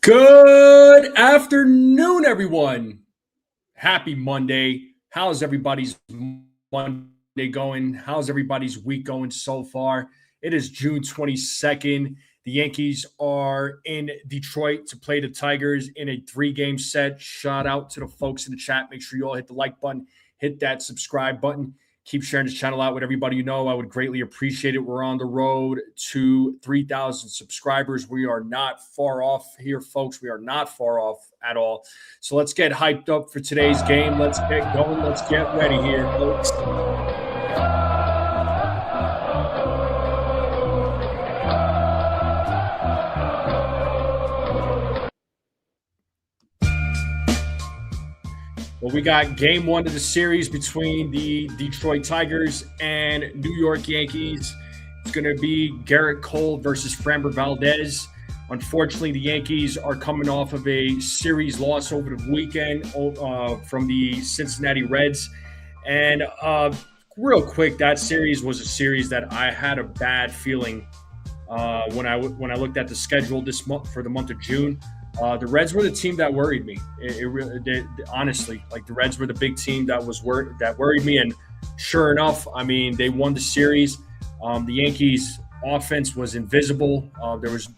Good afternoon, everyone. Happy Monday. How's everybody's Monday going? How's everybody's week going so far? It is June 22nd. The Yankees are in Detroit to play the Tigers in a 3-game set. Shout out to the folks in the chat. Make sure you all hit the like button, hit that subscribe button. Keep sharing this channel out with everybody you know. I would greatly appreciate it. We're on the road to 3,000 subscribers. We are not far off here, folks. We are not far off at all. So let's get hyped up for today's game. Let's get going. Let's get ready here, folks. Well, we got game one of the series between the Detroit Tigers and New York Yankees. It's going to be Gerrit Cole versus Framber Valdez. Unfortunately, the Yankees are coming off of a series loss over the weekend from the Cincinnati Reds. And real quick, that series was a series that I had a bad feeling when I looked at the schedule this month for the month of June. The Reds were the team that worried me. Honestly, like the Reds were the big team that worried me. And sure enough, I mean, they won the series. The Yankees' offense was invisible.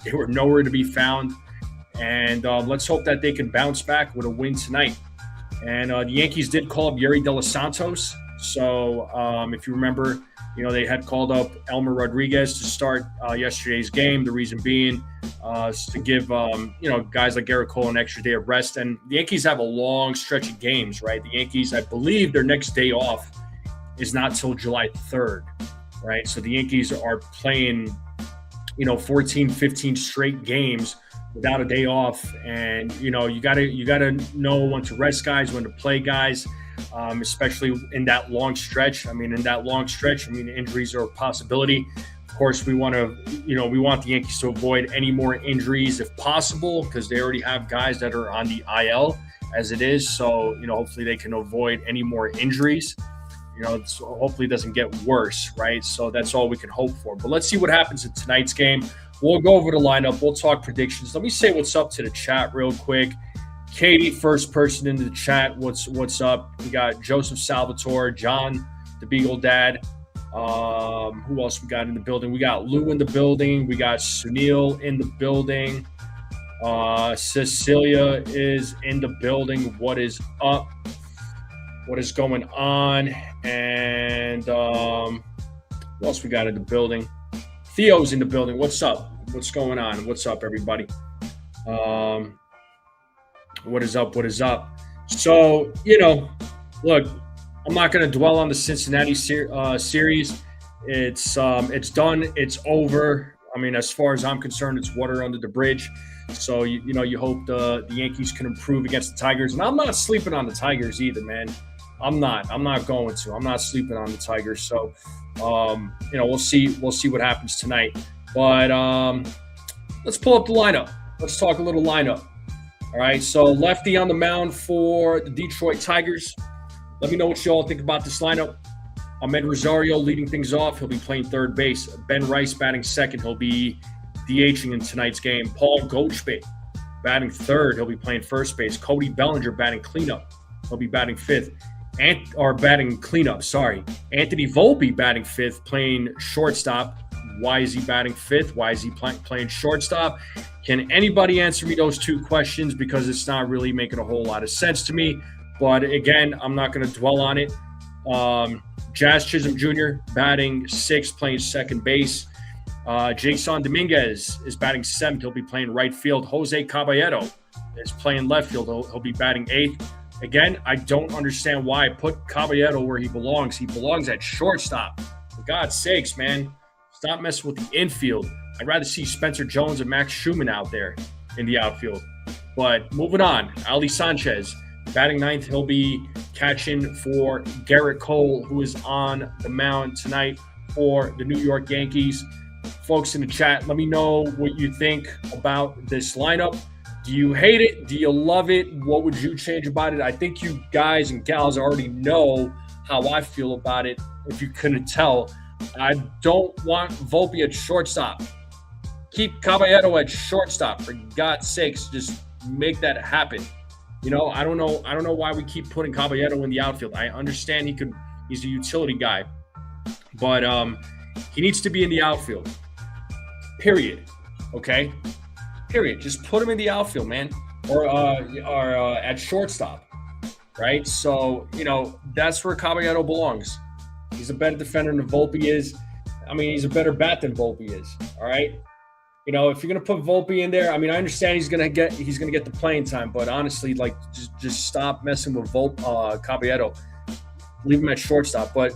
They were nowhere to be found. And let's hope that they can bounce back with a win tonight. And the Yankees did call up Yariel de los Santos. So if you remember, they had called up Elmer Rodriguez to start yesterday's game. The reason being to give, guys like Gerrit Cole an extra day of rest. And the Yankees have a long stretch of games, right? The Yankees, I believe their next day off is not till July 3rd, right? So the Yankees are playing, 14, 15 straight games without a day off. And, you gotta know when to rest guys, when to play guys. Especially in that long stretch. Injuries are a possibility. Of course, we want the Yankees to avoid any more injuries if possible, because they already have guys that are on the IL as it is. So, hopefully they can avoid any more injuries. So hopefully it doesn't get worse, right? So that's all we can hope for. But let's see what happens in tonight's game. We'll go over the lineup. We'll talk predictions. Let me say what's up to the chat real quick. Katie, first person in the chat. What's up? We got Joseph Salvatore, John, the Beagle Dad. Who else we got in the building? We got Lou in the building. We got Sunil in the building. Cecilia is in the building. What is up? What is going on? And who else we got in the building? Theo's in the building. What's up? What's going on? What's up, everybody? What is up? What is up? So, look, I'm not going to dwell on the Cincinnati series. It's done. It's over. I mean, as far as I'm concerned, it's water under the bridge. So, you hope the Yankees can improve against the Tigers. And I'm not sleeping on the Tigers either, man. I'm not going to. I'm not sleeping on the Tigers. So, we'll see what happens tonight. But let's pull up the lineup. Let's talk a little lineup. All right, so lefty on the mound for the Detroit Tigers. Let me know what you all think about this lineup. Ahmed Rosario leading things off. He'll be playing third base. Ben Rice batting second. He'll be DHing in tonight's game. Paul Goldschmidt batting third. He'll be playing first base. Cody Bellinger batting cleanup. He'll be batting fifth. Batting cleanup, sorry. Anthony Volpe batting fifth, playing shortstop. Why is he batting fifth? Why is he playing shortstop? Can anybody answer me those two questions? Because it's not really making a whole lot of sense to me. But again, I'm not going to dwell on it. Jazz Chisholm Jr. batting sixth, playing second base. Jason Dominguez is batting seventh. He'll be playing right field. Jose Caballero is playing left field. He'll be batting eighth. Again, I don't understand why I put Caballero where he belongs. He belongs at shortstop. For God's sakes, man. Stop messing with the infield. I'd rather see Spencer Jones and Max Schumann out there in the outfield. But moving on, Ali Sanchez batting ninth. He'll be catching for Gerrit Cole, who is on the mound tonight for the New York Yankees. Folks in the chat, let me know what you think about this lineup. Do you hate it? Do you love it? What would you change about it? I think you guys and gals already know how I feel about it. If you couldn't tell, I don't want Volpe at shortstop. keep Caballero at shortstop. For God's sakes, just make that happen. You know, I don't know why we keep putting Caballero in the outfield. I understand he's a utility guy, but he needs to be in the outfield. Period. Okay? Period. Just put him in the outfield, man. Or at shortstop. Right? So, you know, that's where Caballero belongs. He's a better defender than Volpe is. I mean, he's a better bat than Volpe is. All right? You know, if you're gonna put Volpe in there, I mean, I understand he's gonna get the playing time, but honestly, like, just stop messing with Caballero. Leave him at shortstop. But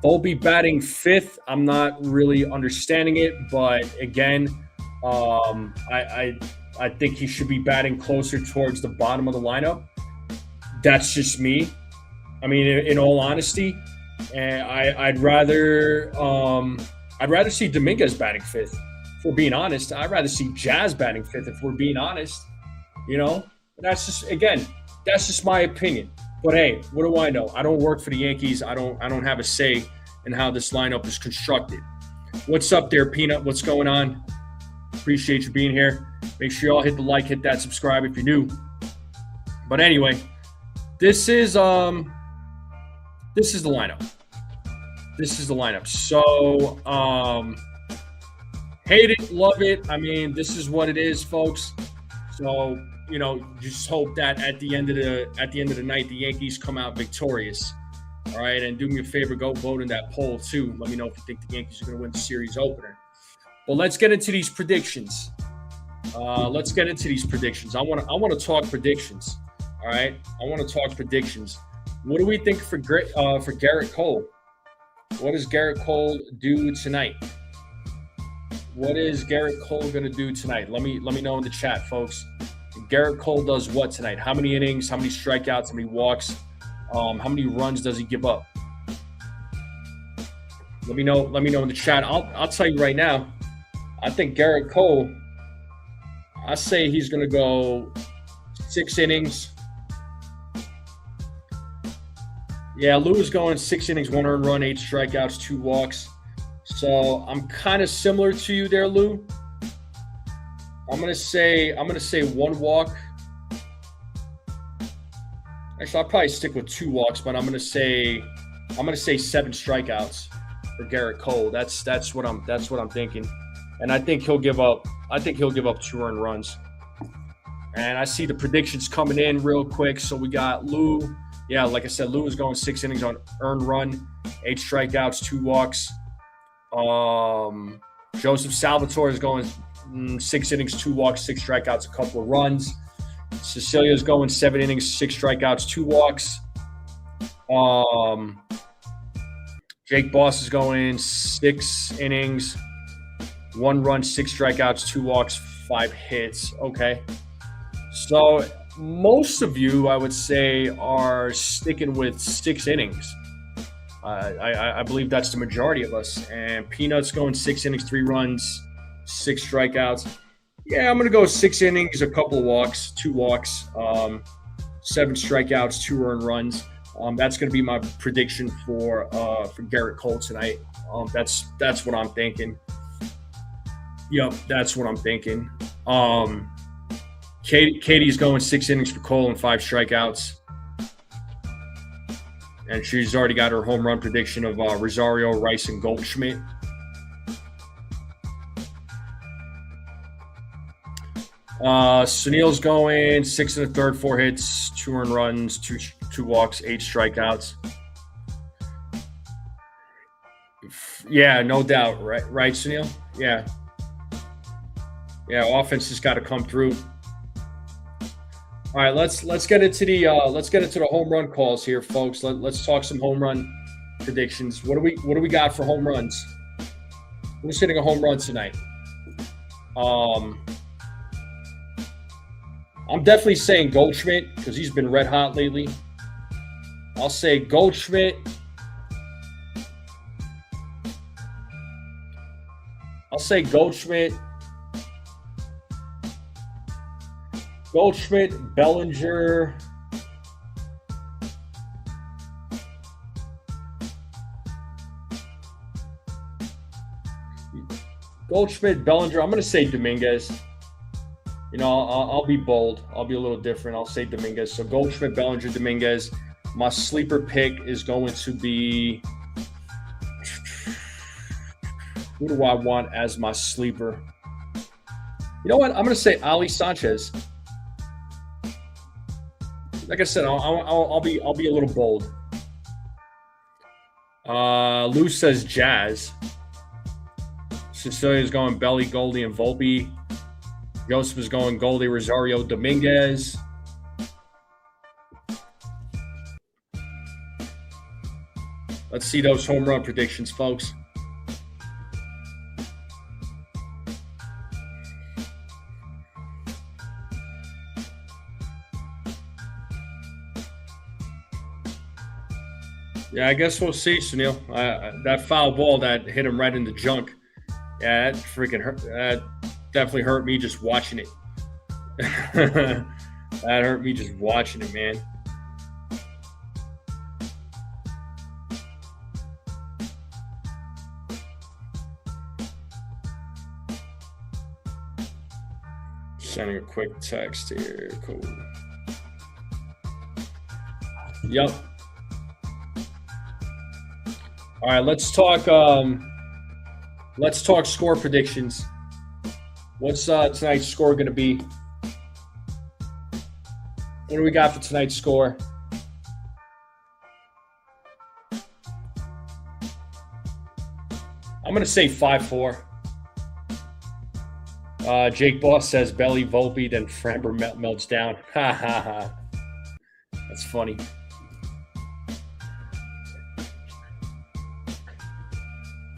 Volpe batting fifth, I'm not really understanding it. But again, I think he should be batting closer towards the bottom of the lineup. That's just me. I mean, in all honesty, and I'd rather see Dominguez batting fifth. If we're being honest, I'd rather see Jazz batting fifth. If we're being honest, you know, that's just my opinion. But hey, what do I know? I don't work for the Yankees. I don't have a say in how this lineup is constructed. What's up there, Peanut? What's going on? Appreciate you being here. Make sure y'all hit the like, hit that subscribe if you're new. But anyway, this is the lineup. This is the lineup. So hate it, love it. I mean, this is what it is, folks. So, you know, just hope that at the end of the night, the Yankees come out victorious. All right, and do me a favor, go vote in that poll too. Let me know if you think the Yankees are going to win the series opener. But let's get into these predictions. I want to talk predictions. All right, I want to talk predictions. What do we think for Garrett Cole? What does Garrett Cole do tonight? What is Garrett Cole going to do tonight? Let me know in the chat, folks. Garrett Cole does what tonight? How many innings? How many strikeouts? How many walks? How many runs does he give up? Let me know in the chat. I'll tell you right now. I think Garrett Cole, I say he's going to go 6 innings. Yeah, Lou is going 6 innings, 1 earned run, 8 strikeouts, 2 walks. So I'm kind of similar to you there, Lou. I'm gonna say 1 walk. Actually, I'll probably stick with 2 walks, but I'm gonna say 7 strikeouts for Garrett Cole. That's what I'm thinking. And I think he'll give up 2 earned runs. And I see the predictions coming in real quick. So we got Lou. Yeah, like I said, Lou is going 6 innings on earned run, 8 strikeouts, 2 walks. Joseph Salvatore is going 6 innings, 2 walks, 6 strikeouts, a couple of runs. Cecilia is going 7 innings, 6 strikeouts, 2 walks. Jake Boss is going 6 innings, 1 run, 6 strikeouts, 2 walks, 5 hits. Okay. So most of you, I would say, are sticking with 6 innings. I believe that's the majority of us. And Peanut's going 6 innings, 3 runs, 6 strikeouts. Yeah, I'm going to go 6 innings, a couple of walks, 2 walks, 7 strikeouts, 2 earned runs. That's going to be my prediction for Garrett Cole tonight. That's what I'm thinking. Yep, that's what I'm thinking. Katie's going 6 innings for Cole and 5 strikeouts. And she's already got her home run prediction of Rosario, Rice, and Goldschmidt. Sunil's going 6 1/3, 4 hits, 2 earned runs, 2 walks, 8 strikeouts. Yeah, no doubt. Right, Sunil? Yeah. Yeah, offense just got to come through. All right, let's get into the home run calls here, folks. Let's talk some home run predictions. What do we got for home runs? Who's hitting a home run tonight? I'm definitely saying Goldschmidt because he's been red hot lately. I'll say Goldschmidt. Goldschmidt, Bellinger. Goldschmidt, Bellinger. I'm going to say Dominguez. You know, I'll be bold. I'll be a little different. I'll say Dominguez. So Goldschmidt, Bellinger, Dominguez. My sleeper pick is going to be. Who do I want as my sleeper? You know what? I'm going to say Ali Sanchez. Like I said, I'll be a little bold. Lou says Jazz. Cecilia's going Belly, Goldie, and Volpe. Joseph is going Goldie, Rosario, Dominguez. Let's see those home run predictions, folks. Yeah, I guess we'll see, Sunil. That foul ball that hit him right in the junk. Yeah, that freaking hurt. That definitely hurt me just watching it. That hurt me just watching it, man. Sending a quick text here. Cool. Yep. All right, let's talk score predictions. What's tonight's score going to be? What do we got for tonight's score? I'm going to say 5-4. Jake Boss says Belly, Volpe, then Framber melts down. Ha ha ha. That's funny.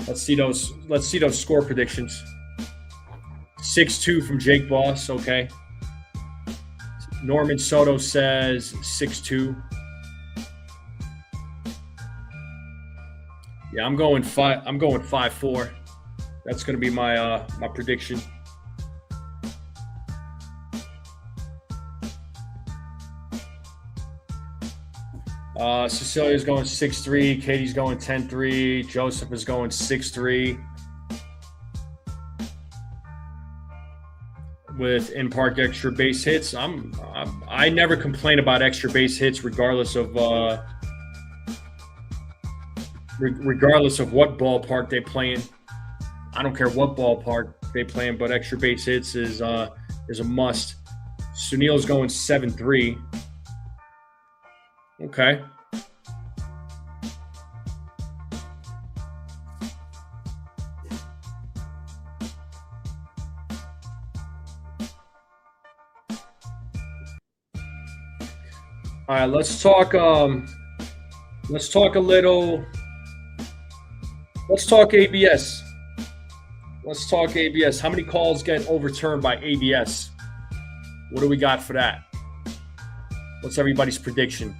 Let's see those score predictions. 6-2 from Jake Boss, okay. Norman Soto says 6-2. Yeah, I'm going 5-4. That's going to be my my prediction. Cecilia's going 6-3. Katie's going 10-3. Joseph is going 6-3. With in-park extra base hits. I never complain about extra base hits, regardless of what ballpark they play in. I don't care what ballpark they play in, but extra base hits is a must. Sunil's going 7-3. Okay. All right, let's talk ABS. Let's talk ABS. How many calls get overturned by ABS? What do we got for that? What's everybody's prediction?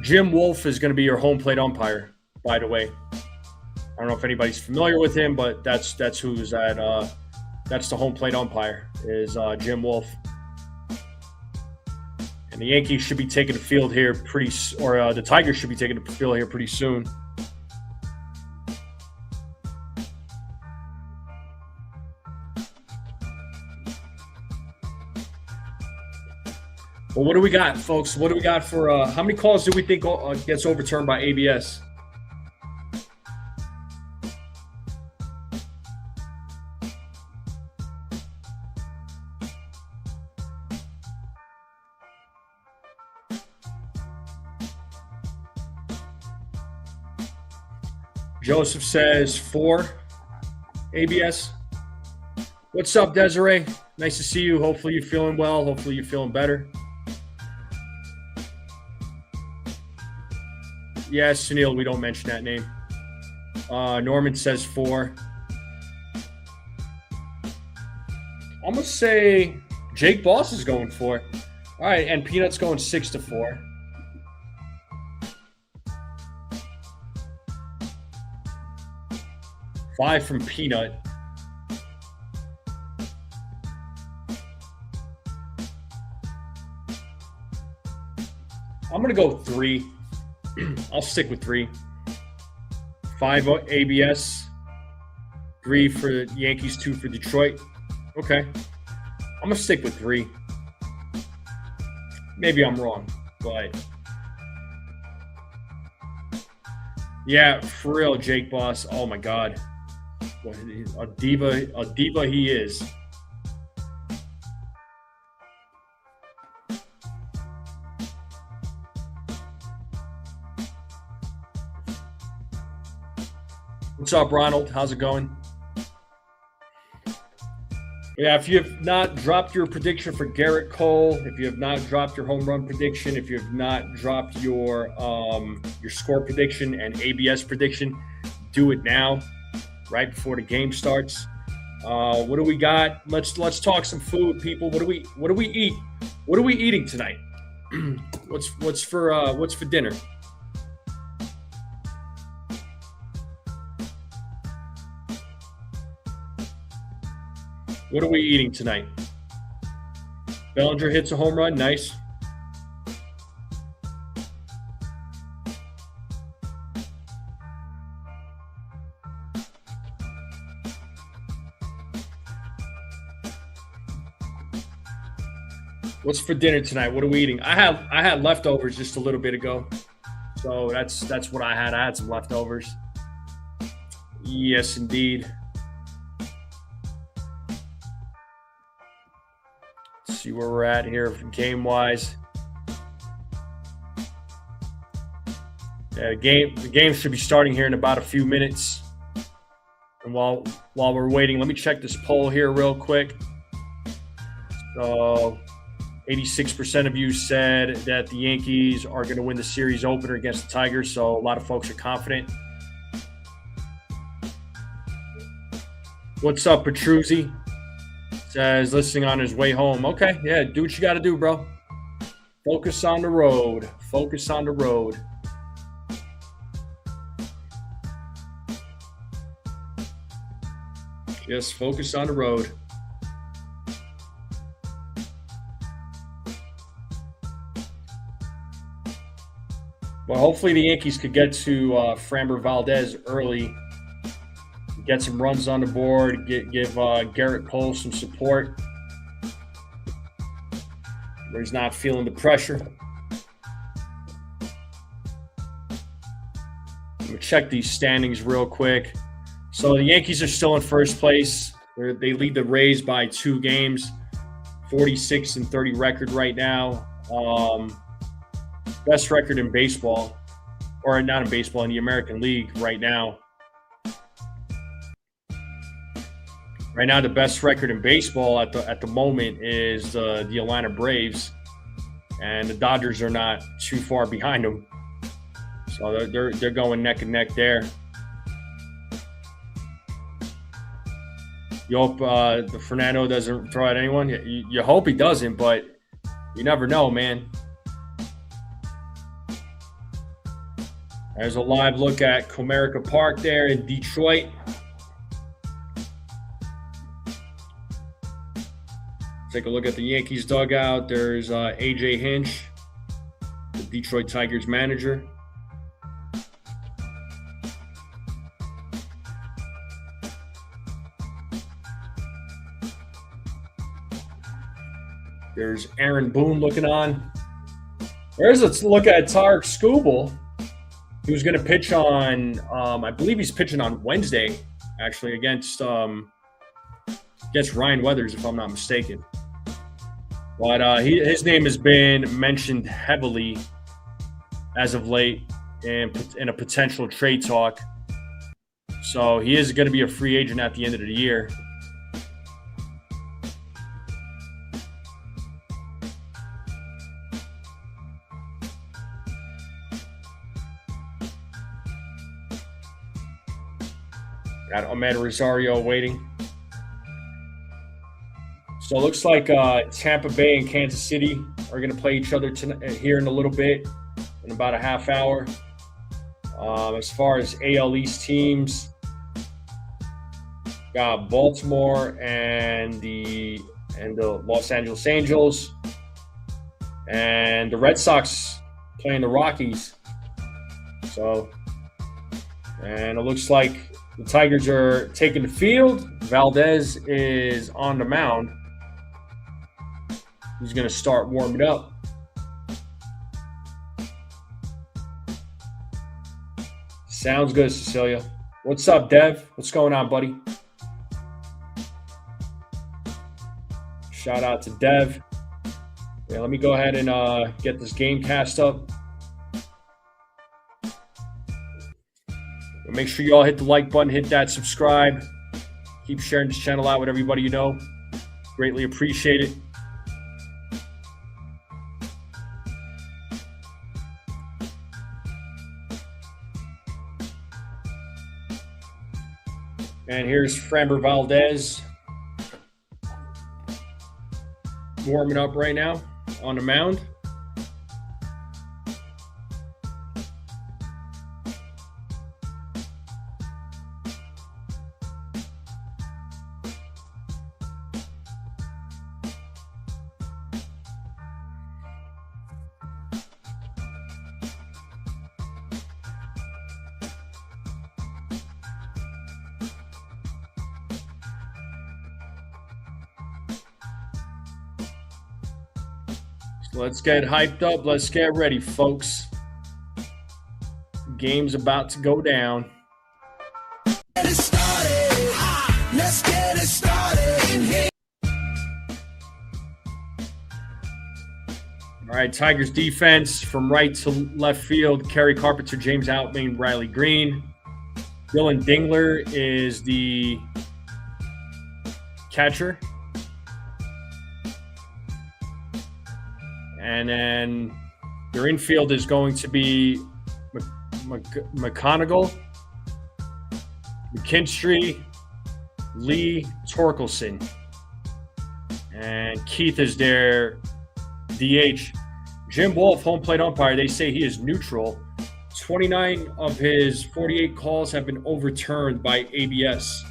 Jim Wolf is going to be your home plate umpire, by the way. I don't know if anybody's familiar with him, but that's who's at that's the home plate umpire is Jim Wolf. And the Yankees should be taking the field here the Tigers should be taking the field here pretty soon. Well, what do we got, folks? What do we got for how many calls do we think gets overturned by ABS? Joseph says 4 ABS. What's up, Desiree? Nice to see you. Hopefully you're feeling well. Hopefully you're feeling better. Yeah, Sunil, we don't mention that name. Norman says 4. I'm going to say Jake Boss is going 4. All right, and Peanut's going 6-4. Five from Peanut. I'm going to go 3. I'll stick with 3. 5 ABS. 3 for the Yankees, 2 for Detroit. Okay. I'm going to stick with 3. Maybe I'm wrong, but yeah, for real, Jake Boss. Oh my God. A diva he is. What's up, Ronald? How's it going? Yeah, if you have not dropped your prediction for Garrett Cole, if you have not dropped your home run prediction, if you have not dropped your score prediction and ABS prediction, do it now, right before the game starts. What do we got? Let's talk some food, people. What do we eat? What are we eating tonight? What's for dinner? What are we eating tonight? Bellinger hits a home run. Nice. What's for dinner tonight? What are we eating? I had leftovers just a little bit ago. So that's what I had. I had some leftovers. Yes, indeed. See where we're at here game wise. Yeah, the game should be starting here in about a few minutes. And while we're waiting, let me check this poll here real quick. So 86% of you said that the Yankees are going to win the series opener against the Tigers, so a lot of folks are confident. What's up, Petruzzi? Says listening on his way home. Okay, yeah, do what you got to do, bro. Focus on the road. Focus on the road. Just focus on the road. Well, hopefully the Yankees could get to Framber Valdez early. Get some runs on the board, give Garrett Cole some support where he's not feeling the pressure. Let me check these standings real quick. So the Yankees are still in first place. They lead the Rays by 2 games, 46-30 record right now. Best record in baseball, or not in baseball, in the American League right now. Right now, the best record in baseball at the moment is the Atlanta Braves, and the Dodgers are not too far behind them. So they're going neck and neck there. You hope the Fernando doesn't throw at anyone. You hope he doesn't, but you never know, man. There's a live look at Comerica Park there in Detroit. Take a look at the Yankees dugout. There's A.J. Hinch, the Detroit Tigers manager. There's Aaron Boone looking on. There's a look at Tarek Skubal, who's going to pitch on, I believe he's pitching on Wednesday, actually, against Ryan Weathers, if I'm not mistaken. But his name has been mentioned heavily as of late in a potential trade talk. So he is going to be a free agent at the end of the year. Got Ahmed Rosario waiting. So it looks like Tampa Bay and Kansas City are going to play each other here in a little bit, in about a half hour. As far as AL East teams, got Baltimore and the Los Angeles Angels, and the Red Sox playing the Rockies. So, and it looks like The Tigers are taking the field. Valdez is on the mound. He's going to start warming up. Sounds good, Cecilia. What's up, Dev? What's going on, buddy? Shout out to Dev. Yeah, let me go ahead and get this game cast up. Make sure you all hit the like button, hit that subscribe. Keep sharing this channel out with everybody you know. Greatly appreciate it. And here's Framber Valdez warming up right now on the mound. Let's get hyped up. Let's get ready, folks. Game's about to go down. Let's get it started in here. All right, Tigers defense from right to left field. Kerry Carpenter, James Outman, Riley Green. Dylan Dingler is the catcher. And then their infield is going to be McConaughey, McKinstry, Lee, Torkelson. And Keith is their DH. Jim Wolf, home plate umpire, they say he is neutral. 29 of his 48 calls have been overturned by ABS.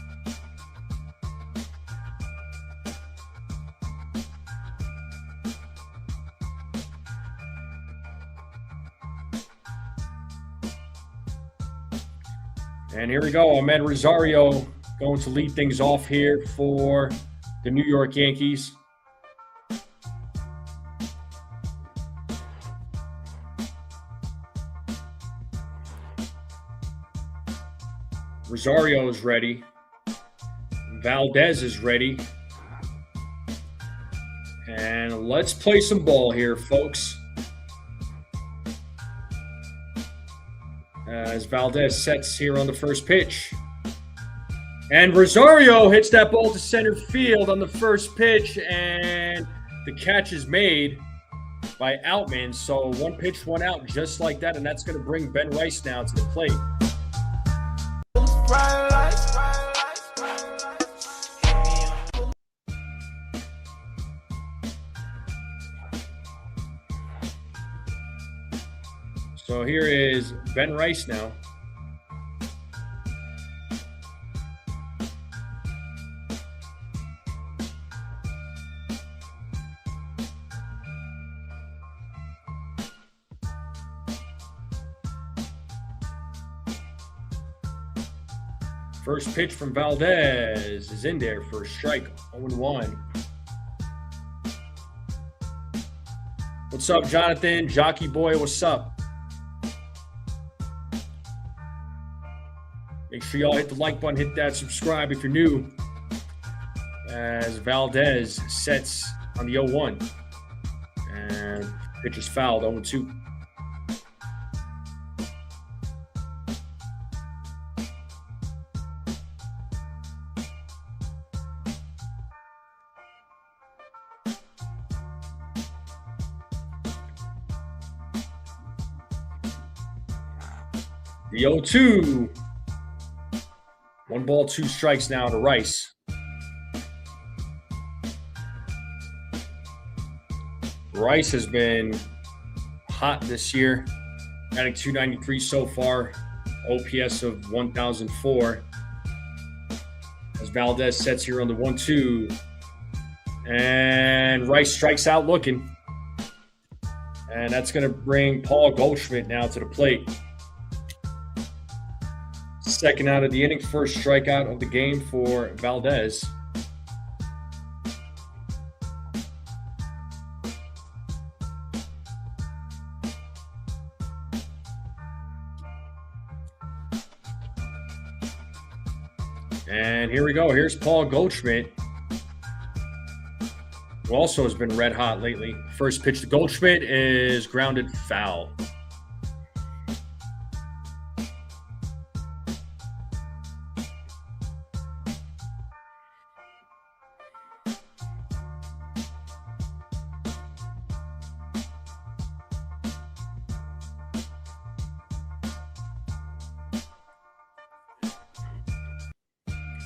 And here we go. Ahmed Rosario going to lead things off here for the New York Yankees. Rosario is ready. Valdez is ready. And let's play some ball here, folks. As Valdez sets here on the first pitch. And Rosario hits that ball to center field on the first pitch, and the catch is made by Outman. So one pitch, one out, just like that, and that's going to bring Ben Rice now to the plate. So here is Ben Rice now. First pitch from Valdez is in there for a strike, 0-1. What's up, Jonathan? Jockey Boy, what's up? Make sure y'all hit the like button, hit that subscribe if you're new. As Valdez sets on the 0-1. And pitch is fouled, 0-2. The 0-2. 1 ball, 2 strikes now to Rice. Rice has been hot this year, adding 293 so far, OPS of 1,004. As Valdez sets here on the 1-2. And Rice strikes out looking. And that's going to bring Paul Goldschmidt now to the plate. Second out of the inning, first strikeout of the game for Valdez. And here we go. Here's Paul Goldschmidt, who also has been red hot lately. First pitch to Goldschmidt is grounded foul.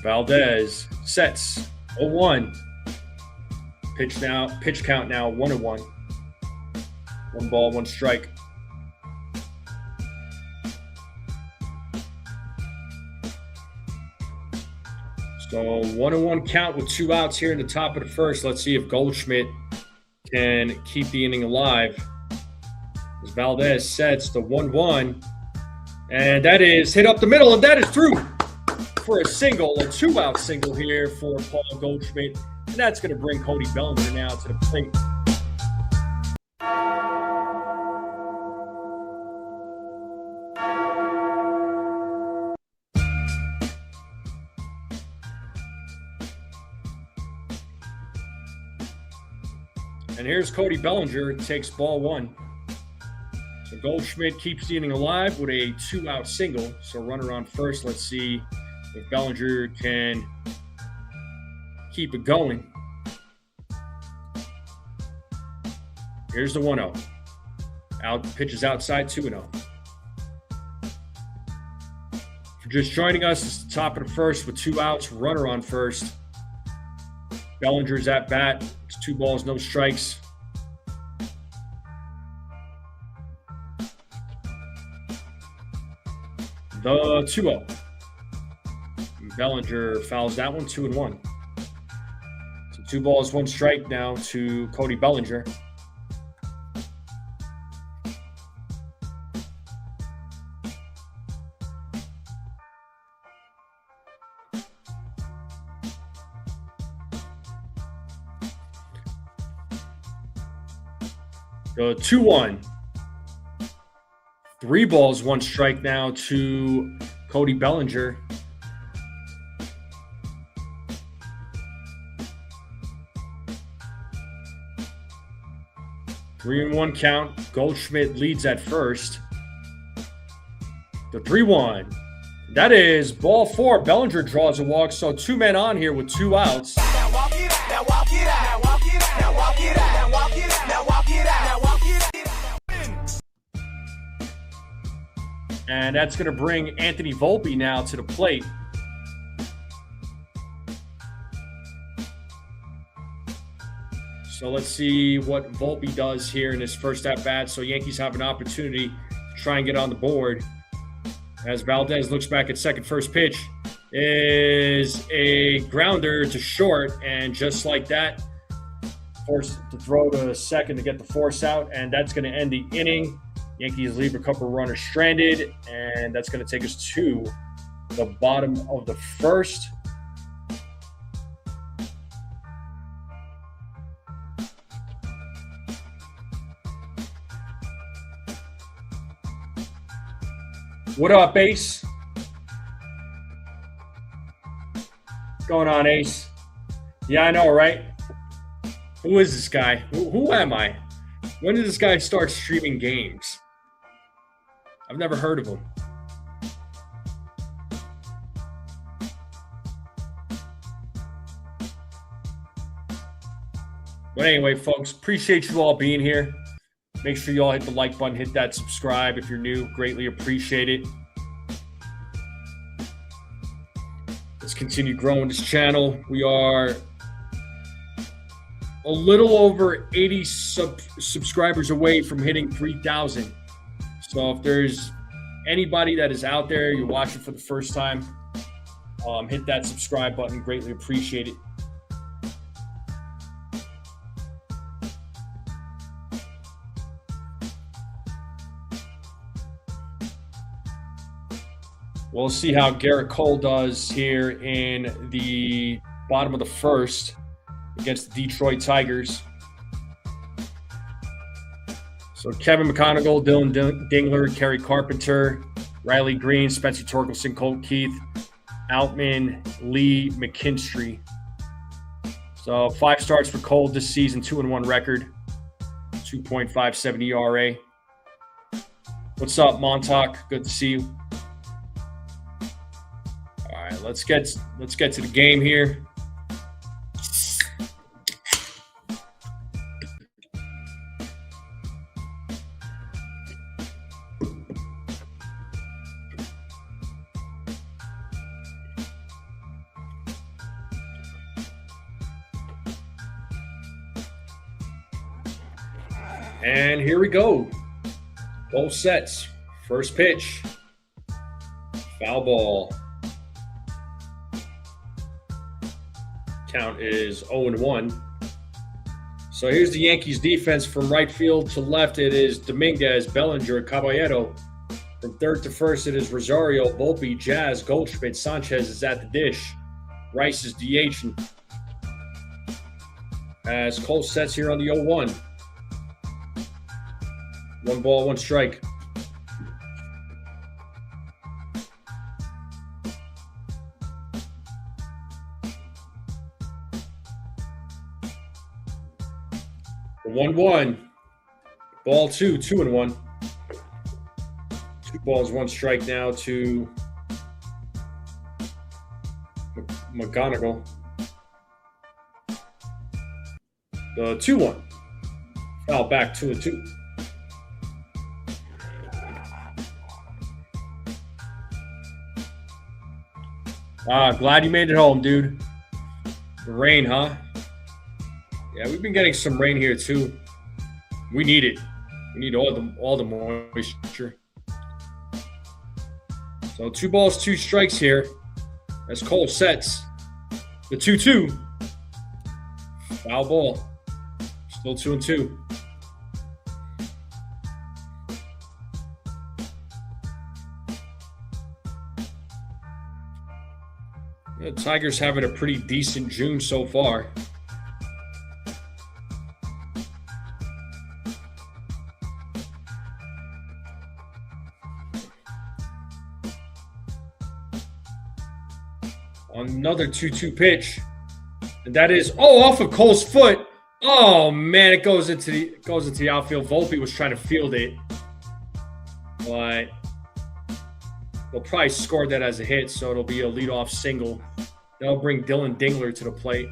Valdez sets 0-1. Pitch count now 1-1. 1 ball, 1 strike. So 1-1 count with 2 outs here in the top of the first. Let's see if Goldschmidt can keep the inning alive. As Valdez sets the 1-1. And that is hit up the middle, and that is through for a single, a 2-out single here for Paul Goldschmidt. And that's going to bring Cody Bellinger now to the plate. And here's Cody Bellinger, takes ball 1. So Goldschmidt keeps the inning alive with a 2-out single. So runner on first. Let's see if Bellinger can keep it going. Here's the 1-0. Pitches outside, 2-0. If you're just joining us, it's the top of the first with 2 outs, runner on first. Bellinger's at bat. It's 2 balls, no strikes. The 2-0. Bellinger fouls that one, 2-1. So 2 balls, 1 strike now to Cody Bellinger. The 2-1. 3 balls, 1 strike now to Cody Bellinger. Three and 1 count. Goldschmidt leads at first. The 3-1. That is ball 4. Bellinger draws a walk. So 2 men on here with 2 outs. And that's going to bring Anthony Volpe now to the plate. So let's see what Volpe does here in his first at-bat. So Yankees have an opportunity to try and get on the board. As Valdez looks back at second, first pitch is a grounder to short. And just like that, forced to throw to second to get the force out. And that's going to end the inning. Yankees leave a couple runners stranded. And that's going to take us to the bottom of the first. What up, Ace? What's going on, Ace? Yeah, I know, right? Who is this guy? Who am I? When did this guy start streaming games? I've never heard of him. But anyway, folks, appreciate you all being here. Make sure you all hit the like button, hit that subscribe if you're new. Greatly appreciate it. Let's continue growing this channel. We are a little over 80 subscribers away from hitting 3,000. So if there's anybody that is out there, you're watching for the first time, hit that subscribe button. Greatly appreciate it. We'll see how Garrett Cole does here in the bottom of the first against the Detroit Tigers. So Kevin McConaughey, Dylan Dingler, Kerry Carpenter, Riley Green, Spencer Torkelson, Colt Keith, Outman, Lee McKinstry. So 5 starts for Cole this season, 2-1 record, 2.57 ERA. What's up, Montauk? Good to see you. All right, let's get to the game here. And here we go. Both sets. First pitch. Foul ball. Count is 0-1. So here's the Yankees defense from right field to left. It is Dominguez, Bellinger, Caballero. From third to first, it is Rosario, Volpe, Jazz, Goldschmidt. Sanchez is at the dish. Rice is DHing. As Cole sets here on the 0-1. 1 ball, 1 strike. The 1-1. Ball 2, 2-1. 2 balls, 1 strike now to McGonigal. The 2-1. Foul back, 2-2. Glad you made it home, dude. The rain, huh? Yeah, we've been getting some rain here too. We need it. We need all the moisture. So 2 balls, 2 strikes here as Cole sets the 2-2. Foul ball. Still 2-2. The Tigers having a pretty decent June so far. Another 2-2 pitch. And that is off of Cole's foot. Oh man, it goes into the outfield. Volpe was trying to field it. But they'll probably score that as a hit, so it'll be a leadoff single. That'll bring Dylan Dingler to the plate.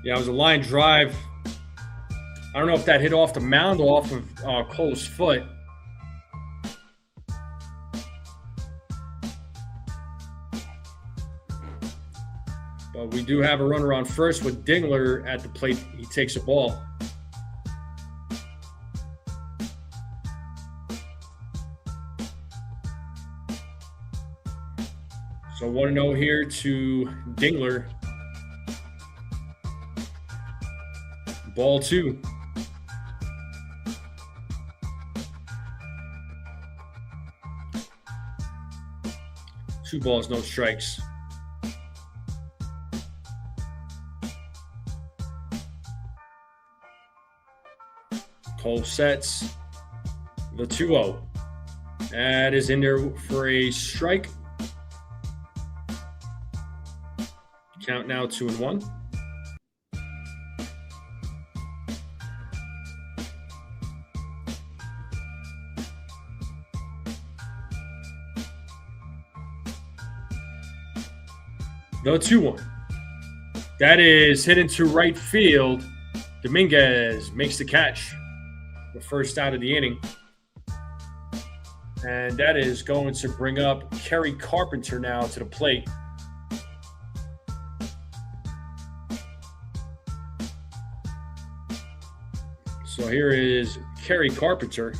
Yeah, it was a line drive. I don't know if that hit off the mound off of Cole's foot. But we do have a runner on first with Dingler at the plate. He takes a ball. So 1-0 here to Dingler. Ball 2. Two balls, no strikes. Cole sets the 2-0. That is in there for a strike. Count now 2-1. The 2-1. That is hit into right field. Dominguez makes the catch. The first out of the inning. And that is going to bring up Kerry Carpenter now to the plate. So here is Kerry Carpenter.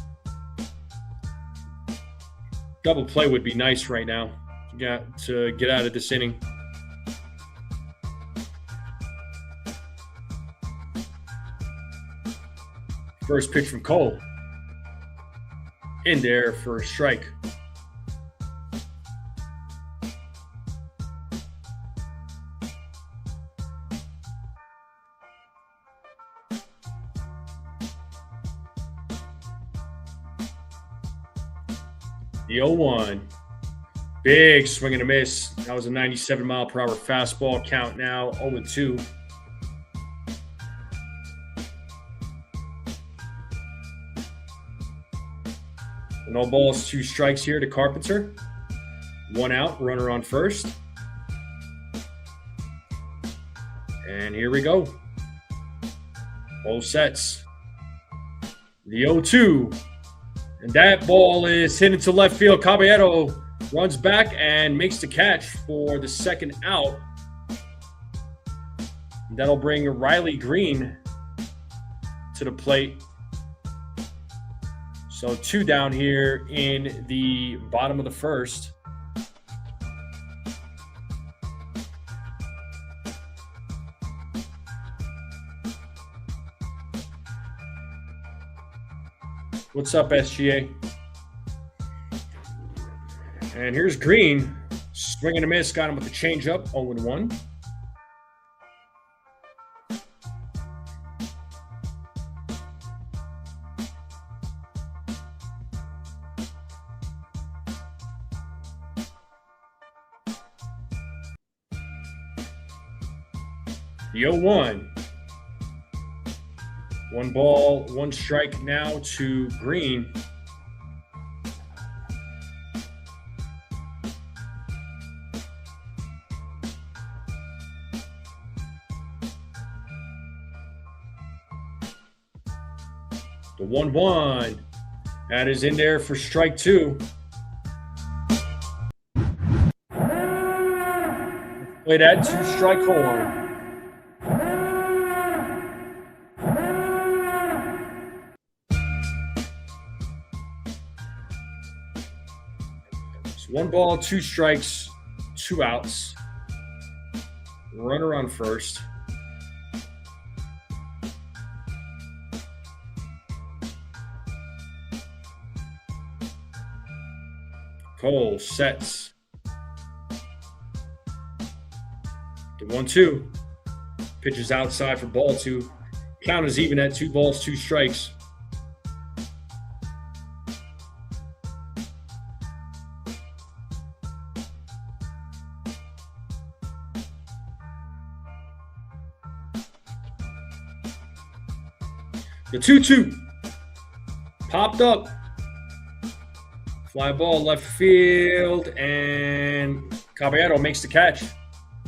Double play would be nice right now. to get out of this inning. First pitch from Cole. In there for a strike. The 0-1. Big swing and a miss. That was a 97-mile-per-hour fastball. Count now 0-2. No balls, 2 strikes here to Carpenter. 1 out, runner on first. And here we go. Both sets. The 0-2. And that ball is hit into left field. Caballero runs back and makes the catch for the second out. And that'll bring Riley Green to the plate. So 2 down here in the bottom of the first. What's up, SGA? And here's Green. Swing and a miss. Got him with the changeup. 0-1. The 0-1. 1 ball, 1 strike now to Green. The 1-1. That is in there for strike 2. Play that 2-strike horn. So 1 ball, 2 strikes, 2 outs. Runner on first. Cole sets. The 1-2. Pitches outside for ball 2. Count is even at 2 balls, 2 strikes. The 2-2. Popped up. Fly ball left field, and Caballero makes the catch.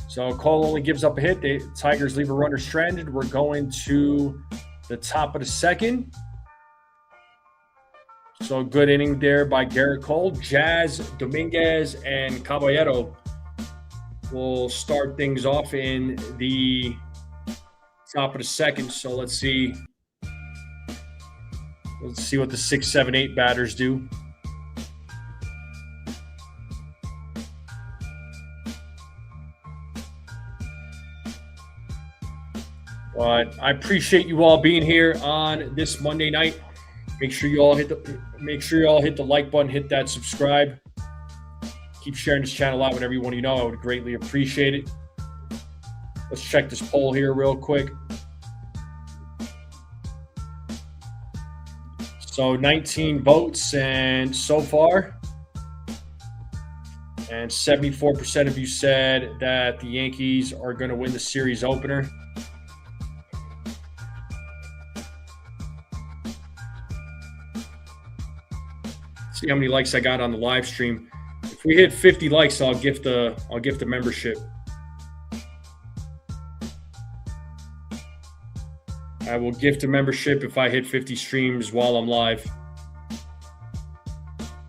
So Cole only gives up a hit. The Tigers leave a runner stranded. We're going to the top of the second. So good inning there by Gerrit Cole. Jazz, Dominguez, and Caballero will start things off in the top of the second. So let's see. Let's see what the 6, 7, 8 batters do. But I appreciate you all being here on this Monday night. Make sure you all hit the like button, hit that subscribe. Keep sharing this channel out with everyone you know. I would greatly appreciate it. Let's check this poll here real quick. So 19 votes, and so far, and 74% of you said that the Yankees are going to win the series opener. See how many likes I got on the live stream. If we hit 50 likes, I'll gift the membership. I will gift a membership if I hit 50 streams while I'm live.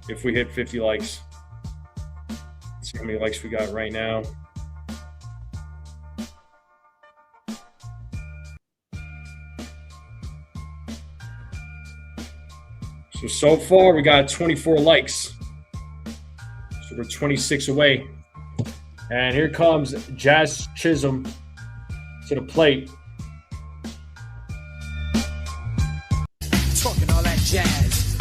If we hit 50 likes. Let's see how many likes we got right now. So far we got 24 likes. So We're 26 away. And here comes Jazz Chisholm to the plate. Talking all that jazz.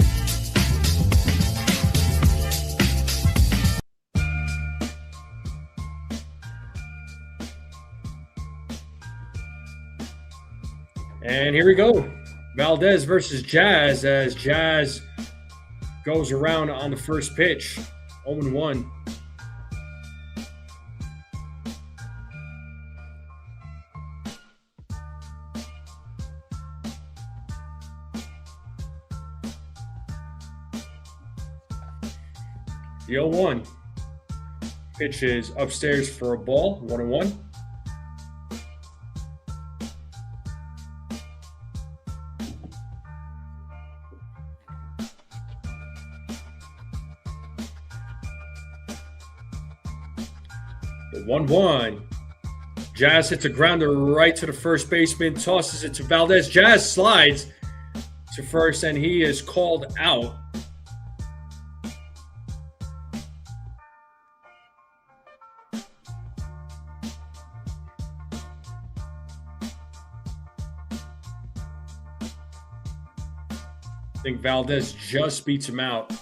And here we go. Valdez versus Jazz as Jazz goes around on the first pitch. 0-1. The 0-1. Pitch is upstairs for a ball. 1-1. The 1-1. Jazz hits a grounder right to the first baseman, tosses it to Valdez. Jazz slides to first, and he is called out. I think Valdez just beats him out.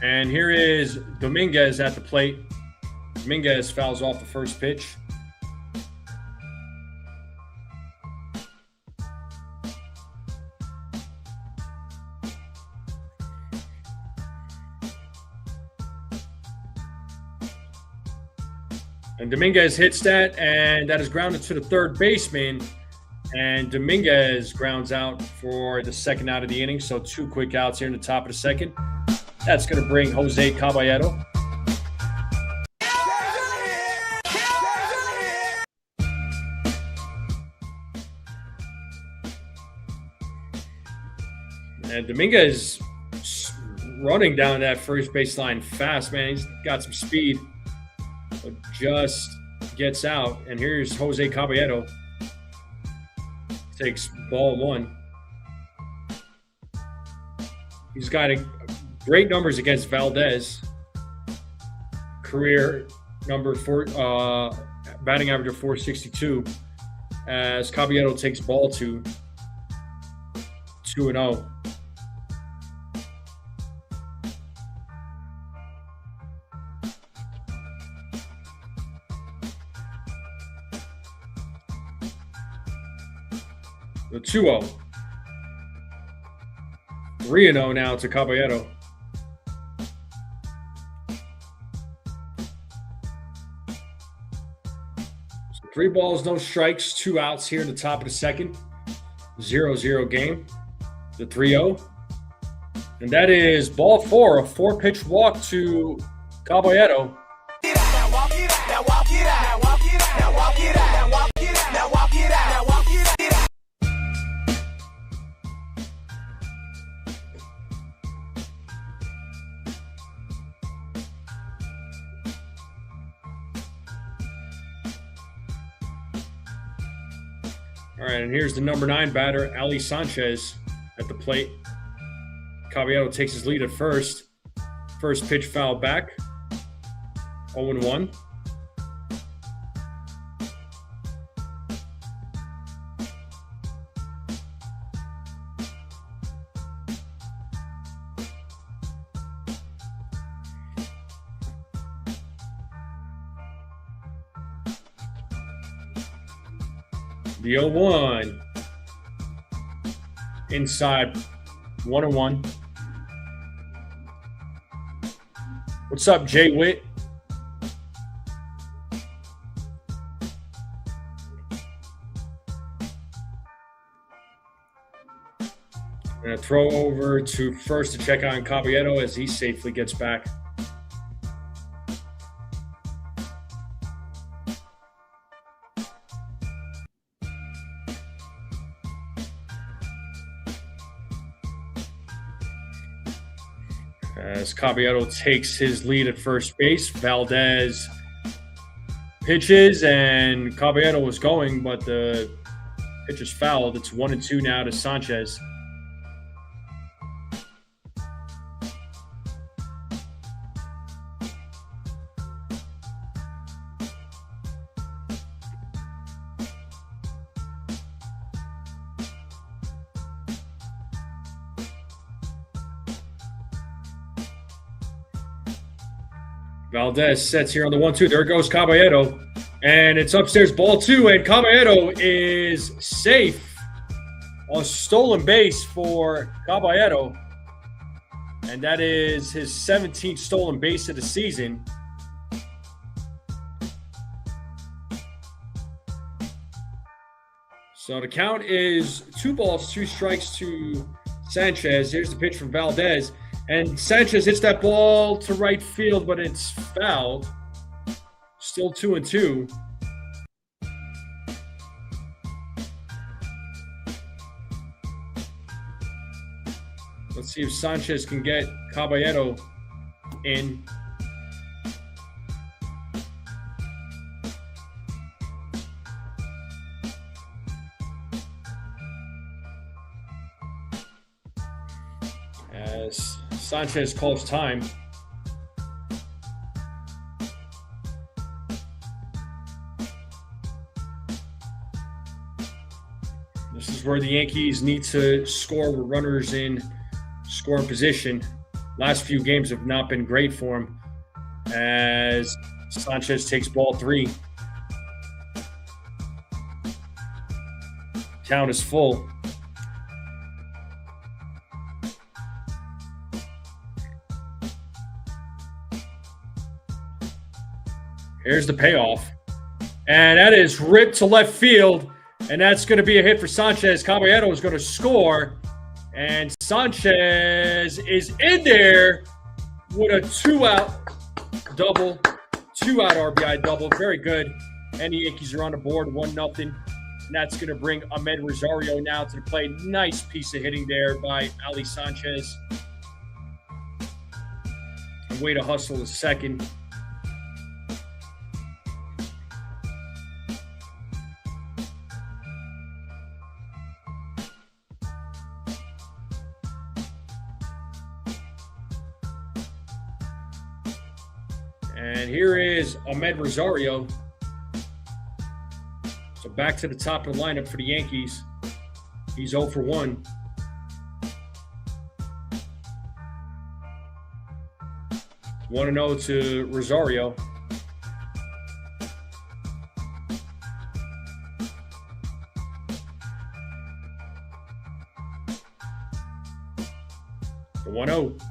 And here is Dominguez at the plate. Dominguez fouls off the first pitch. And Dominguez hits that, and that is grounded to the third baseman. And Dominguez grounds out for the second out of the inning. So 2 quick outs here in the top of the second. That's going to bring Jose Caballero. And Dominguez running down that first baseline fast, man. He's got some speed, but just gets out. And here's Jose Caballero. Takes ball 1. He's got great numbers against Valdez. Career number 4, batting average of 462. As Caballero takes ball 2, 2-0. The 2-0. 3-0 now to Caballero. So 3 balls, no strikes, 2 outs here in the top of the second. 0-0 game. The 3-0. And that is ball 4, a 4-pitch walk to Caballero. All right, and here's the number 9 batter, Ali Sanchez, at the plate. Caballero takes his lead at first. First pitch foul back. 0-1. The 0-1. Inside. 1-1. What's up, Jay Witt? And a throw over to first to check on Caballero as he safely gets back. As Caballero takes his lead at first base, Valdez pitches, and Caballero was going, but the pitch is fouled. It's 1-2 now to Sanchez. Valdez sets here on the 1-2. There goes Caballero. And it's upstairs, ball 2. And Caballero is safe on stolen base for Caballero. And that is his 17th stolen base of the season. So the count is 2 balls, 2 strikes to Sanchez. Here's the pitch from Valdez. And Sanchez hits that ball to right field, but it's fouled. Still 2-2. Let's see if Sanchez can get Caballero in. As Sanchez calls time. This is where the Yankees need to score with runners in scoring position. Last few games have not been great for him as Sanchez takes ball 3. Count is full. Here's the payoff. And that is ripped to left field. And that's going to be a hit for Sanchez. Caballero is going to score. And Sanchez is in there with a 2-out double. 2-out RBI double. Very good. And the Yankees are on the board 1-0. And that's going to bring Ahmed Rosario now to the plate. Nice piece of hitting there by Ali Sanchez. And way to hustle is second. And here is Ahmed Rosario. So back to the top of the lineup for the Yankees. He's 0 for 1. It's 1-0 to Rosario. The 1-0.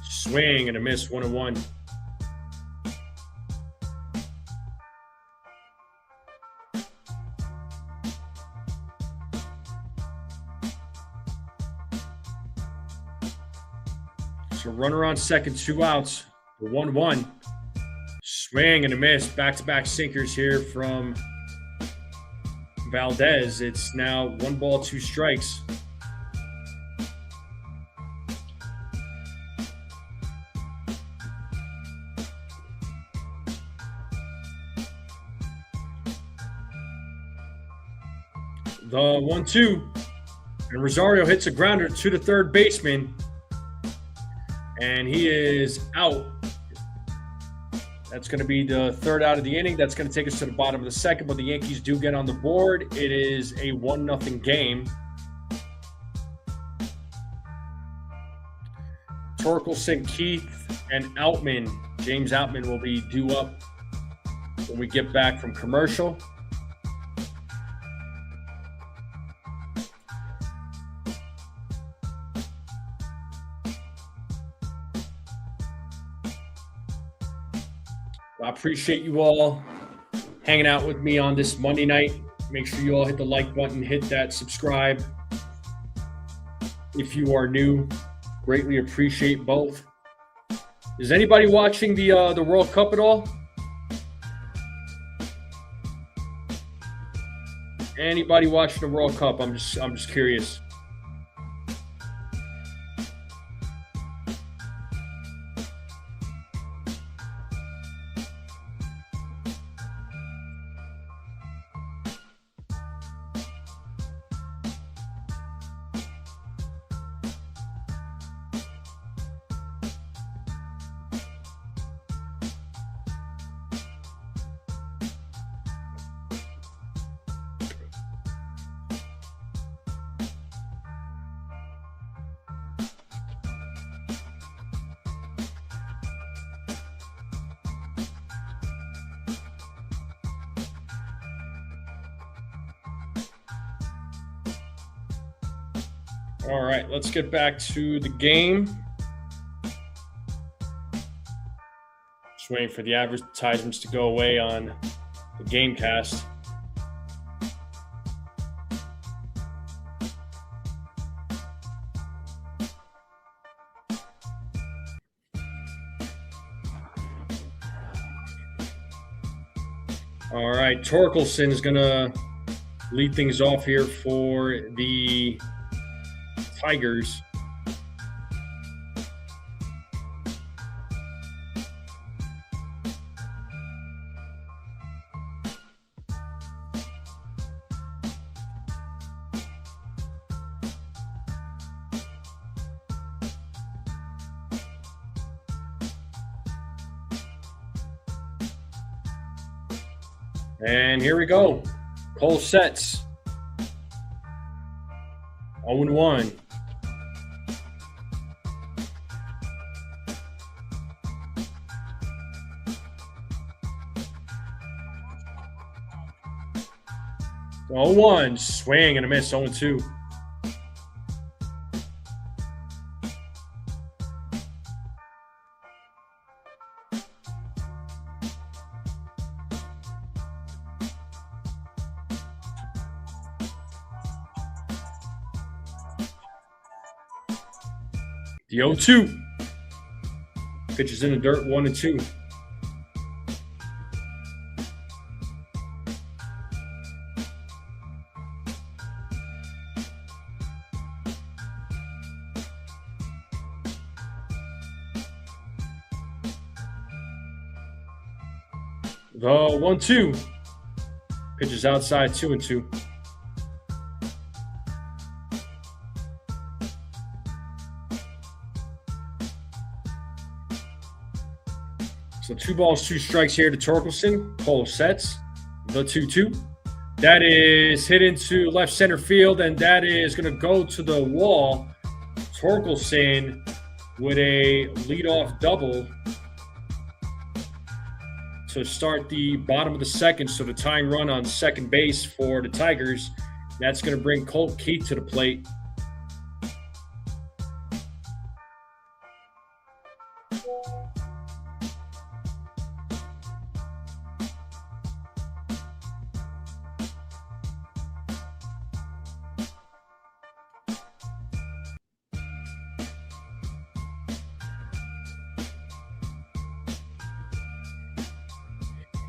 Swing and a miss, 1-1. So runner on second, 2 outs. The 1-1. Swing and a miss. Back-to-back sinkers here from Valdez. It's now 1 ball, 2 strikes. The 1-2. And Rosario hits a grounder to the third baseman. And he is out. That's going to be the 3rd out of the inning. That's going to take us to the bottom of the 2nd, but the Yankees do get on the board. It is a 1-0 game. Torkelson, Keith, and Outman. James Outman will be due up when we get back from commercial. I appreciate you all hanging out with me on this Monday night. Make sure you all hit the like button, hit that subscribe. If you are new, greatly appreciate both. Is anybody watching the World Cup at all? Anybody watching the World Cup? I'm just curious. All right, let's get back to the game. Just waiting for the advertisements to go away on the Gamecast. All right, Torkelson is going to lead things off here for the Tigers. And here we go. Cole sets. 0-1. Oh, 1 swing and a miss. 0-2. The 0-2. Pitches in the dirt. 1-2. The 1-2. Pitches outside. 2-2. So 2 balls, 2 strikes here to Torkelson. Cole sets the 2-2. That is hit into left center field, and that is going to go to the wall. Torkelson with a leadoff double to start the bottom of the second. So the tying run on second base for the Tigers. That's going to bring Colt Keith to the plate.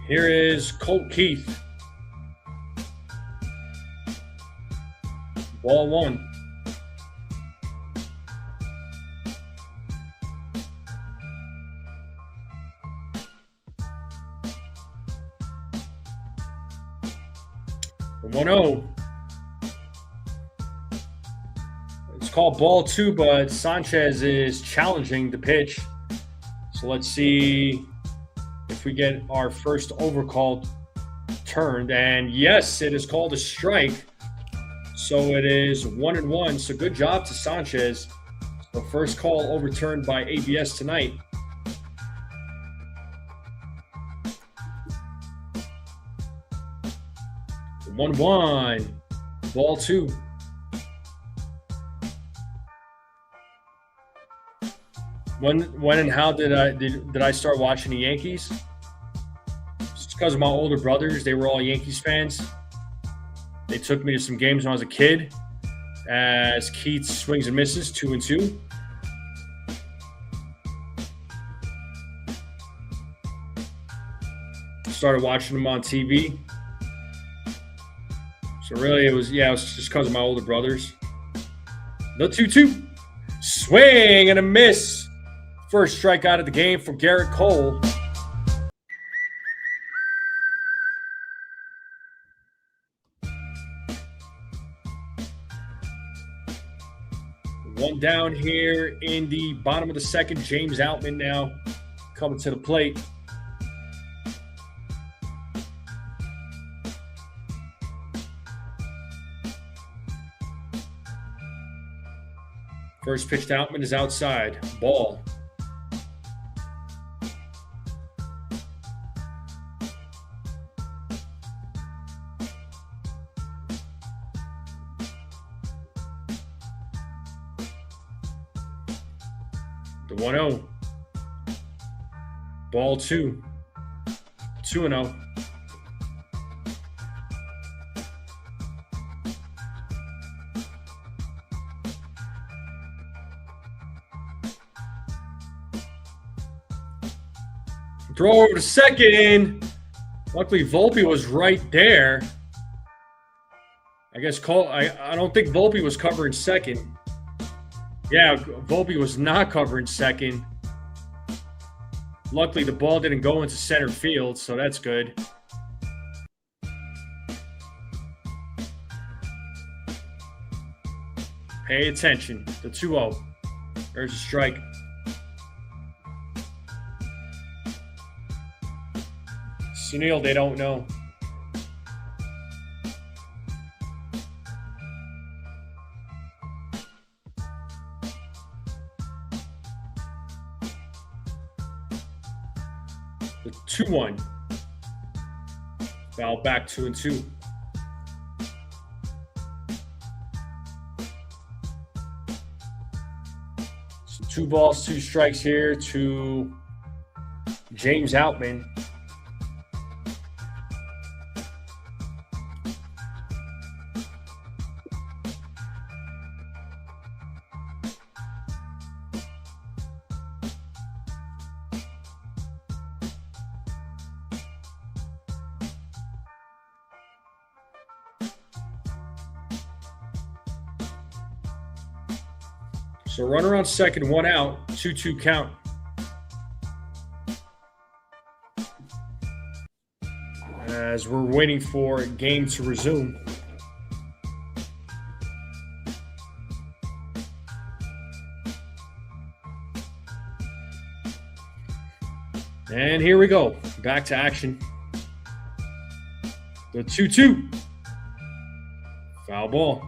Here is Colt Keith. Ball 1. The 1-0. It's called ball 2, but Sanchez is challenging the pitch. So let's see if we get our first overcall turned. And yes, it is called a strike. So it is 1-1. So good job to Sanchez. The first call overturned by ABS tonight. The 1-1. Ball 2. When and how did I start watching the Yankees? It's because of my older brothers. They were all Yankees fans. They took me to some games when I was a kid. As Keith swings and misses, 2-2. Started watching them on TV. So really, it was just because of my older brothers. The 2-2. Swing and a miss. First strikeout of the game for Garrett Cole. One down here in the bottom of the second. James Outman now coming to the plate. First pitch to Outman is outside. Ball. 1-0. Ball 2. 2-0. Throw over to second. Luckily, Volpe was right there. I guess I don't think Volpe was covering second. Yeah, Volpe was not covering second. Luckily, the ball didn't go into center field, so that's good. Pay attention. The 2-0. There's a strike. Sunil, they don't know. The 2-1. Foul back 2-2. So 2 balls, 2 strikes here to James Outman. So runner on second, 1 out, 2-2 count. As we're waiting for game to resume. And here we go. Back to action. The 2-2. Foul ball.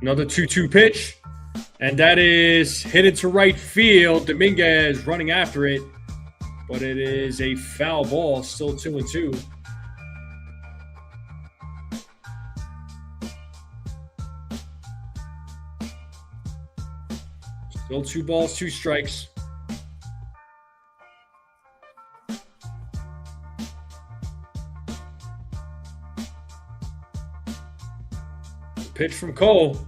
Another 2-2 pitch, and that is hit into right field. Dominguez running after it, but it is a foul ball, still 2-2. Still 2 balls, 2 strikes. Pitch from Cole.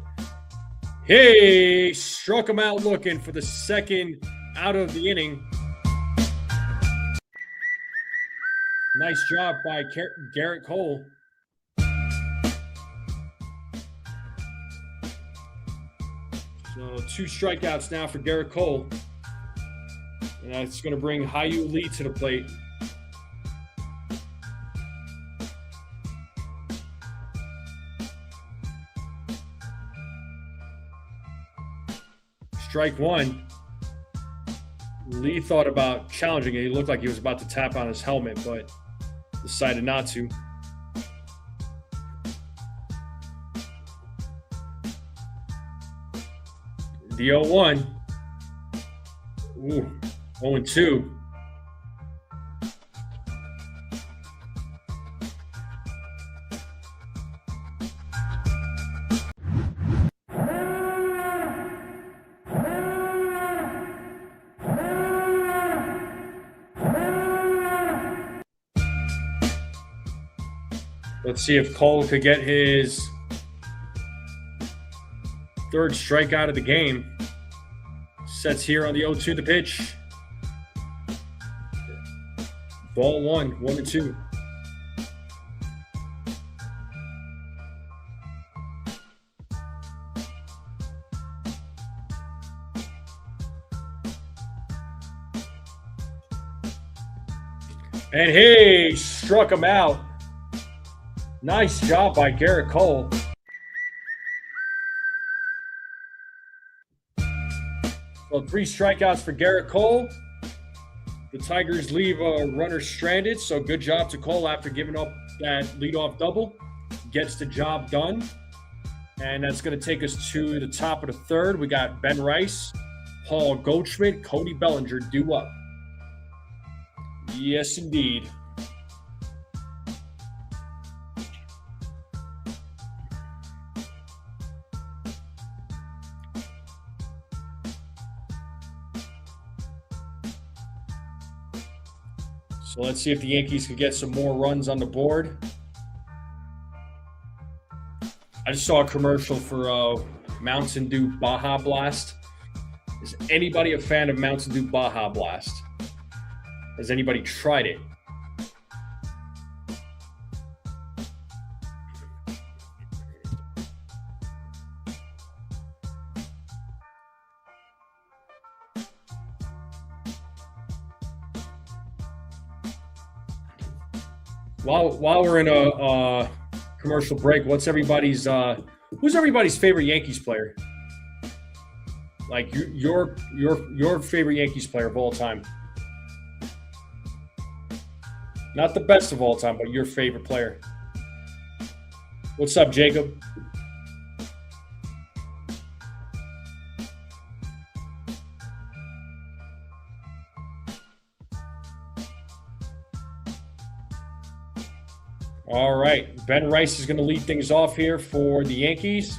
Hey, struck him out looking for the second out of the inning. Nice job by Garrett Cole. So 2 strikeouts now for Garrett Cole. And that's going to bring Hyu Lee to the plate. Strike 1. Lee thought about challenging it. He looked like he was about to tap on his helmet, but decided not to. The 0-1. Ooh, 0-2. Let's see if Cole could get his 3rd strikeout of the game. Sets here on the 0-2 the pitch. Ball 1, 1-2. And hey, struck him out. Nice job by Garrett Cole. So 3 strikeouts for Garrett Cole. The Tigers leave a runner stranded, so good job to Cole after giving up that leadoff double. Gets the job done. And that's going to take us to the top of the third. We got Ben Rice, Paul Goldschmidt, Cody Bellinger due up. Yes, indeed. So let's see if the Yankees can get some more runs on the board. I just saw a commercial for Mountain Dew Baja Blast. Is anybody a fan of Mountain Dew Baja Blast? Has anybody tried it? While we're in a commercial break, who's everybody's favorite Yankees player? Like your favorite Yankees player of all time. Not the best of all time, but your favorite player. What's up, Jacob? All right, Ben Rice is going to lead things off here for the Yankees.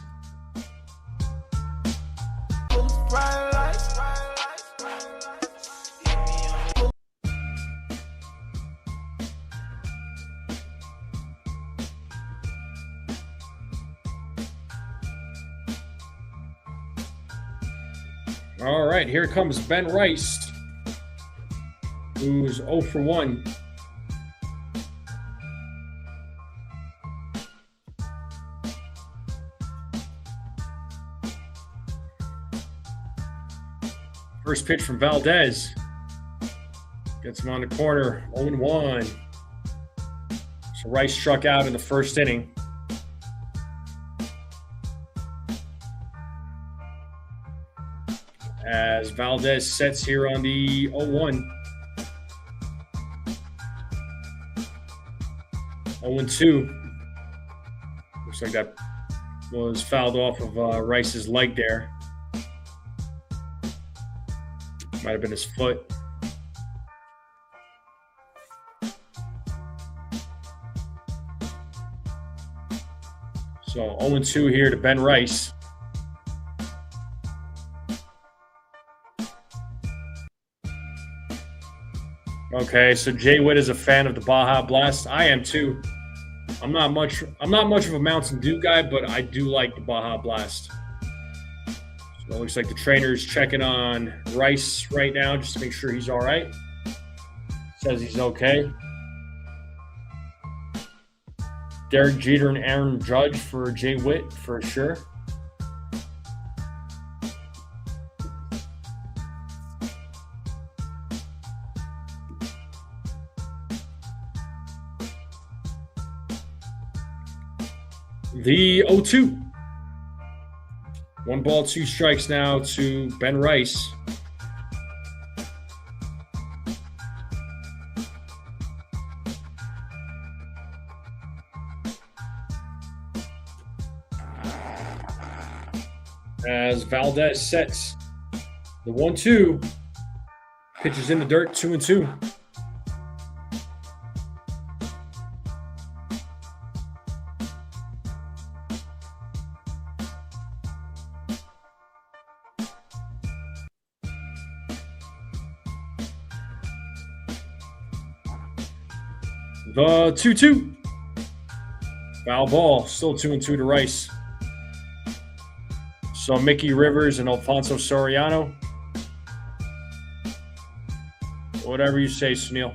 All right, here comes Ben Rice, who's 0 for 1. First pitch from Valdez. Gets him on the corner, 0-1. So Rice struck out in the first inning. As Valdez sets here on the 0-1. 0-2. Looks like that was fouled off of Rice's leg there. Might have been his foot. So 0-2 here to Ben Rice. Okay, so Jay Witt is a fan of the Baja Blast. I am too. I'm not much of a Mountain Dew guy, but I do like the Baja Blast. So it looks like the trainer's checking on Rice right now just to make sure he's all right. Says he's okay. Derek Jeter and Aaron Judge for Jay Witt for sure. The 0-2. 1 ball, 2 strikes now to Ben Rice. As Valdez sets the 1-2. Pitches in the dirt, 2-2. The 2-2. Foul ball. Still 2-2 to Rice. So Mickey Rivers and Alfonso Soriano. Whatever you say, Snell.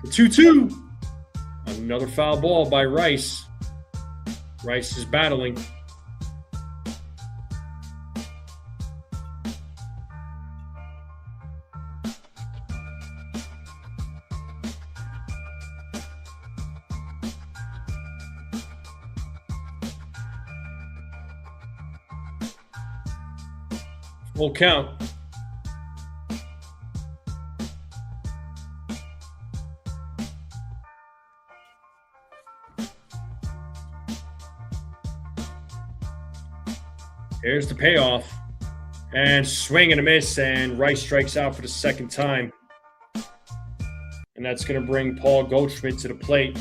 The 2-2. Another foul ball by Rice. Rice is battling. Full count. Here's the payoff. And swing and a miss, and Rice strikes out for the second time. And that's going to bring Paul Goldschmidt to the plate.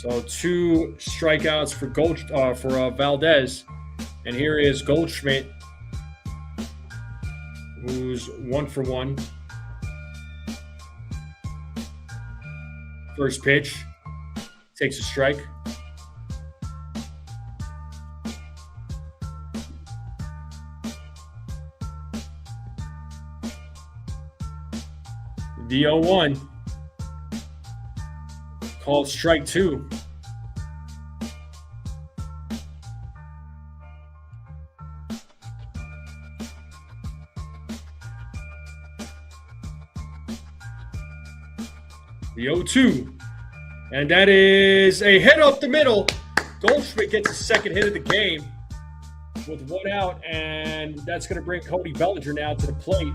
So 2 strikeouts for Valdez. And here is Goldschmidt, who's 1 for 1. First pitch, takes a strike. The 0-1. Called strike 2. The 0-2. And that is a hit up the middle. Goldschmidt gets his second hit of the game with 1 out, and that's going to bring Cody Bellinger now to the plate.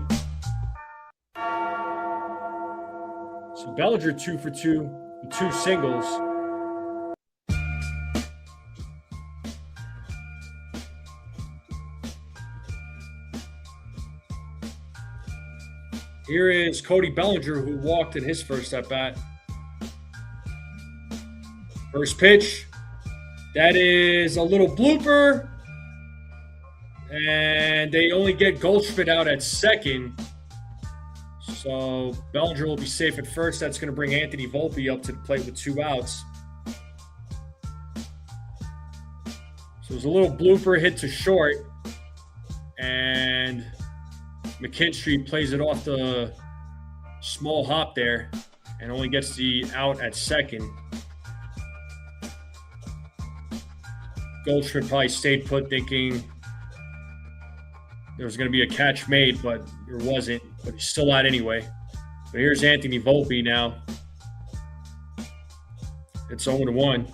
So Bellinger 2 for 2 with 2 singles. Here is Cody Bellinger, who walked in his first at-bat. First pitch. That is a little blooper. And they only get Goldschmidt out at second. So Bellinger will be safe at first. That's going to bring Anthony Volpe up to the plate with 2 outs. So there's a little blooper hit to short. And McKinstry plays it off the small hop there and only gets the out at second. Goldschmidt probably stayed put thinking there was going to be a catch made, but there wasn't. But he's still out anyway. But here's Anthony Volpe now. It's 0-1.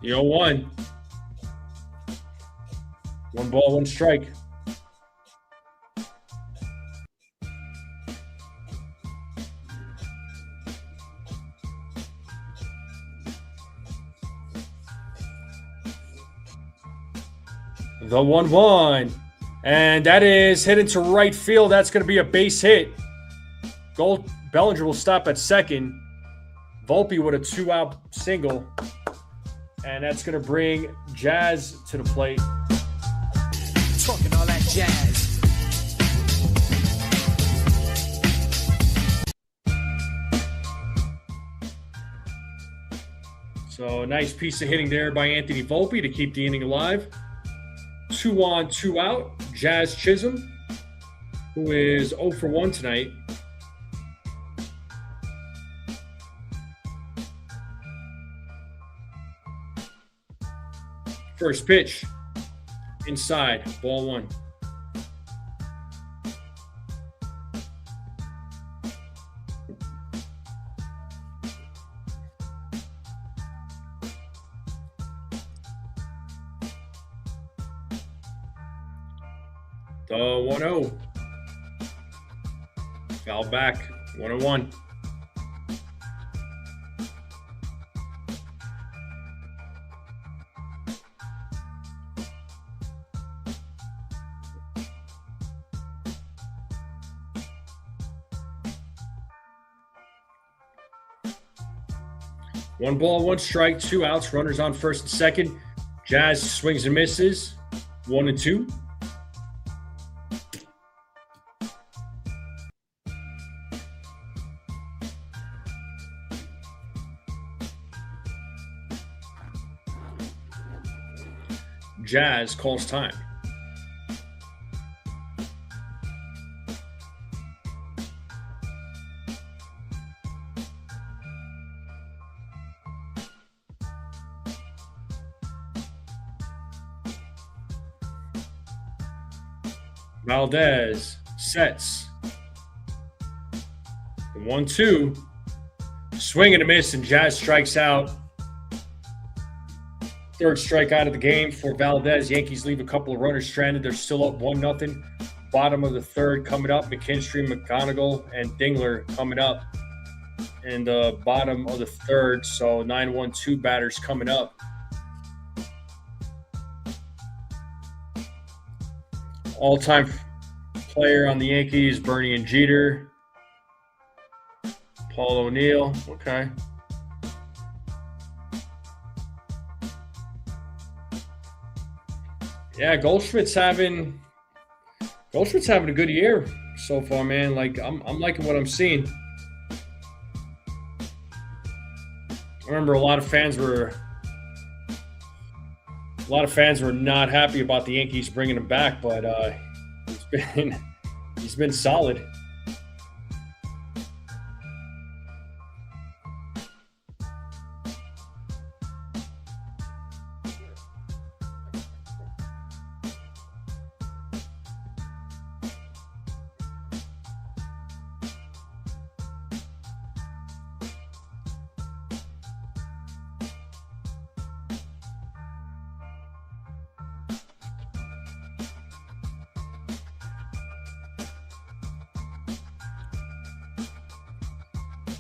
The 0-1. 1 ball, 1 strike. The 1-1. And that is hit into right field. That's going to be a base hit. Bellinger will stop at second. Volpe with a 2-out single. And that's going to bring Jazz to the plate. Talking all that jazz. So a nice piece of hitting there by Anthony Volpe to keep the inning alive. 2 on, 2 out. Jazz Chisholm, who is 0 for 1 tonight. First pitch. Inside. Ball 1. The 1-0. Foul back. 1-1. One ball, 1 strike, 2 outs. Runners on first and second. Jazz swings and misses. 1-2. Jazz calls time. Valdez sets. The 1-2. Swing and a miss, and Jazz strikes out. Third strikeout of the game for Valdez. Yankees leave a couple of runners stranded. They're still up 1-0. Bottom of the third coming up. McKinstry, McGonigal, and Dingler coming up. in the bottom of the third. So 9-1-2 batters coming up. All-time player on the Yankees, Bernie and Jeter. Paul O'Neill. Okay. Yeah, Goldschmidt's having a good year so far, man. Like I'm liking what I'm seeing. I remember a lot of fans were not happy about the Yankees bringing him back, but he's been solid.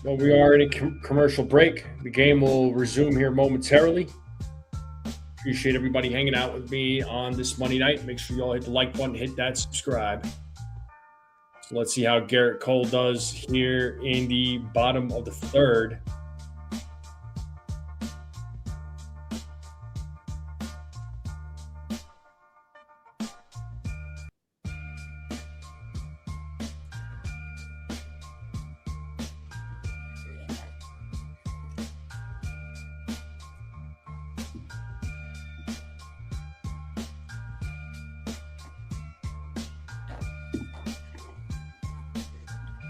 Well, we are in a commercial break. The game will resume here momentarily. Appreciate everybody hanging out with me on this Monday night. Make sure you all hit the like button, hit that subscribe. So let's see how Garrett Cole does here in the bottom of the third.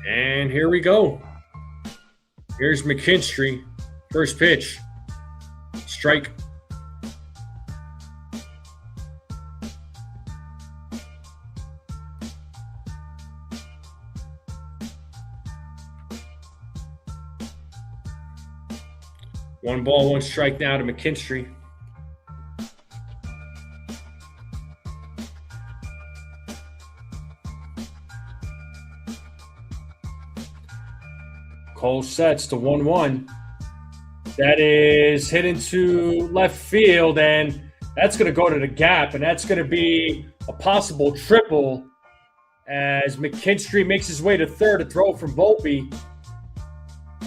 And here we go. Here's McKinstry. First pitch. Strike. One ball, one strike now to McKinstry. Cole sets to 1-1. That is hit into left field, and that's going to go to the gap, and that's going to be a possible triple as McKinstry makes his way to third to throw from Volpe.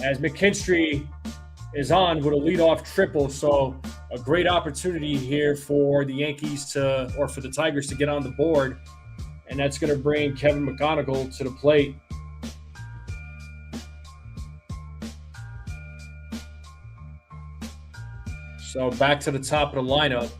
As McKinstry is on with a leadoff triple, so a great opportunity here for the Yankees or for the Tigers to get on the board, and that's going to bring Kevin McGonigal to the plate. So back to the top of the lineup.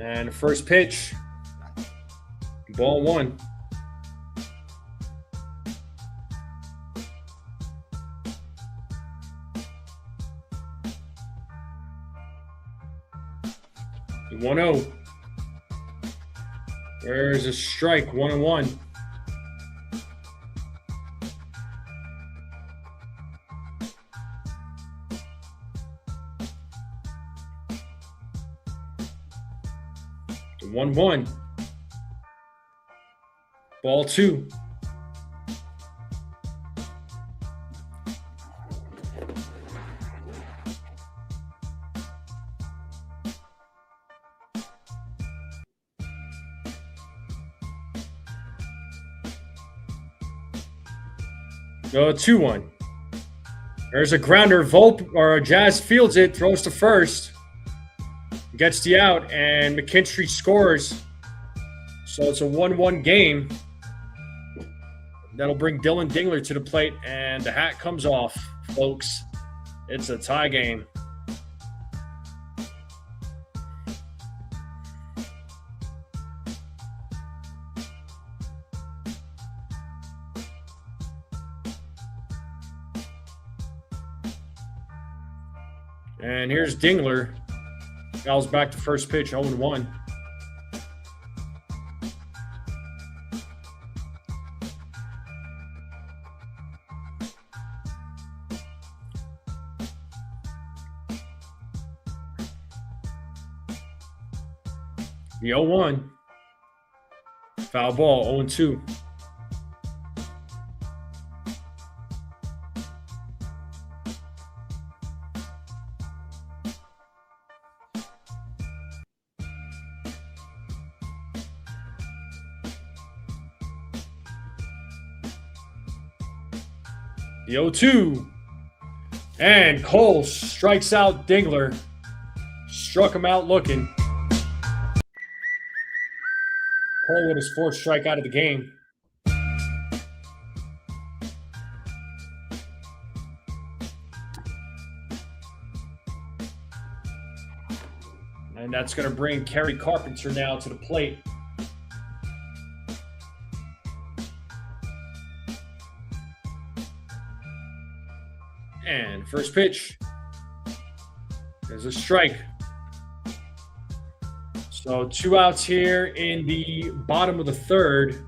And the first pitch, ball one. The 1-0. There's a strike, 1-1. The 1-1. Ball two. Go 2-1. There's a grounder. Jazz fields it, throws to first, gets the out, and McKinstry scores. So it's a 1-1 game. That'll bring Dylan Dingler to the plate, and the hat comes off, folks. It's a tie game. And here's Dingler. Fouls back to first pitch, 0-1. The 0-1. Foul ball, 0-2. The 0-2. And Cole strikes out Dingler. Struck him out looking. Cole with his fourth strikeout of the game. And that's going to bring Kerry Carpenter now to the plate. And first pitch. There's a strike. So 2 outs here in the bottom of the third.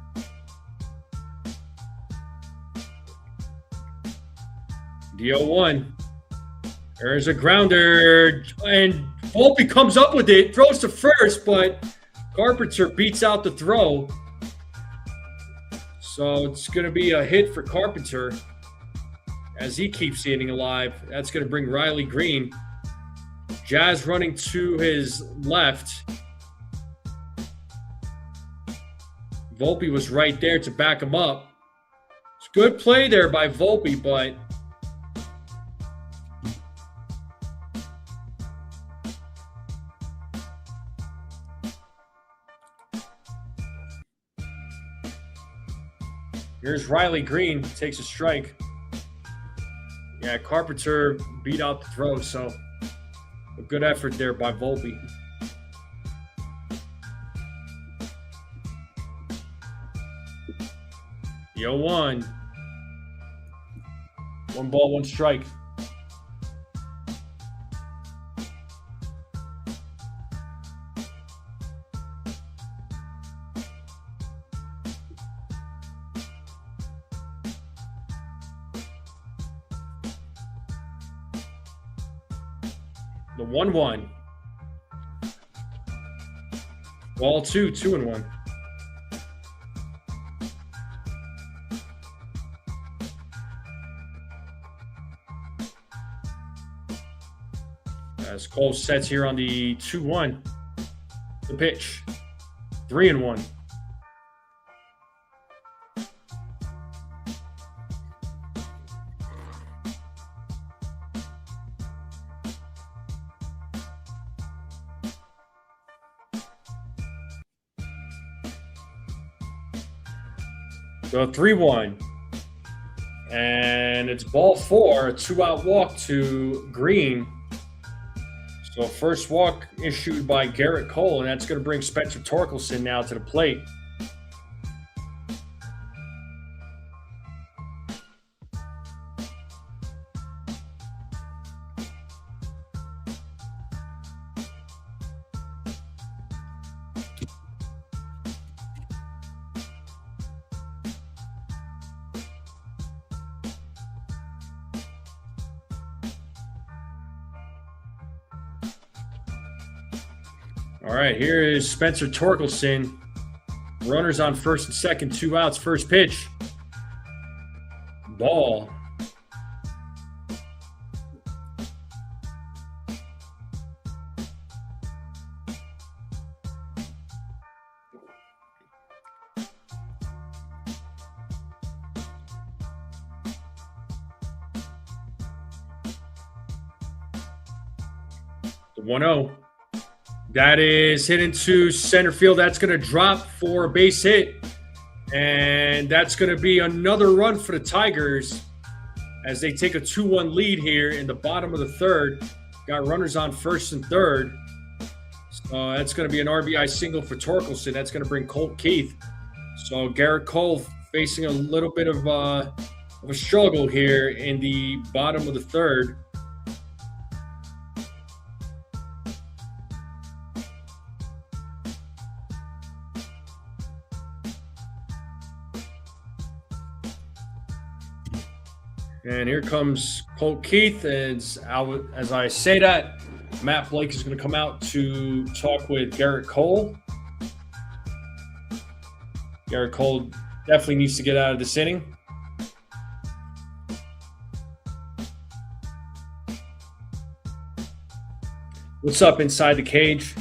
The 0-1. There's a grounder. And Volpe comes up with it. Throws to first, but Carpenter beats out the throw. So it's going to be a hit for Carpenter as he keeps the inning alive. That's going to bring Riley Green. Jazz running to his left. Volpe was right there to back him up. It's good play there by Volpe, but here's Riley Green, takes a strike. Yeah, Carpenter beat out the throw, so a good effort there by Volpe. The 0-1. 1 ball, 1 strike. The 1-1. Ball 2, 2-1. As Cole sets here on the 2-1. The pitch. 3-1. So 3-1. And it's ball 4, a 2-out walk to Green. So first walk issued by Garrett Cole, and that's going to bring Spencer Torkelson now to the plate. All right, here is Spencer Torkelson. Runners on first and second, 2 outs. First pitch. Ball. The 1-0. That is hit into center field. That's going to drop for a base hit. And that's going to be another run for the Tigers as they take a 2-1 lead here in the bottom of the third. Got runners on first and third. So that's going to be an RBI single for Torkelson. That's going to bring Colt Keith. So Garrett Cole facing a little bit of a struggle here in the bottom of the third. And here comes Colt Keith. As I say that, Matt Blake is going to come out to talk with Garrett Cole. Garrett Cole definitely needs to get out of this inning. What's up inside the cage?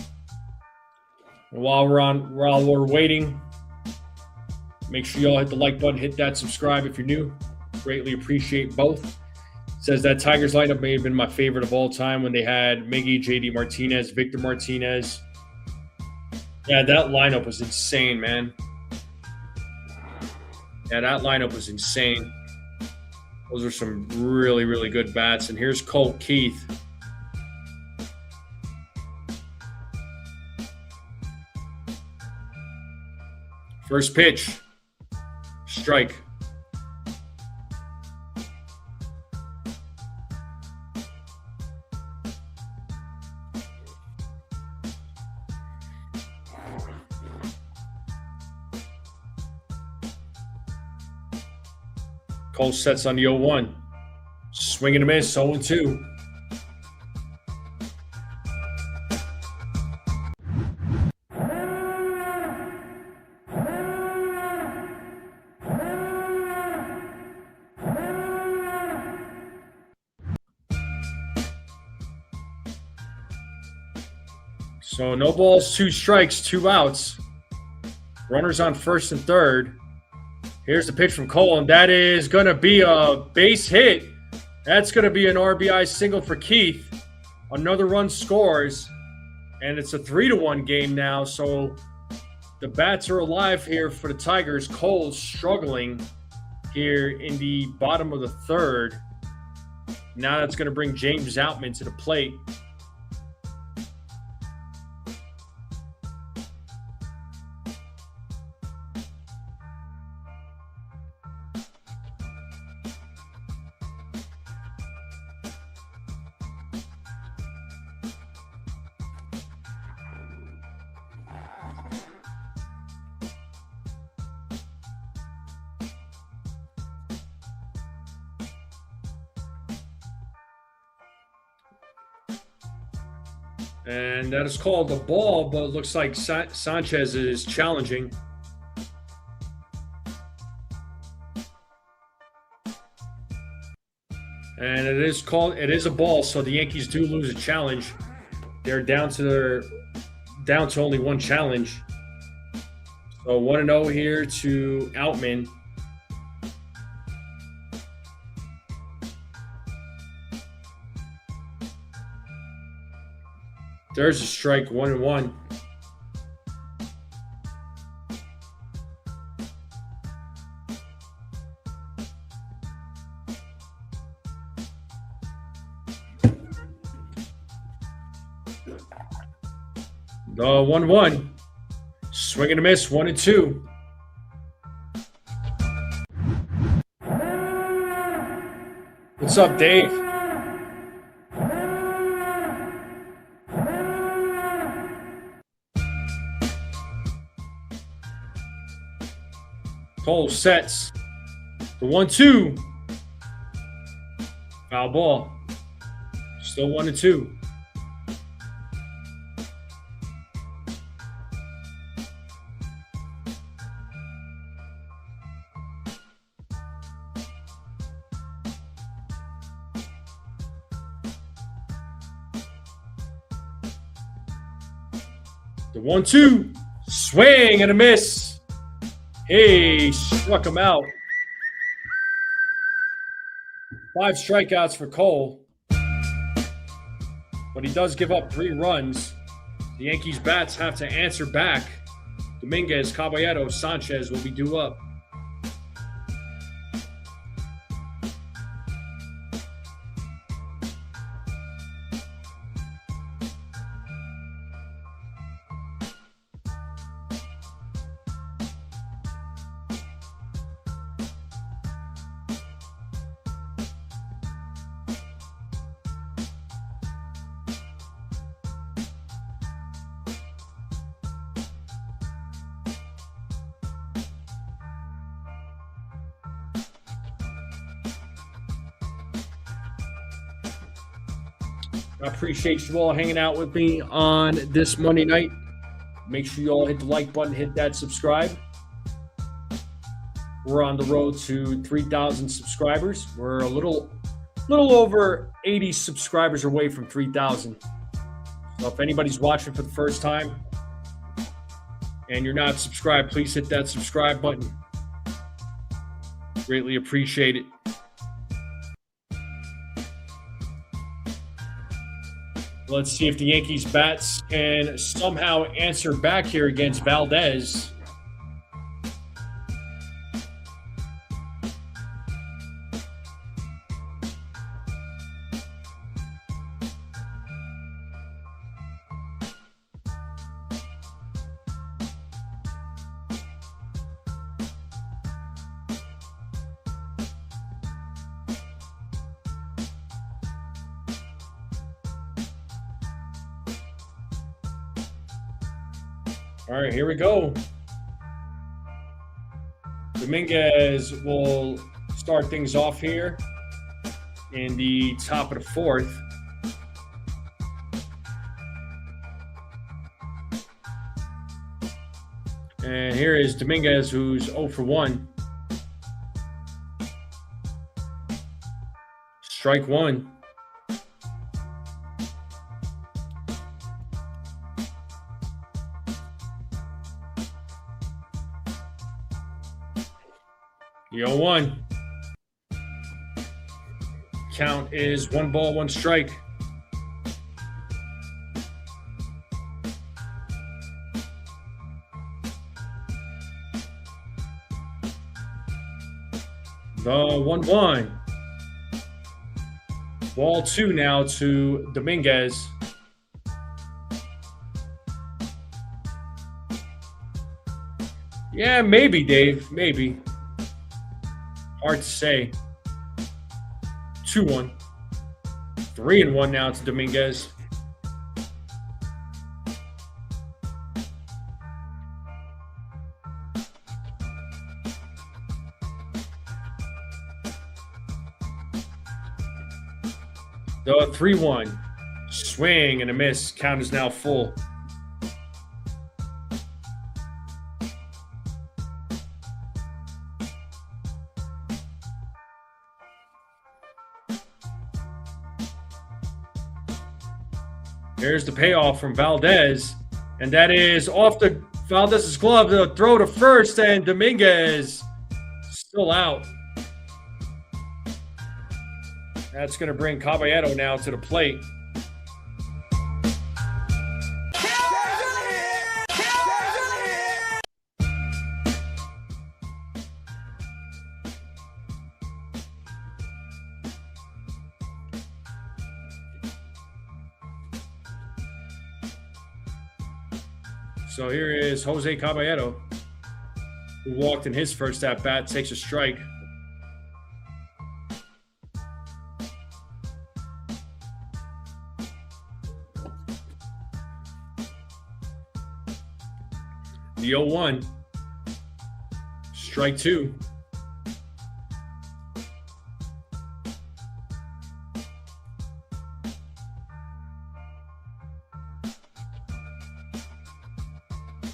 And while we're waiting, make sure y'all hit the like button, hit that subscribe if you're new. Greatly appreciate both. Says that Tigers lineup may have been my favorite of all time when they had Miggy, JD Martinez, Victor Martinez. Yeah, that lineup was insane, man. Yeah, that lineup was insane. Those are some really, really good bats. And here's Colt Keith. First pitch. Strike. Cole sets on the 0-1. Swing and a miss, 0-2. So no balls, 2 strikes, 2 outs. Runners on first and third. Here's the pitch from Cole, and that is going to be a base hit. That's going to be an RBI single for Keith. Another run scores, and it's a 3-1 game now. So the bats are alive here for the Tigers. Cole's struggling here in the bottom of the third. Now that's going to bring James Outman to the plate. And that is called the ball, but it looks like Sanchez is challenging. And it is a ball, so the Yankees do lose a challenge. They're down to only 1 challenge. So 1-0 here to Outman. There's a strike, 1-1. The 1-1. Swing and a miss, 1-2. What's up, Dave? Cole sets the 1-2. Foul ball. Still 1-2. The 1-2. Swing and a miss. Hey, struck him out. 5 strikeouts for Cole. But he does give up 3 runs. The Yankees bats have to answer back. Dominguez, Caballero, Sanchez will be due up. I appreciate you all hanging out with me on this Monday night. Make sure you all hit the like button, hit that subscribe. We're on the road to 3,000 subscribers. We're a little over 80 subscribers away from 3,000. So if anybody's watching for the first time and you're not subscribed, please hit that subscribe button. Greatly appreciate it. Let's see if the Yankees bats can somehow answer back here against Valdez. All right, here we go. Dominguez will start things off here in the top of the fourth. And here is Dominguez, who's 0 for 1. Strike one. The 0-1. Count is 1 ball, 1 strike. The 1-1. Ball 2 now to Dominguez. Yeah, maybe, Dave. Maybe. Hard to say. 2-1. 3-1 now to Dominguez. The 3-1. Swing and a miss. Count is now full. Here's the payoff from Valdez, and that is off the Valdez's glove. The throw to first, and Dominguez still out. That's going to bring Caballero now to the plate. So here is Jose Caballero, who walked in his first at-bat, takes a strike. The 0-1. Strike 2.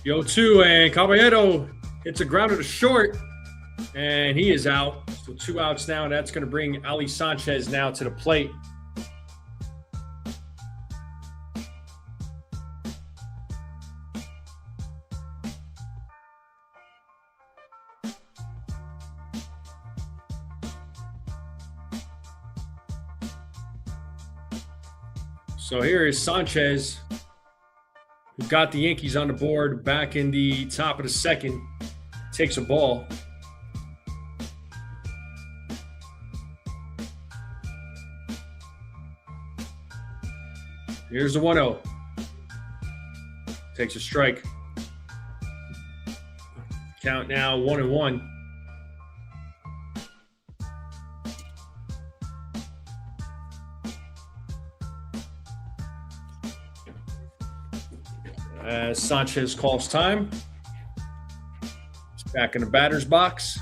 The 0-2, and Caballero hits a grounder to short, and he is out. So 2 outs now, and that's going to bring Ali Sanchez now to the plate. So here is Sanchez, who got the Yankees on the board back in the top of the second. Takes a ball. Here's the 1-0. Takes a strike. Count now 1-1. As Sanchez calls time. He's back in the batter's box.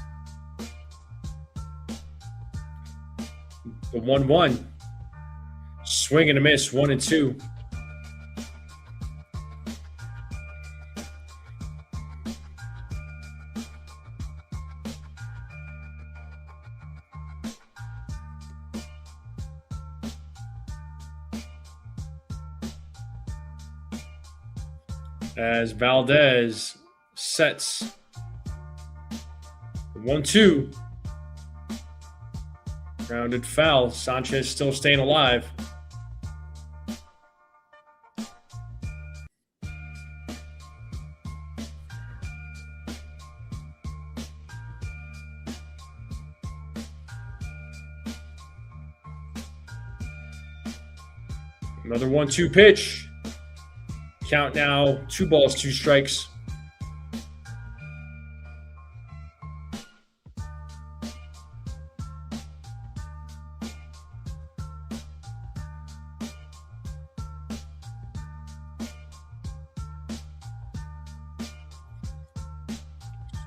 The 1-1. Swing and a miss, 1-2. as Valdez sets 1-2. Grounded foul. Sanchez still staying alive. Another 1-2 pitch. Count now 2 balls, 2 strikes.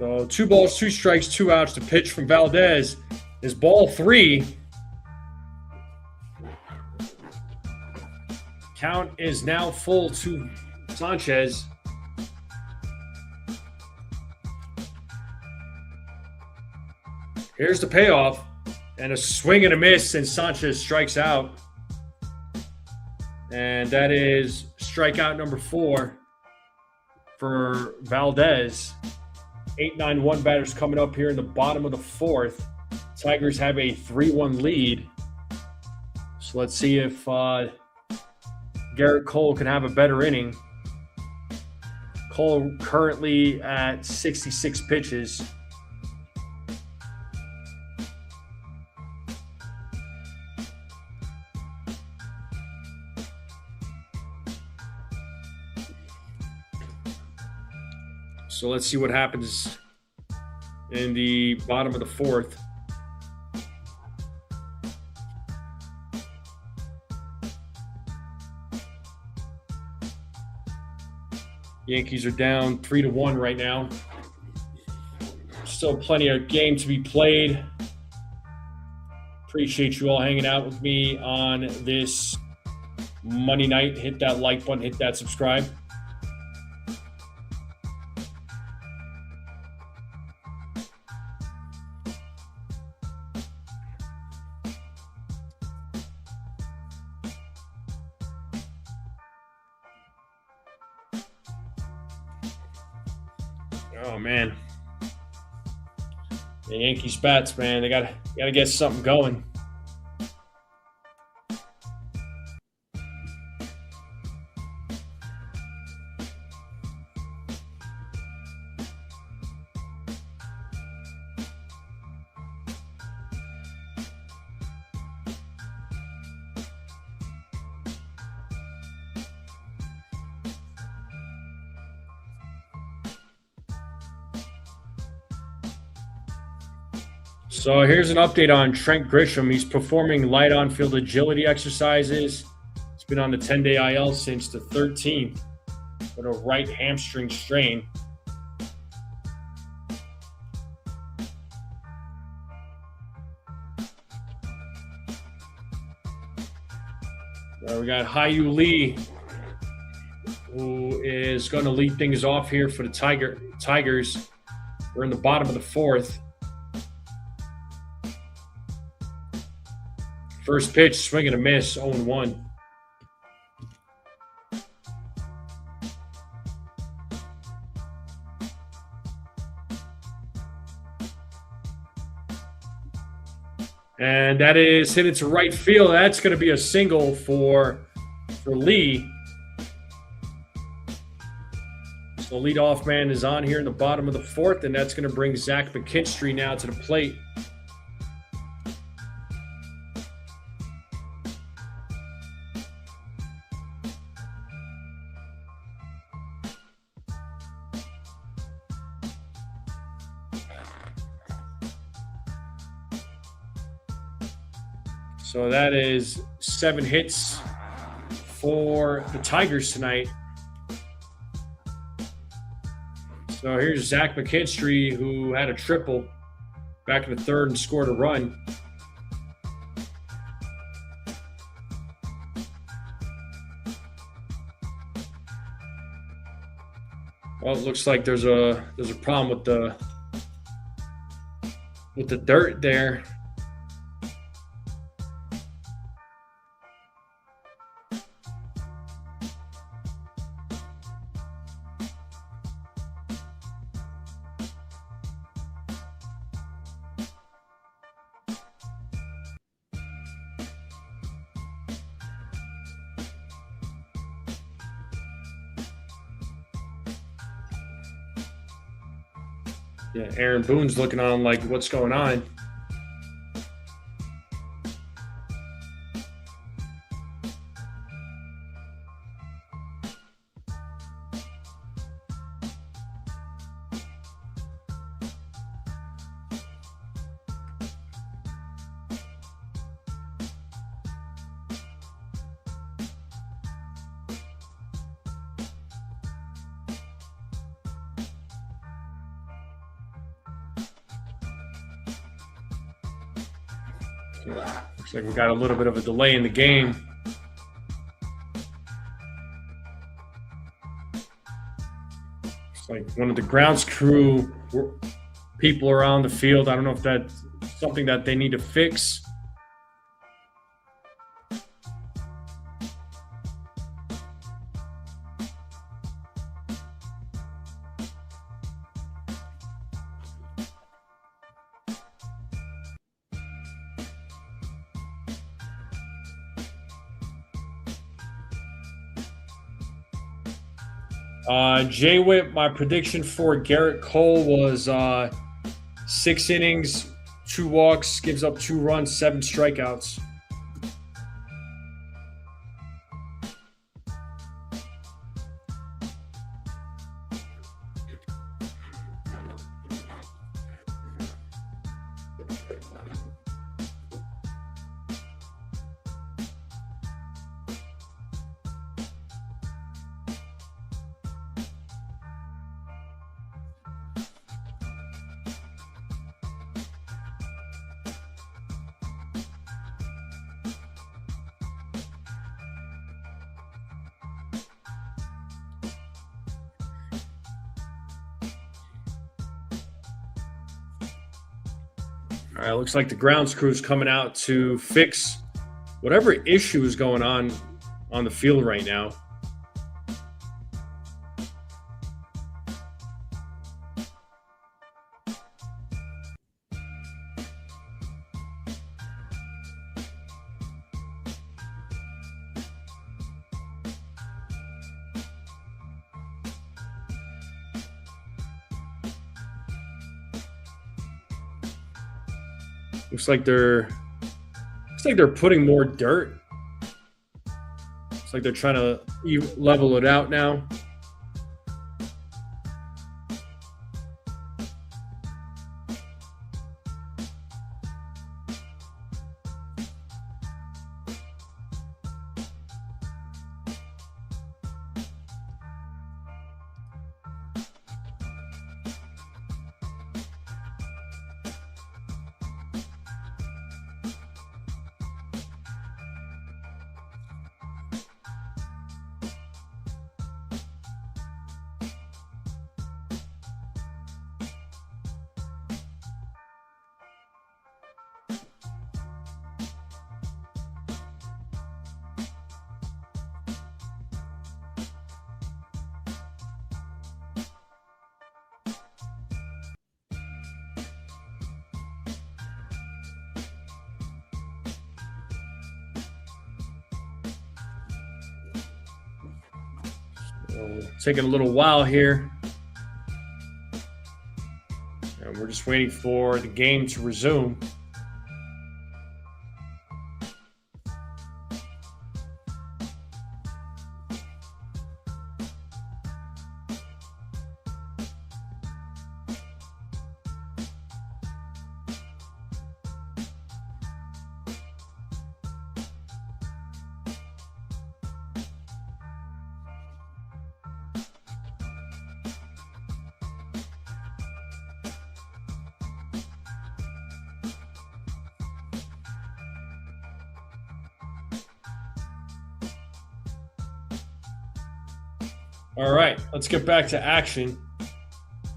So 2 balls, 2 strikes, 2 outs. The pitch from Valdez is ball 3. Count is now full to Sanchez. Here's the payoff. And a swing and a miss, and Sanchez strikes out. And that is strikeout number 4 for Valdez. 8-9-1 batters coming up here in the bottom of the 4th. Tigers have a 3-1 lead. So let's see if Garrett Cole can have a better inning. Cole currently at 66 pitches. So let's see what happens in the bottom of the 4th. Yankees are down 3-1 right now. Still plenty of game to be played. Appreciate you all hanging out with me on this Monday night. Hit that like button, hit that subscribe. Oh man, the Yankees bats, man, they gotta get something going. So here's an update on Trent Grisham. He's performing light on-field agility exercises. He's been on the 10-day IL since the 13th with a right hamstring strain. We got Hyu Lee, who is going to lead things off here for the Tigers. We're in the bottom of the 4th. First pitch, swing and a miss, 0-1. And that is hit into right field. That's going to be a single for Lee. So leadoff man is on here in the bottom of the 4th, and that's going to bring Zach McKinstry now to the plate. So that is 7 hits for the Tigers tonight. So here's Zach McKinstry, who had a triple back in the 3rd and scored a run. Well, it looks like there's a problem with the dirt there. Yeah, Aaron Boone's looking on like, what's going on? Looks like we got a little bit of a delay in the game. It's like one of the grounds crew people are on the field. I don't know if that's something that they need to fix. J-Whip, my prediction for Garrett Cole was 6 innings, 2 walks, gives up 2 runs, 7 strikeouts. All right, looks like the grounds crew is coming out to fix whatever issue is going on the field right now. Looks like they're putting more dirt. Looks like they're trying to level it out now. Taking a little while here. And we're just waiting for the game to resume. All right, let's get back to action.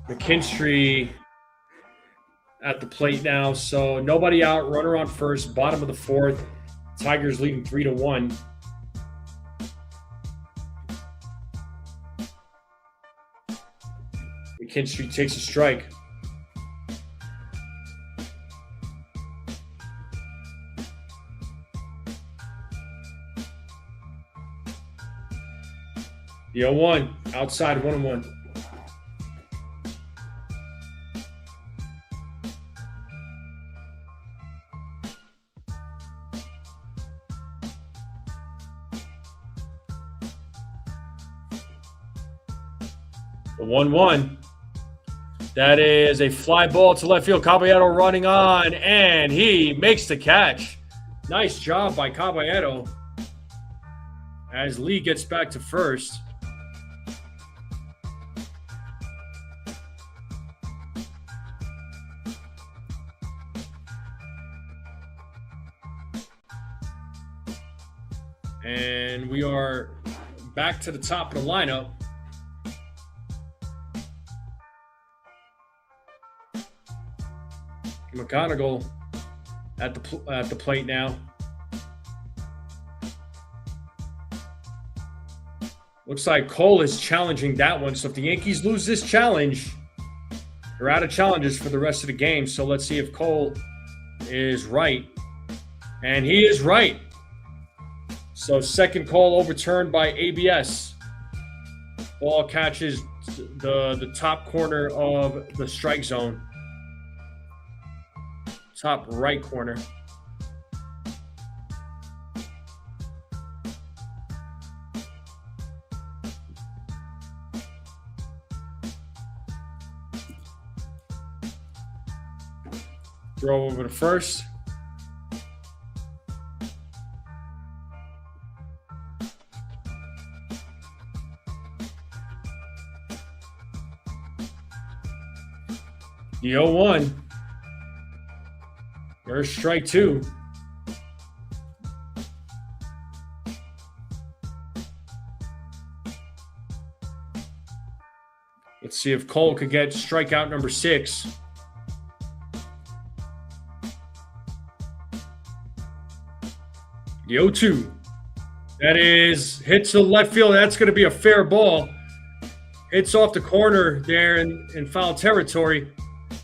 McKinstry at the plate now. So nobody out, runner on first, bottom of the 4th. Tigers leading 3-1. McKinstry takes a strike. The 0-1, outside 1-1. The 1-1. That is a fly ball to left field. Caballero running on, and he makes the catch. Nice job by Caballero as Lee gets back to first. And we are back to the top of the lineup. McGonigal at the plate now. Looks like Cole is challenging that one. So if the Yankees lose this challenge, they're out of challenges for the rest of the game. So let's see if Cole is right. And he is right. So second call overturned by ABS. Ball catches the top corner of the strike zone. Top right corner. Throw over to first. The 0-1. There's strike two. Let's see if Cole could get strikeout number 6. The 0-2. That is hits to left field. That's going to be a fair ball. Hits off the corner there in foul territory.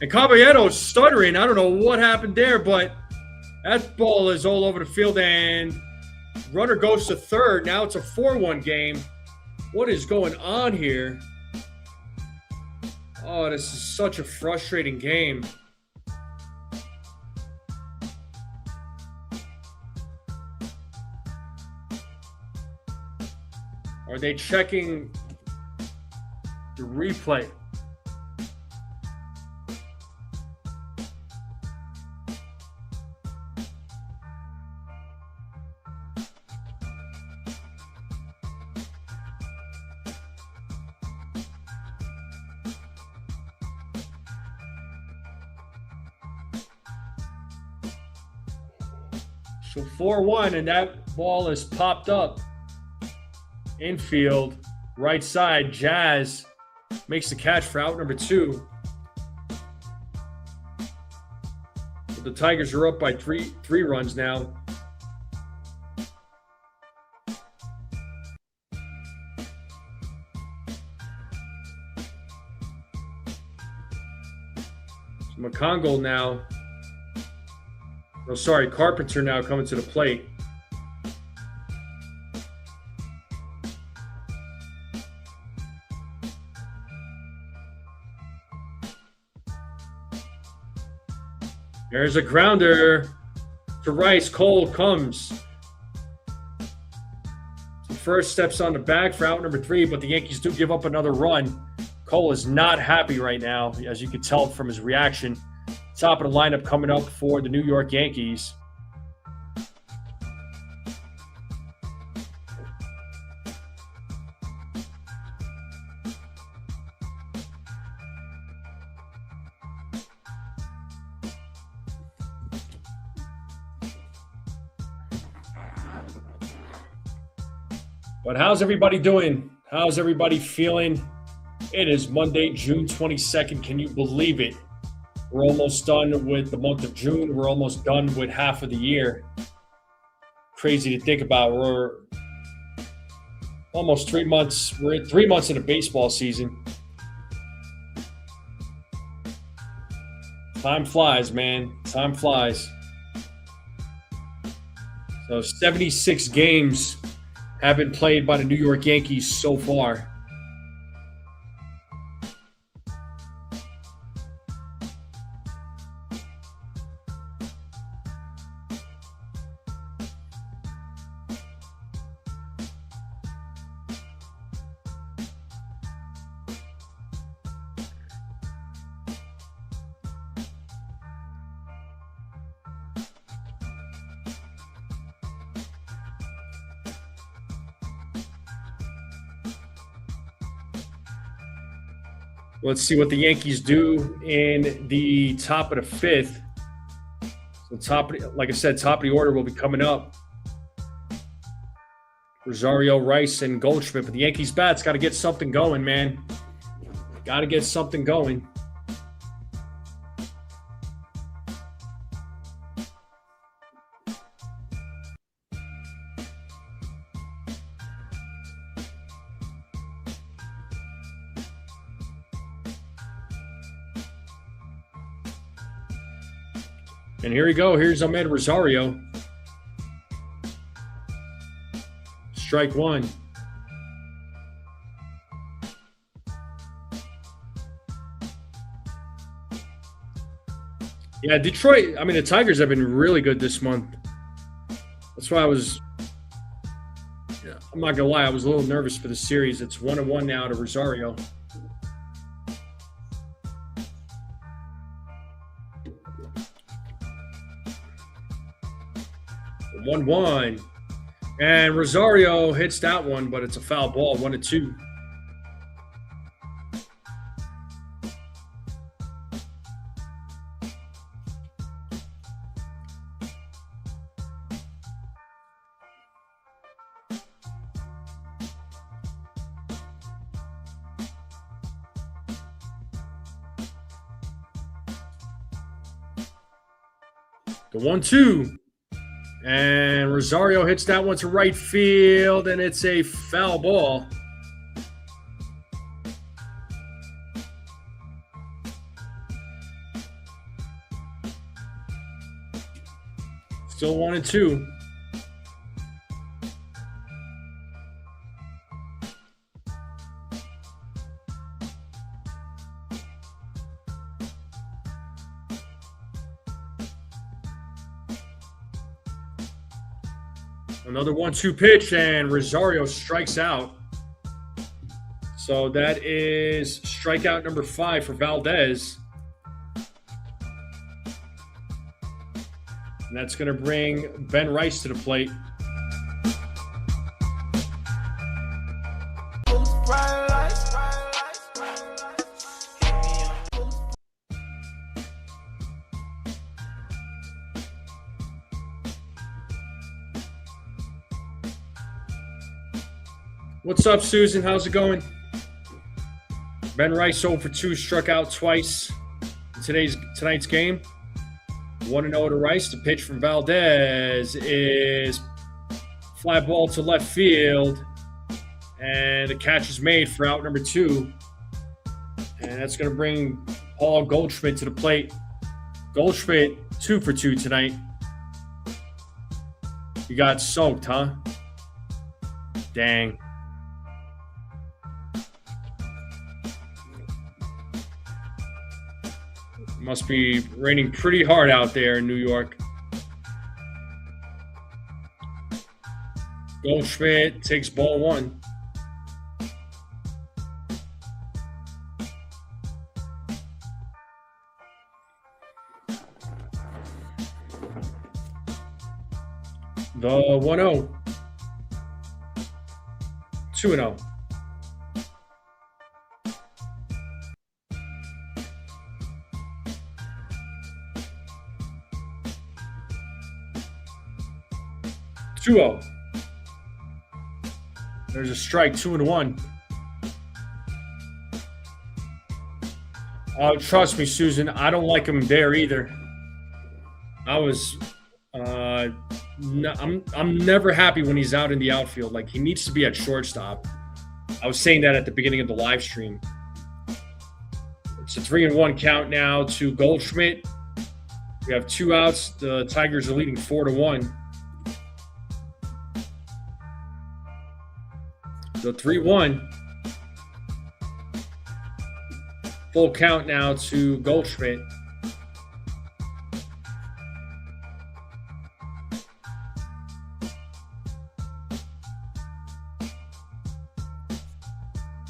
And Caballero's stuttering. I don't know what happened there, but that ball is all over the field. And runner goes to third. Now it's a 4-1 game. What is going on here? Oh, this is such a frustrating game. Are they checking the replay? So 4-1, and that ball is popped up. Infield, right side, Jazz makes the catch for out number 2. So the Tigers are up by three runs now. So McCongle now. Oh, sorry, Carpenter now coming to the plate. There's a grounder to Rice. Cole comes. So first steps on the bag for out number 3, but the Yankees do give up another run. Cole is not happy right now, as you can tell from his reaction. Top of the lineup coming up for the New York Yankees. But how's everybody doing? How's everybody feeling? It is Monday, June 22nd. Can you believe it? We're almost done with the month of June. We're almost done with half of the year. Crazy to think about. We're almost 3 months. We're 3 months into baseball season. Time flies, man. Time flies. So 76 games have been played by the New York Yankees so far. Let's see what the Yankees do in the top of the fifth. So like I said, top of the order will be coming up. Rosario, Rice, and Goldschmidt. But the Yankees bats got to get something going, man. Got to get something going. And here we go. Here's Ahmed Rosario. Strike one. Yeah, Detroit, I mean, the Tigers have been really good this month. That's why I'm not going to lie, I was a little nervous for the series. It's 1-1 now to Rosario. One. And Rosario hits that one, but it's a foul ball, 1-2. The 1-2. And Rosario hits that one to right field, and it's a foul ball. Still 1-2. Another 1-2 pitch, and Rosario strikes out. So that is strikeout number 5 for Valdez. And that's going to bring Ben Rice to the plate. What's up, Susan? How's it going? Ben Rice 0 for 2, struck out twice in tonight's game. 1-0 to Rice. The pitch from Valdez is fly ball to left field, and the catch is made for out number 2. And that's going to bring Paul Goldschmidt to the plate. Goldschmidt 2 for 2 tonight. You got soaked, huh? Dang. Must be raining pretty hard out there in New York. Goldschmidt takes ball 1. The 1-0. 2-0. There's a strike, 2-1. Oh, trust me, Susan, I don't like him there either. I'm never happy when he's out in the outfield. Like, he needs to be at shortstop. I was saying that at the beginning of the live stream. It's a 3-1 count now to Goldschmidt. We have 2 outs. The Tigers are leading 4-1. So 3-1. Full count now to Goldschmidt.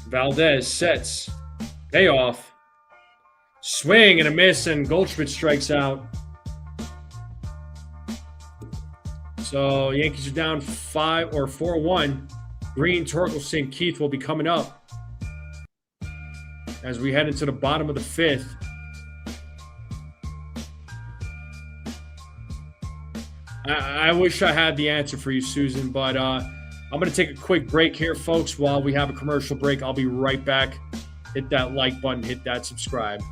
Valdez sets. Payoff. Swing and a miss, and Goldschmidt strikes out. So Yankees are down 4-1. Green, Torkelson, Keith will be coming up. as we head into the bottom of the 5th. I wish I had the answer for you, Susan, but I'm going to take a quick break here, folks. While we have a commercial break, I'll be right back. Hit that like button, hit that subscribe.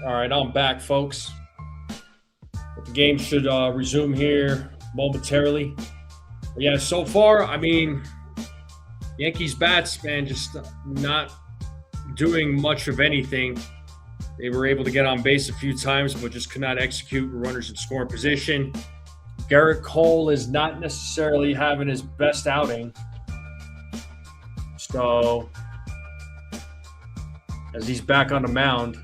All right, I'm back, folks. The game should resume here momentarily. But yeah, so far, I mean, Yankees bats, man, just not doing much of anything. They were able to get on base a few times, but just could not execute runners in scoring position. Gerrit Cole is not necessarily having his best outing. So, as he's back on the mound,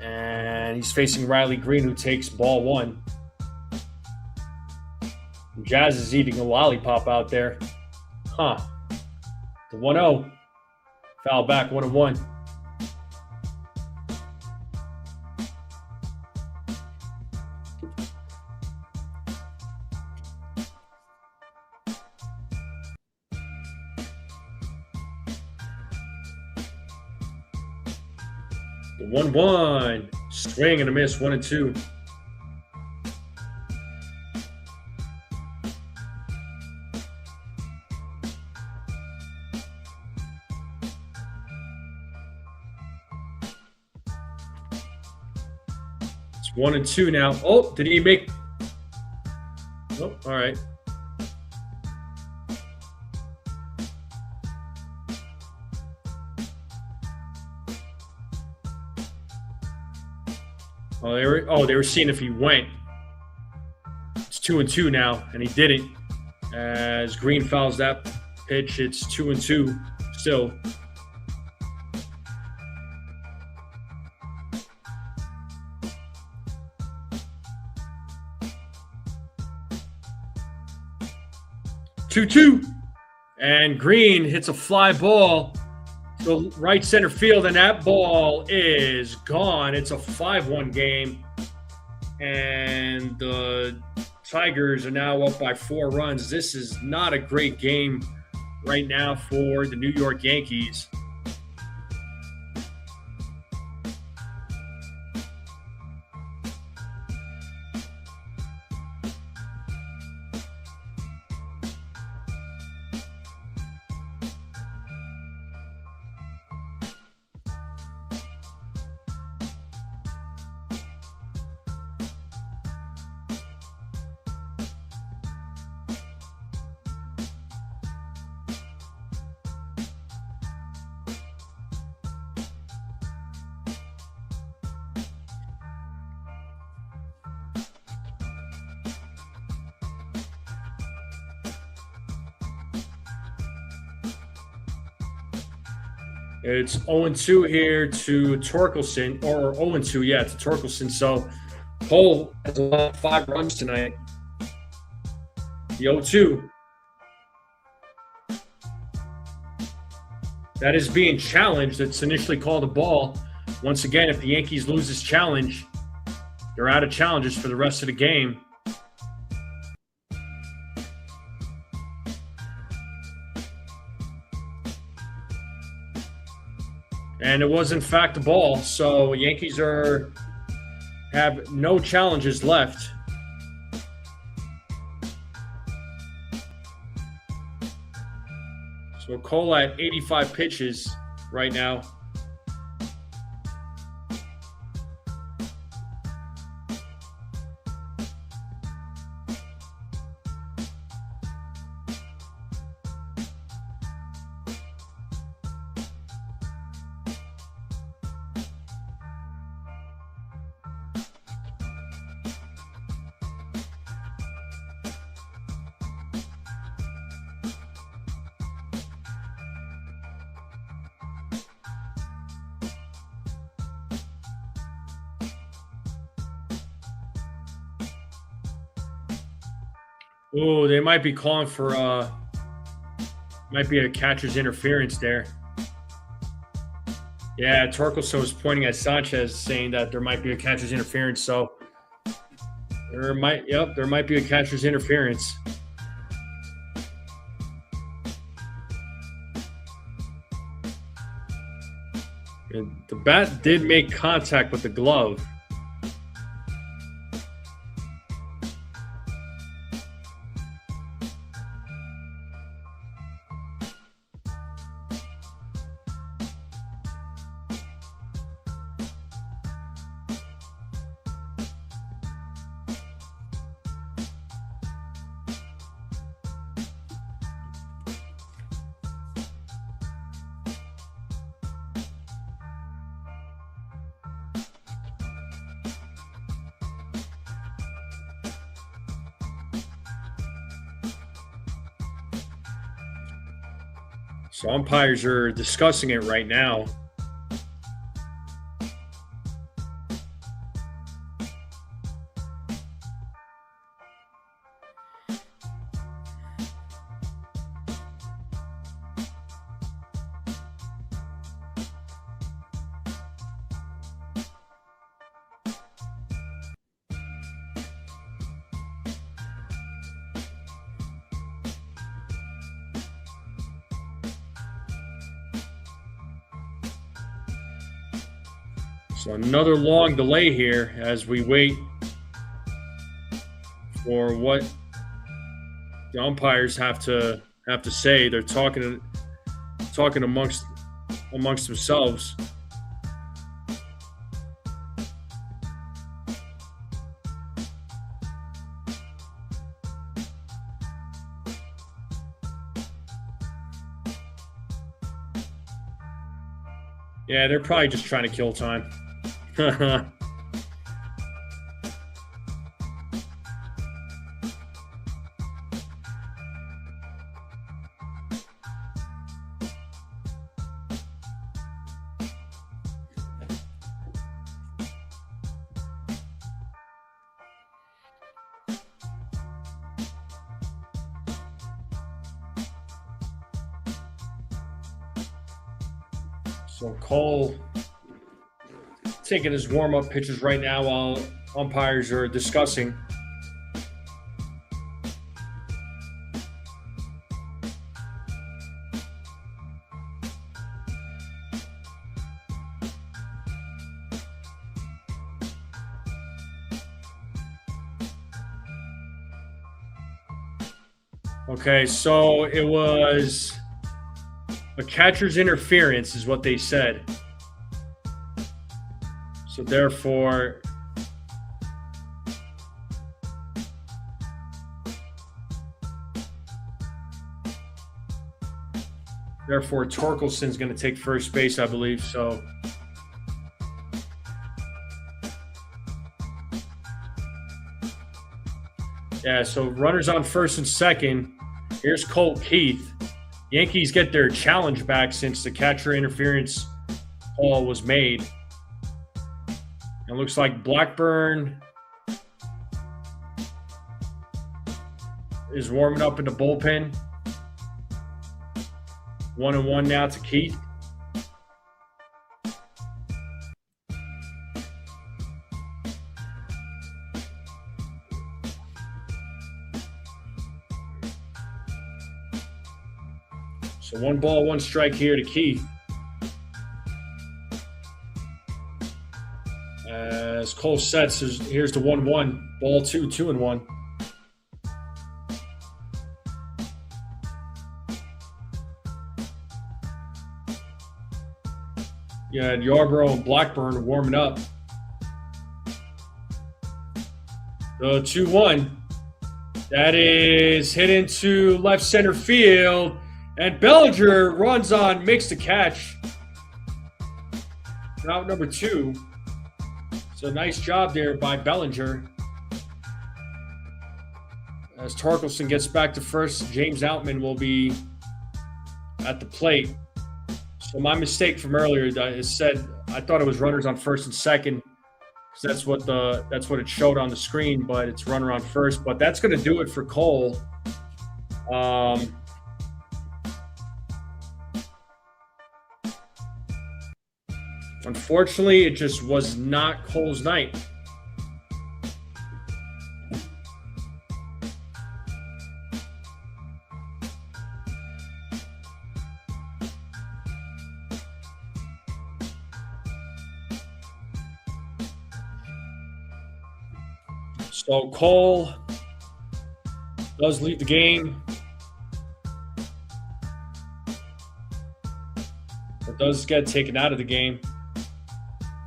and he's facing Riley Green, who takes ball 1. Jazz is eating a lollipop out there. Huh. The 1-0. Foul back, 1-1. The 1-1. Swing and a miss, 1-2. It's 1-2 now. Oh, did he make? Oh, all right. They were seeing if he went. It's 2-2 now, and he didn't. As Green fouls that pitch, it's 2-2 still. Two, and Green hits a fly ball to right center field, and that ball is gone. It's a 5-1 game, and the Tigers are now up by 4 runs. This is not a great game right now for the New York Yankees. It's 0-2 here to Torkelson, or 0-2, yeah, to Torkelson. So Cole has allowed 5 runs tonight. The 0-2. That is being challenged. It's initially called a ball. Once again, if the Yankees lose this challenge, they're out of challenges for the rest of the game. And it was in fact a ball. So Yankees have no challenges left. So Cole at 85 pitches right now. Oh, they might be calling for might be a catcher's interference there. Yeah, Torkelson was pointing at Sanchez saying that there might be a catcher's interference, so there might be a catcher's interference. The bat did make contact with the glove. So umpires are discussing it right now. So another long delay here as we wait for what the umpires have to say. They're talking amongst themselves. Yeah, they're probably just trying to kill time. So Cole taking his warm-up pitches right now while umpires are discussing. Okay, so it was a catcher's interference is what they said. So therefore, Torkelson's going to take first base, I believe. So yeah, so runners on first and second. Here's Colt Keith. Yankees get their challenge back since the catcher interference call was made. It looks like Blackburn is warming up in the bullpen. 1-1 now to Keith. So 1 ball, 1 strike here to Keith. As Cole sets, here's the 1-1. Ball 2, 2-1. Yeah, and Yarbrough and Blackburn warming up. The 2-1. That is hit into left center field. And Bellinger runs on, makes the catch. Out number 2. So nice job there by Bellinger. As Torkelson gets back to first, James Outman will be at the plate. So my mistake from earlier is said I thought it was runners on first and second, because that's what it showed on the screen, but it's runner on first. But that's going to do it for Cole. Unfortunately, it just was not Cole's night. So Cole does leave the game. But does get taken out of the game.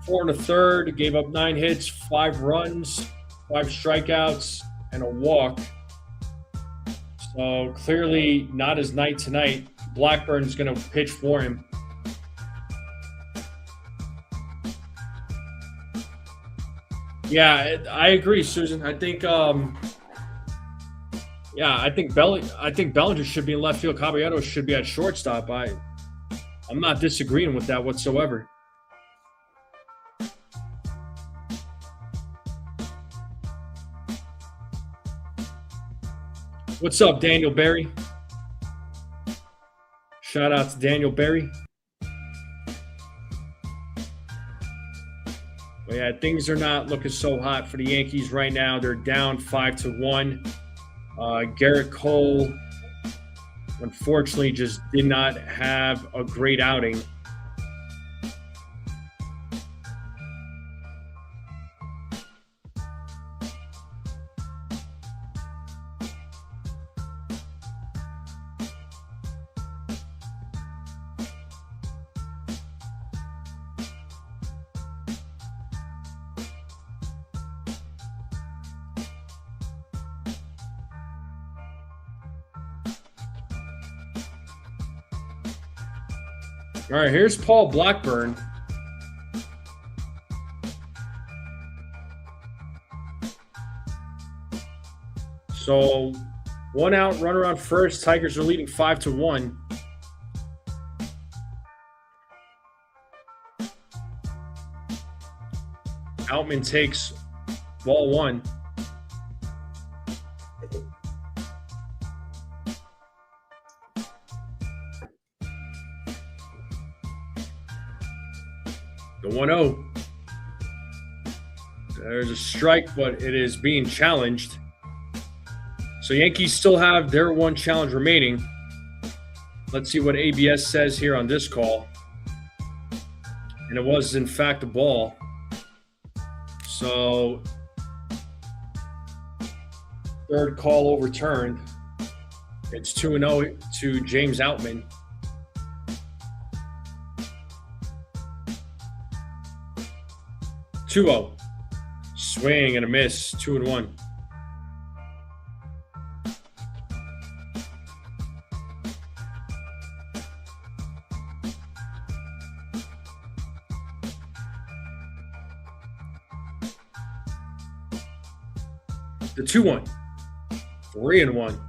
4 1/3, gave up 9 hits, 5 runs, 5 strikeouts, and a walk. So clearly not his night tonight. Blackburn's going to pitch for him. Yeah, I agree, Susan. I think, I think Bellinger should be in left field. Caballero should be at shortstop. I'm not disagreeing with that whatsoever. What's up, Daniel Berry? Shout out to Daniel Berry. Well, yeah, things are not looking so hot for the Yankees right now. They're down 5-1. Garrett Cole, unfortunately, just did not have a great outing. All right, here's Paul Blackburn. So 1 out, runner on first. Tigers are leading 5-1. Outman takes ball 1. The 1-0. There's a strike, but it is being challenged. So Yankees still have their 1 challenge remaining. Let's see what ABS says here on this call. And it was, in fact, a ball. So, 3rd call overturned. It's 2-0 to James Outman. Swing and a miss, 2-1. The 2-1. 3-1.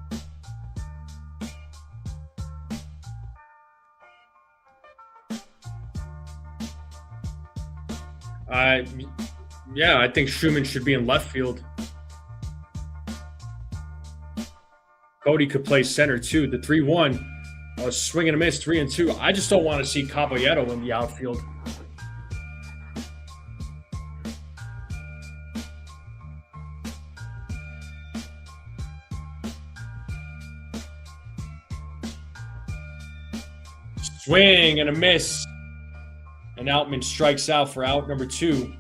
Yeah, I think Schumann should be in left field. Cody could play center too. The 3-1, a swing and a miss, 3-2. I just don't want to see Caballero in the outfield. Swing and a miss. And Outman strikes out for out number 2.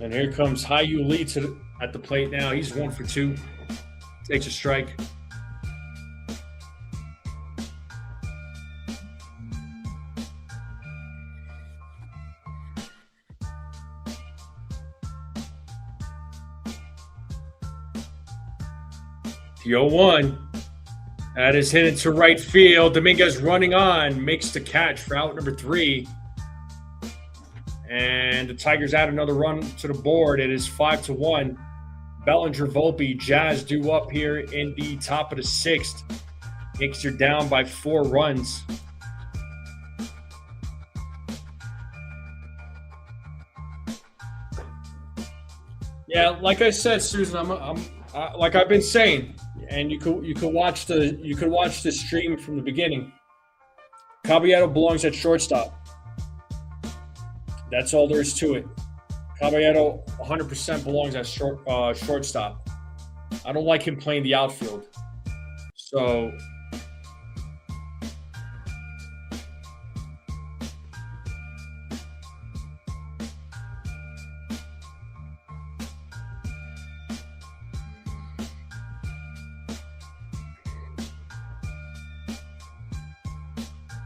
And here comes Hayu Lee at the plate now. He's 1 for 2. Takes a strike. The 0-1. That is hit into right field. Dominguez running on. Makes the catch for out number 3. And the Tigers add another run to the board. It is 5-1. Bellinger, Volpe, Jazz due up here in the top of the 6th. Yankees are down by 4 runs. Yeah, like I said, Susan, I'm like I've been saying, and you could watch the stream from the beginning. Caballero belongs at shortstop. That's all there is to it. Caballero 100% belongs at shortstop. I don't like him playing the outfield. So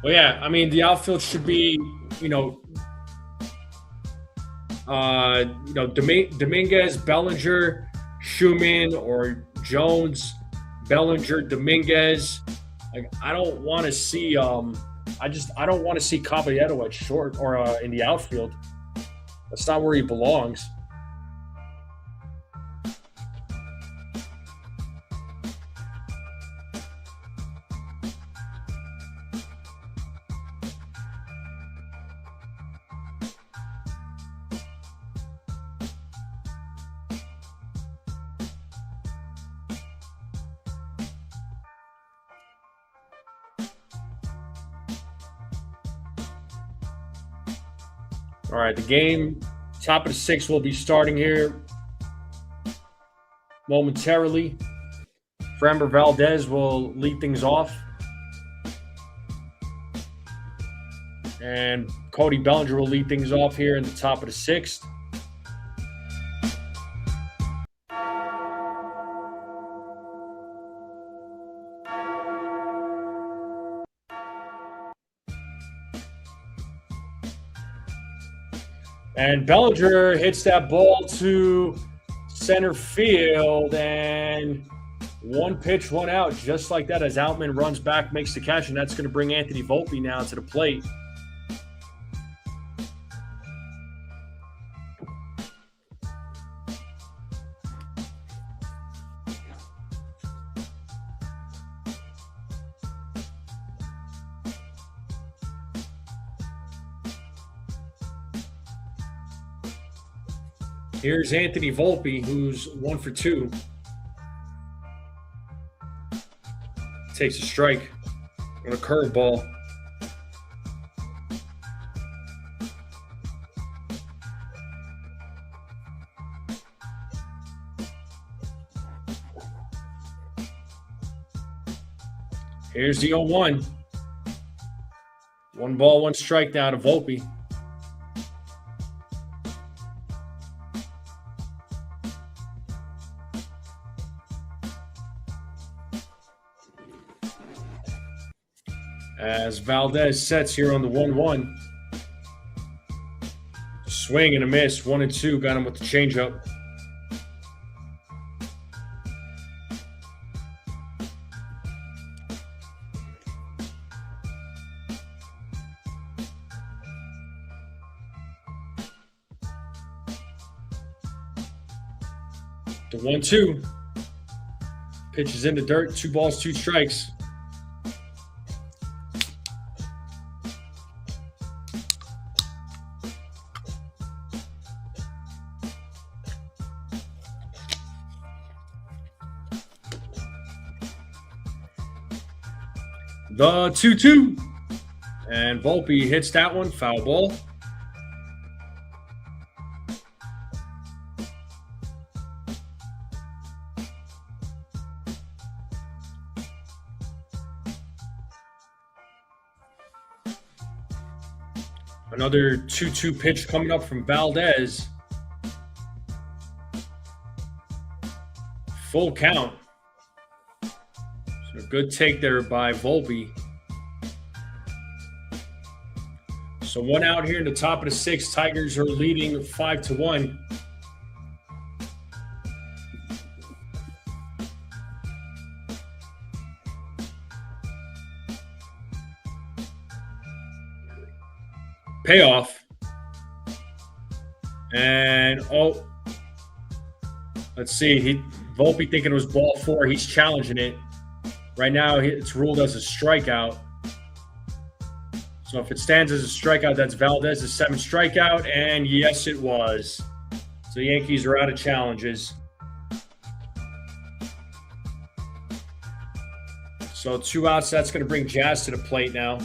well, yeah, I mean, the outfield should be, Dominguez, Bellinger, Schumann, or Jones, Bellinger, Dominguez. Like, I don't want to see. I don't want to see Caballero at short or in the outfield. That's not where he belongs. All right, the game, top of the 6th, will be starting here momentarily. Framber Valdez will lead things off. And Cody Bellinger will lead things off here in the top of the 6th. And Bellinger hits that ball to center field, and 1 pitch, 1 out, just like that, as Outman runs back, makes the catch, and that's going to bring Anthony Volpe now to the plate. Here's Anthony Volpe, who's 1 for 2. Takes a strike on a curveball. Here's the 0-1. 1 ball, 1 strike now to Volpe. As Valdez sets here on the 1-1. Swing and a miss. 1-2. Got him with the changeup. The 1-2. Pitch is in the dirt. 2 balls, 2 strikes. The 2-2. And Volpe hits that one. Foul ball. Another 2-2 pitch coming up from Valdez. Full count. So good take there by Volpe. So 1 out here in the top of the 6th. Tigers are leading 5-1. Payoff. And, oh, let's see. Volpe thinking it was ball 4. He's challenging it. Right now, it's ruled as a strikeout. So if it stands as a strikeout, that's Valdez's 7th strikeout. And yes, it was. So the Yankees are out of challenges. So 2 outs. That's going to bring Jazz to the plate now.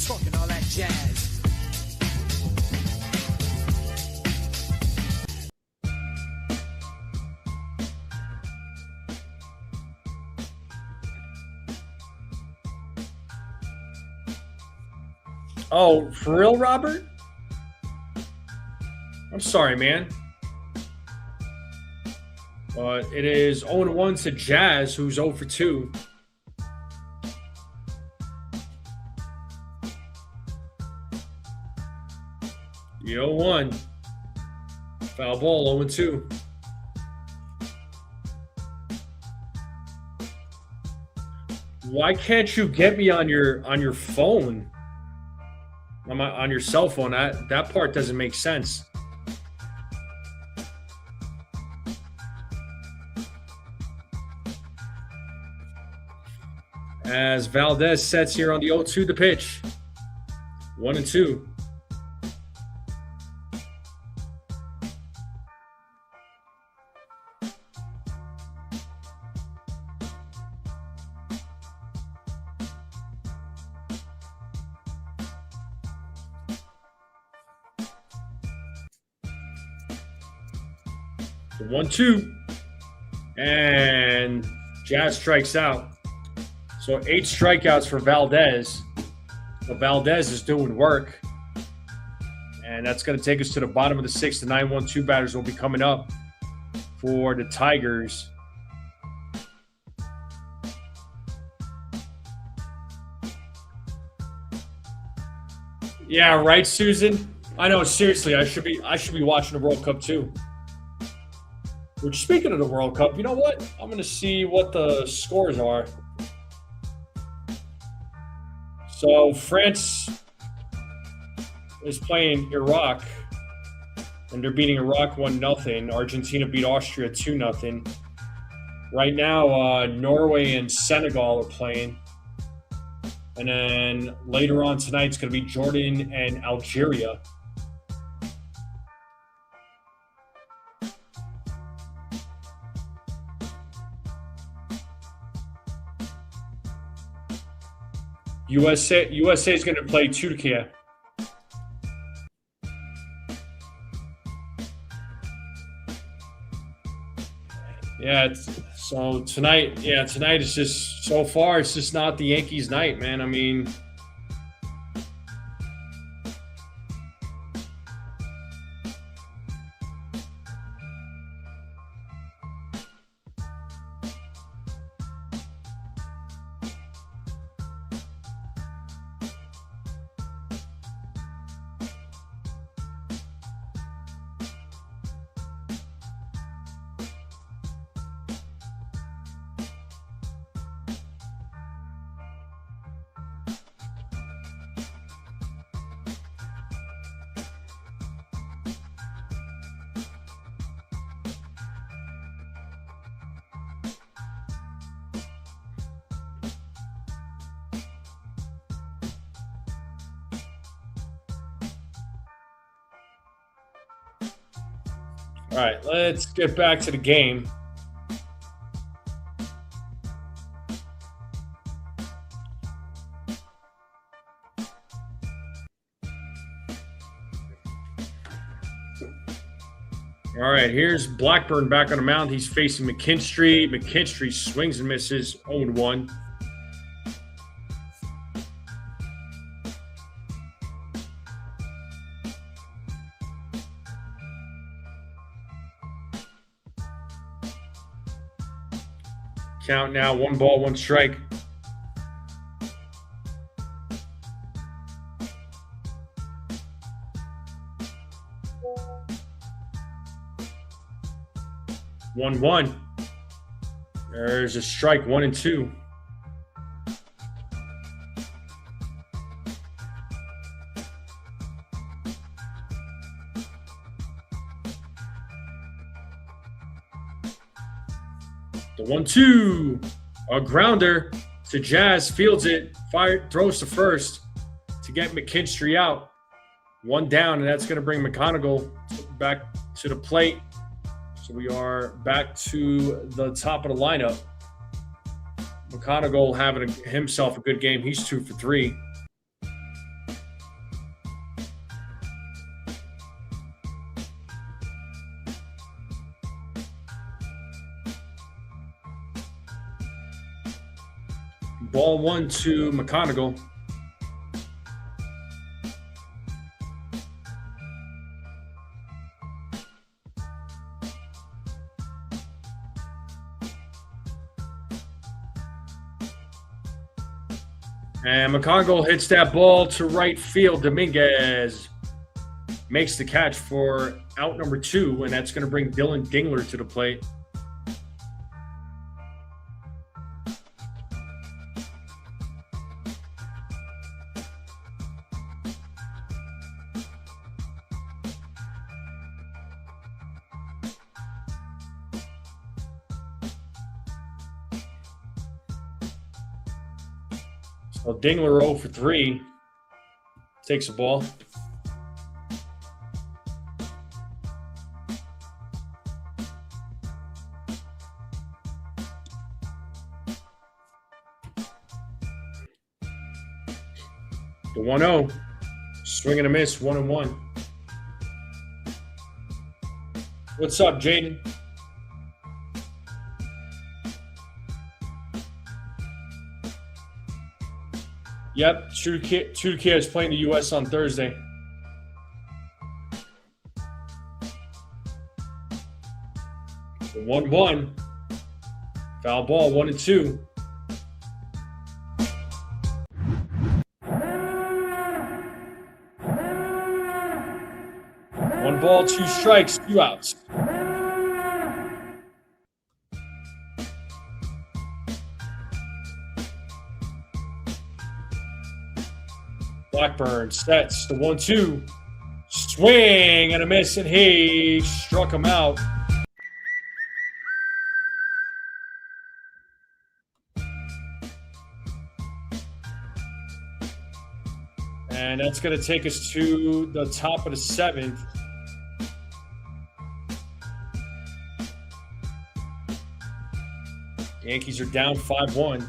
Talking all that jazz. Oh, for real, Robert? I'm sorry, man. But it is 0-1 to Jazz, who's 0 for 2. The 0-1. Foul ball, 0-2. Why can't you get me on your phone? On your cell phone? That part doesn't make sense. As Valdez sets here on the 0-2 to pitch. 1-2. The 1-2. And Jazz strikes out. So 8 strikeouts for Valdez. So Valdez is doing work. And that's going to take us to the bottom of the 6th. The 9-1-2 batters will be coming up for the Tigers. Yeah, right, Susan? I know, seriously, I should be watching the World Cup too. Which, speaking of the World Cup, you know what? I'm going to see what the scores are. So France is playing Iraq, and they're beating Iraq 1-0. Argentina beat Austria 2-0. Right now, Norway and Senegal are playing. And then later on tonight, it's going to be Jordan and Algeria. USA is going to play Turkey. Yeah, so tonight is just, so far, it's just not the Yankees' night, man. I mean, all right, let's get back to the game. All right, here's Blackburn back on the mound. He's facing McKinstry. McKinstry swings and misses, 0-1. Count now, 1 ball, 1 strike. One, 1. There's a strike, 1 and 2. The 1-2, a grounder to Jazz, fields it, throws to first to get McKinstry out. 1 down, and that's going to bring McConaughey back to the plate. So we are back to the top of the lineup. McConaughey having himself a good game. He's 2 for 3. Ball 1 to McConaughey. And McConaughey hits that ball to right field. Dominguez makes the catch for out number 2, and that's going to bring Dylan Dingler to the plate. So Dingler 0 for 3. Takes the ball. The 1-0. Swing and a miss, 1 and 1. What's up, Jaden? Yep, Chukia is playing the U.S. on Thursday. The 1-1. Foul ball, 1 and 2. One ball, 2 strikes, 2 outs. Blackburn sets the 1-2. Swing and a miss, and he struck him out. And that's going to take us to the top of the 7th. Yankees are down 5-1.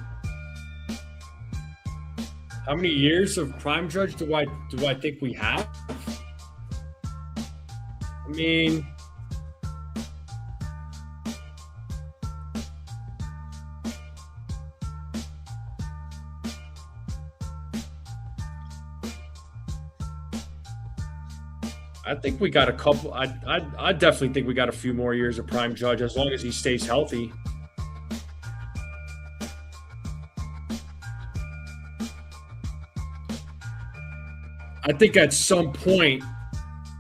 How many years of prime judge do I think we have? I mean, I think we got a couple. I definitely think we got a few more years of prime judge as long as he stays healthy. I think at some point,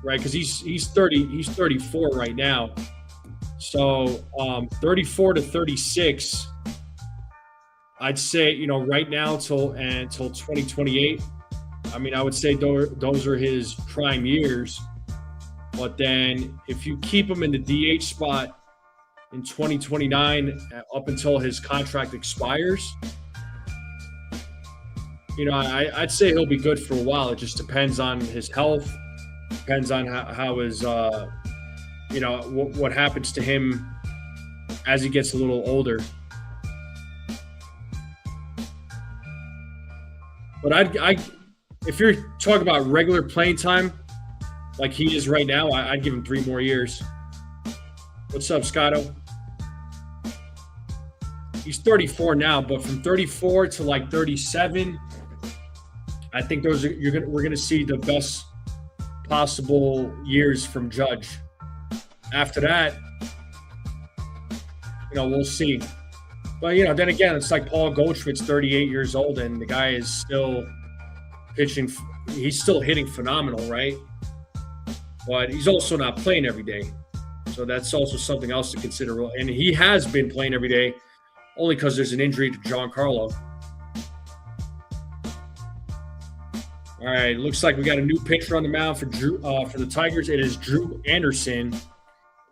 right? Because he's 34 right now. So 34 to 36. I'd say right now until 2028. I mean, I would say those are his prime years. But then if you keep him in the DH spot in 2029 up until his contract expires, I'd say he'll be good for a while. It just depends on his health, depends on how his, what happens to him as he gets a little older. But if you're talking about regular playing time, like he is right now, I'd give him 3 more years. What's up, Scotto? He's 34 now, but from 34 to like 37, I think we're gonna see the best possible years from Judge. After that, we'll see. But, you know, then again, it's like Paul Goldschmidt's 38 years old, and the guy is still pitching. He's still hitting phenomenal, right? But he's also not playing every day. So that's also something else to consider. And he has been playing every day only because there's an injury to Giancarlo. All right, looks like we got a new pitcher on the mound for the Tigers. It is Drew Anderson.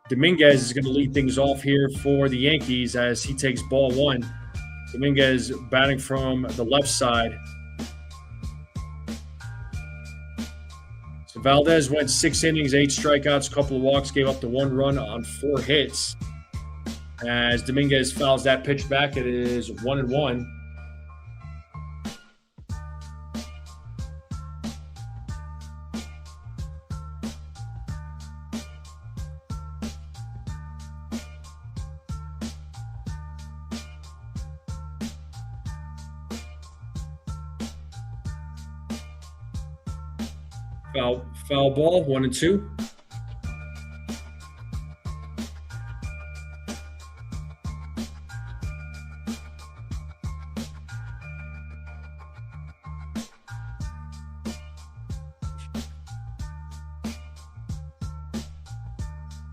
Dominguez is going to lead things off here for the Yankees as he takes ball one. Dominguez batting from the left side. So Valdez went 6 innings, 8 strikeouts, a couple of walks, gave up the 1 run on 4 hits. As Dominguez fouls that pitch back, it is 1-1. Foul ball, 1-2.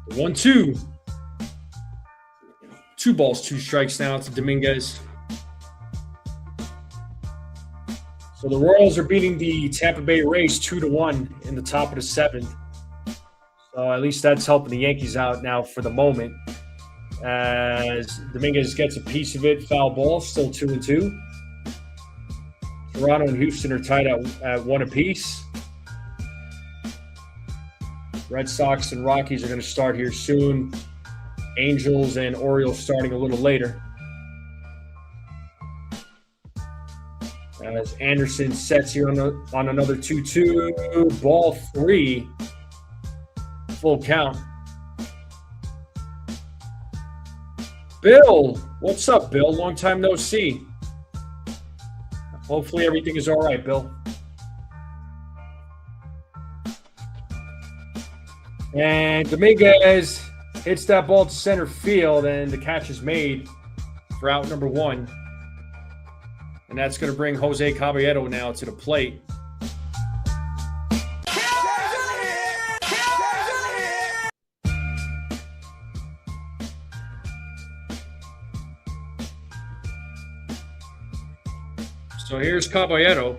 The 1-2. 2 balls, 2 strikes now to Dominguez. So the Royals are beating the Tampa Bay Rays 2-1 in the top of the 7th. So at least that's helping the Yankees out now for the moment. As Dominguez gets a piece of it, foul ball, still 2-2. Toronto and Houston are tied at 1 apiece. Red Sox and Rockies are going to start here soon. Angels and Orioles starting a little later. As Anderson sets here on another 2-2, ball 3, full count. Bill, what's up, Bill? Long time no see. Hopefully everything is all right, Bill. And Dominguez hits that ball to center field, and the catch is made for out number 1. And that's going to bring Jose Caballero now to the plate. So here's Caballero.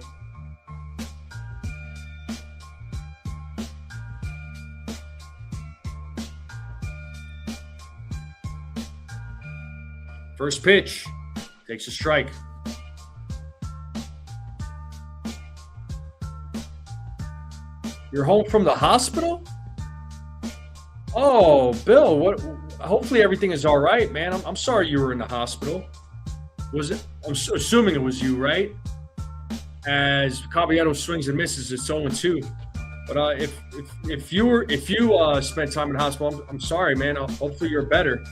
First pitch, takes a strike. You're home from the hospital? Oh, Bill, what? Hopefully everything is all right, man. I'm sorry you were in the hospital. Was it? I'm assuming it was you, right? As Caballero swings and misses, it's 0-2. But if you spent time in the hospital, I'm sorry, man. Hopefully you're better.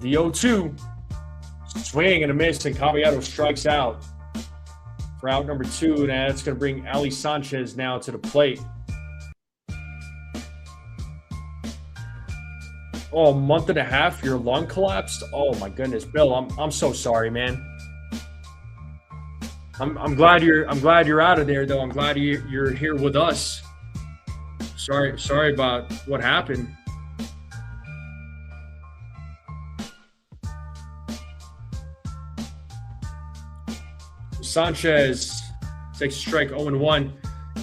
The 0-2, swing and a miss, and Caballero strikes out for out number 2, and that's going to bring Ali Sanchez now to the plate. Oh, a month and a half, your lung collapsed? Oh my goodness, Bill, I'm so sorry, man. I'm glad you're out of there, though. I'm glad you're here with us. Sorry about what happened. Sanchez takes a strike, 0-1.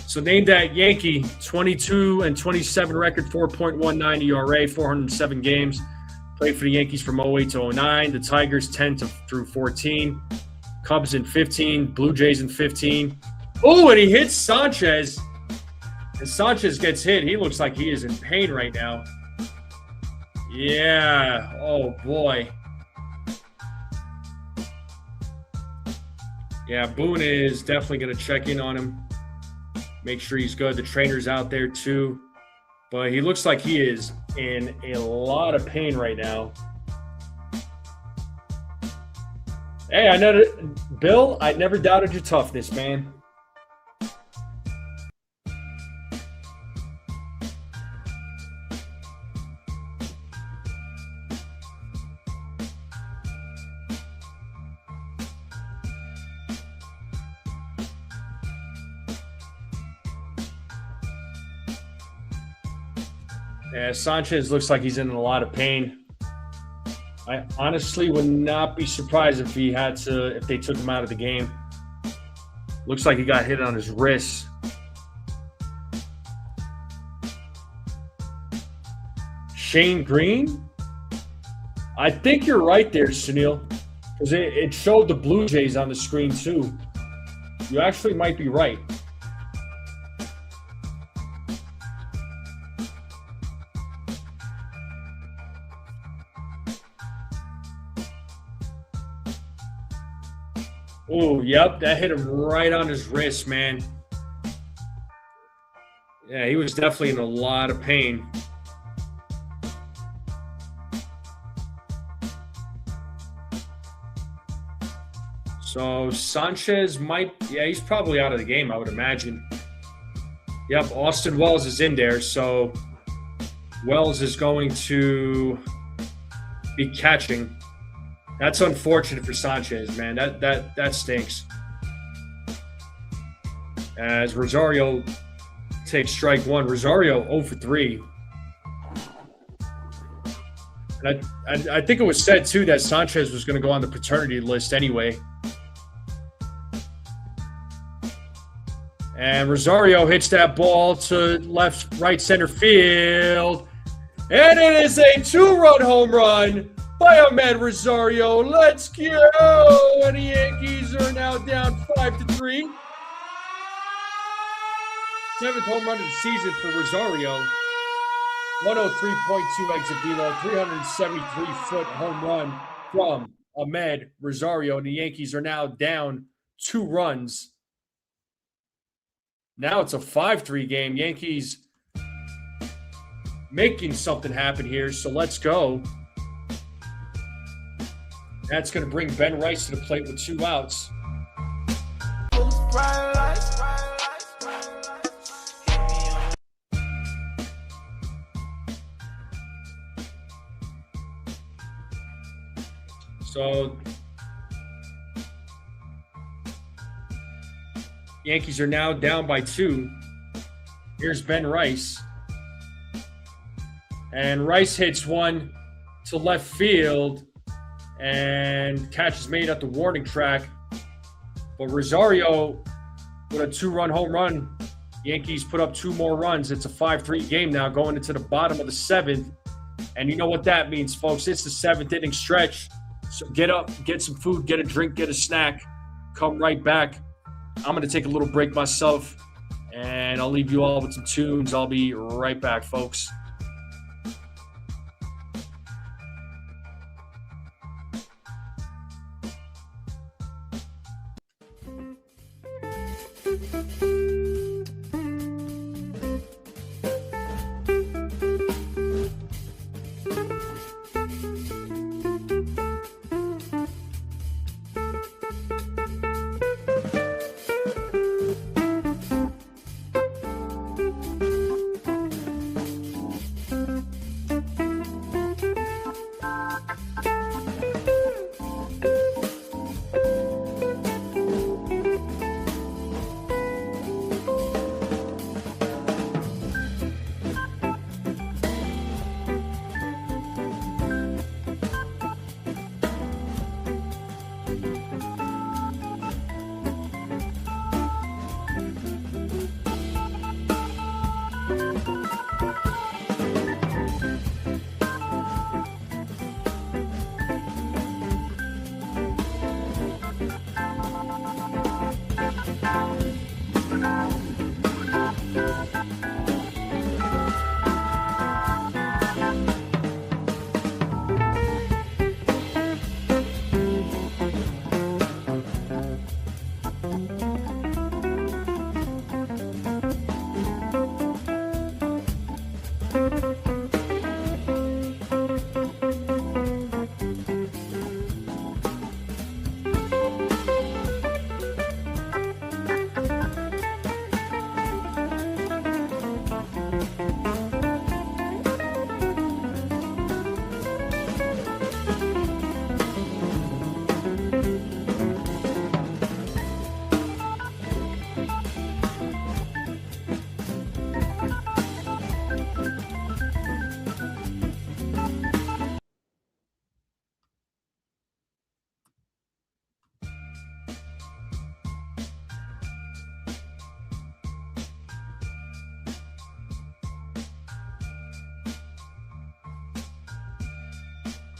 So name that Yankee, 22-27 record, 4.19 ERA, 407 games. Played for the Yankees from 08 to 09. The Tigers 10 through 14. Cubs in 15. Blue Jays in 15. Oh, and he hits Sanchez. And Sanchez gets hit. He looks like he is in pain right now. Yeah. Oh, boy. Yeah, Boone is definitely going to check in on him. Make sure he's good. The trainer's out there too. But he looks like he is in a lot of pain right now. Hey, I know, Bill. I never doubted your toughness, man. Yeah, Sanchez looks like he's in a lot of pain. I honestly would not be surprised if they took him out of the game. Looks like he got hit on his wrist. Shane Green? I think you're right there, Sunil, because it showed the Blue Jays on the screen too. You actually might be right. Oh, yep, that hit him right on his wrist, man. Yeah, he was definitely in a lot of pain. So Sanchez he's probably out of the game, I would imagine. Yep, Austin Wells is in there, so Wells is going to be catching. That's unfortunate for Sanchez, man. That stinks. As Rosario takes strike one. Rosario 0 for 3. And I think it was said, too, that Sanchez was going to go on the paternity list anyway. And Rosario hits that ball to right center field. And it is a 2-run home run by Ahmed Rosario. Let's go! And the Yankees are now down 5-3. 7th home run of the season for Rosario. 103.2 exit velo, 373-foot home run from Ahmed Rosario. And the Yankees are now down 2 runs. Now it's a 5-3 game. Yankees making something happen here, so let's go. That's going to bring Ben Rice to the plate with 2 outs. So Yankees are now down by 2. Here's Ben Rice. And Rice hits one to left field. And catch is made at the warning track. But Rosario with a 2-run home run. Yankees put up 2 more runs. It's a 5-3 game now going into the bottom of the 7th. And you know what that means, folks. It's the 7th inning stretch. So get up, get some food, get a drink, get a snack. Come right back. I'm going to take a little break myself. And I'll leave you all with some tunes. I'll be right back, folks.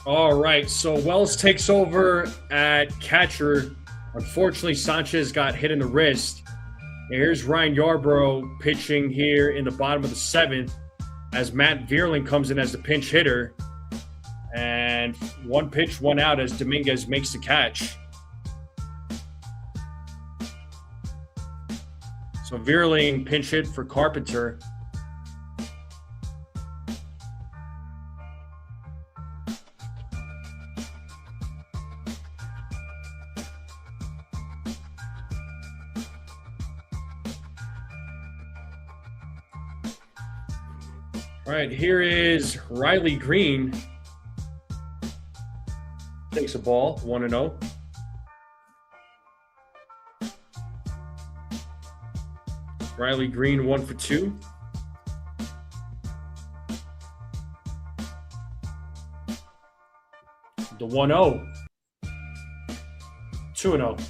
All right, so Wells takes over at catcher. Unfortunately, Sanchez got hit in the wrist. And here's Ryan Yarbrough pitching here in the bottom of the 7th as Matt Vierling comes in as the pinch hitter. And 1 pitch, 1 out as Dominguez makes the catch. So Vierling pinch hit for Carpenter. All right, here is Riley Green. Takes a ball, 1-0. Riley Green, 1 for 2. The 1-0. 2-0.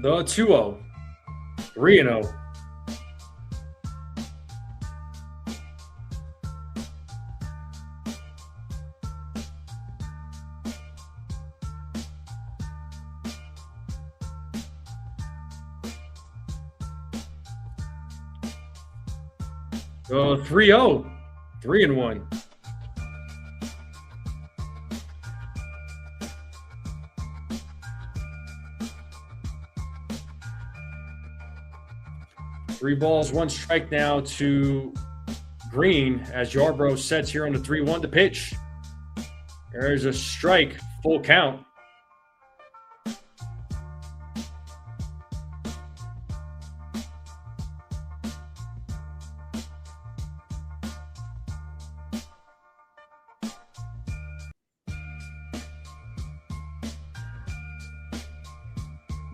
The 2-0. 3-0. The 3-0. 3-1. Three balls, 1 strike now to Green as Yarbrough sets here on the 3-1 to pitch. There's a strike, full count.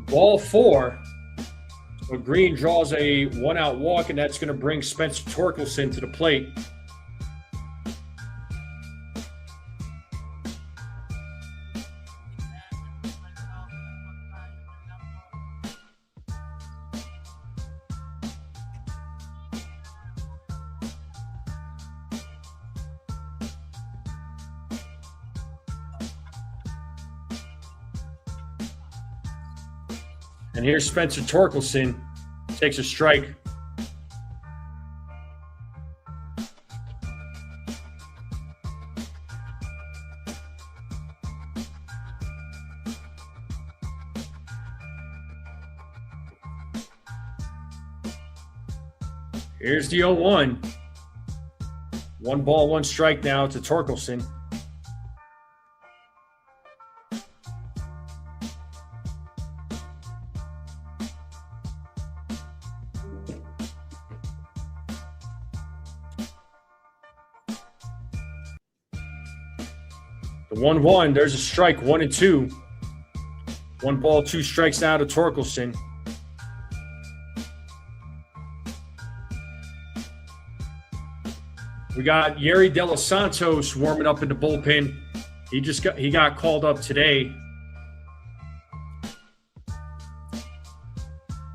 Ball 4. So Green draws a 1-out walk, and that's going to bring Spencer Torkelson to the plate. And here's Spencer Torkelson, takes a strike. Here's the 0-1. 1 ball, 1 strike now to Torkelson. The 1-1, there's a strike, 1-2. 1 ball, 2 strikes now to Torkelson. We got Yeri De Los Santos warming up in the bullpen. He got called up today.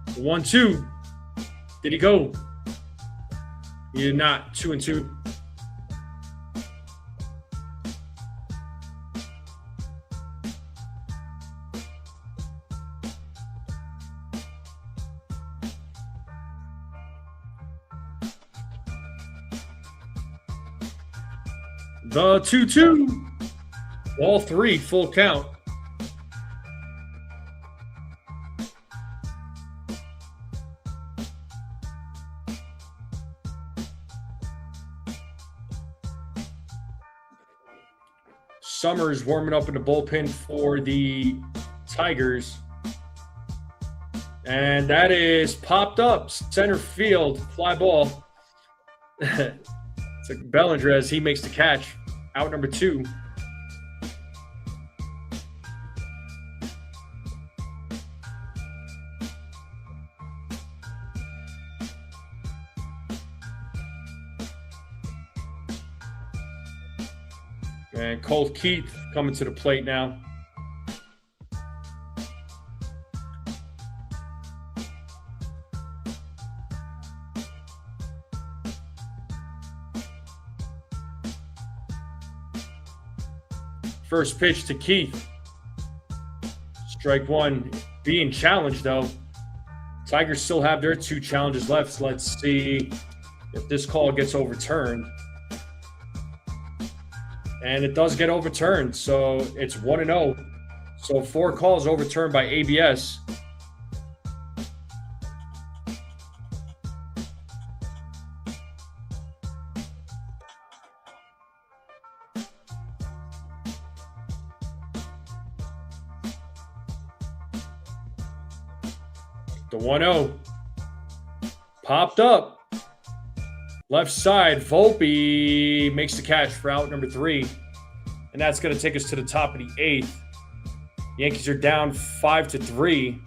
The 1-2. Did he go? He did not. 2-2. The 2-2. Ball 3, full count. Summers warming up in the bullpen for the Tigers. And that is popped up. Center field, fly ball. It's like Bellinger as he makes the catch. Out number 2. And Colt Keith coming to the plate now. First pitch to Keith. Strike one. Being challenged, though. Tigers still have their 2 challenges left. So let's see if this call gets overturned. And it does get overturned. So it's 1-0. So 4 calls overturned by ABS. The 1-0 popped up. Left side, Volpe makes the catch for out number 3. And that's going to take us to the top of the 8th. Yankees are down 5-3.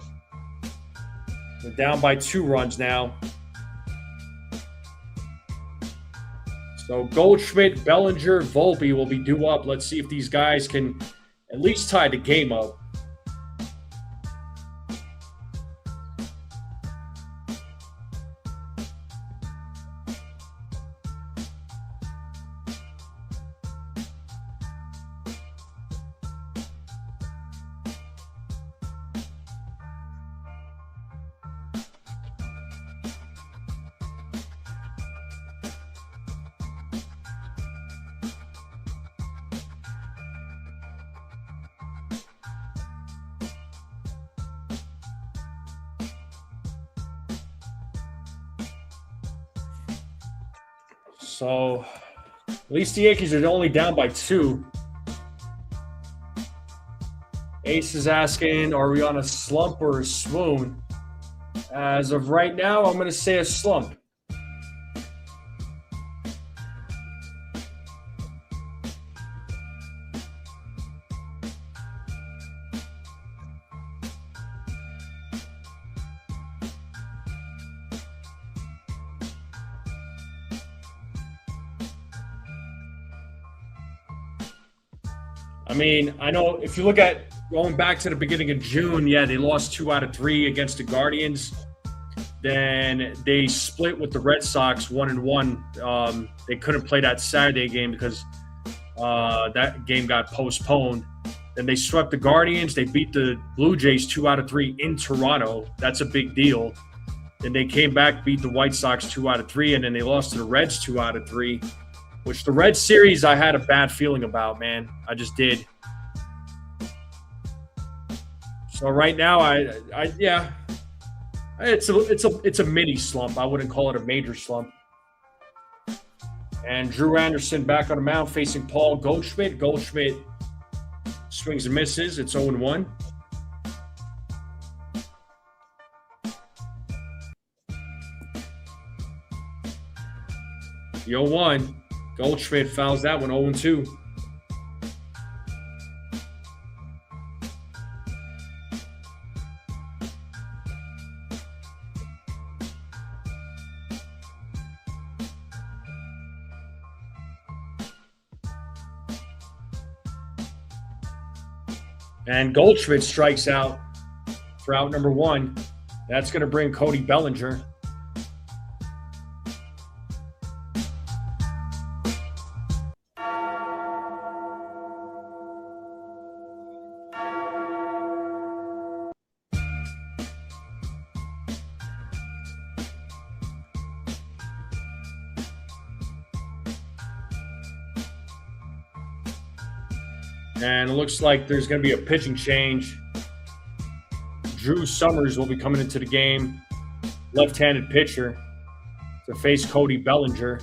They're down by 2 runs now. So Goldschmidt, Bellinger, Volpe will be due up. Let's see if these guys can at least tie the game up. So at least the Yankees are only down by 2. Ace is asking, are we on a slump or a swoon? As of right now, I'm going to say a slump. I mean, I know if you look at going back to the beginning of June, yeah, they lost 2 out of 3 against the Guardians. Then they split with the Red Sox 1-1. They couldn't play that Saturday game because that game got postponed. Then they swept the Guardians. They beat the Blue Jays 2 out of 3 in Toronto. That's a big deal. Then they came back, beat the White Sox 2 out of 3, and then they lost to the Reds 2 out of 3. Which the Red series I had a bad feeling about, man. I just did. So right now, yeah, it's a mini slump. I wouldn't call it a major slump. And Drew Anderson back on the mound facing Paul Goldschmidt. Goldschmidt swings and misses. It's 0-1. The 0-1. Goldschmidt fouls that one 0-2. And Goldschmidt strikes out for out number 1. That's going to bring Cody Bellinger. And it looks like there's going to be a pitching change. Drew Summers will be coming into the game, left-handed pitcher, to face Cody Bellinger.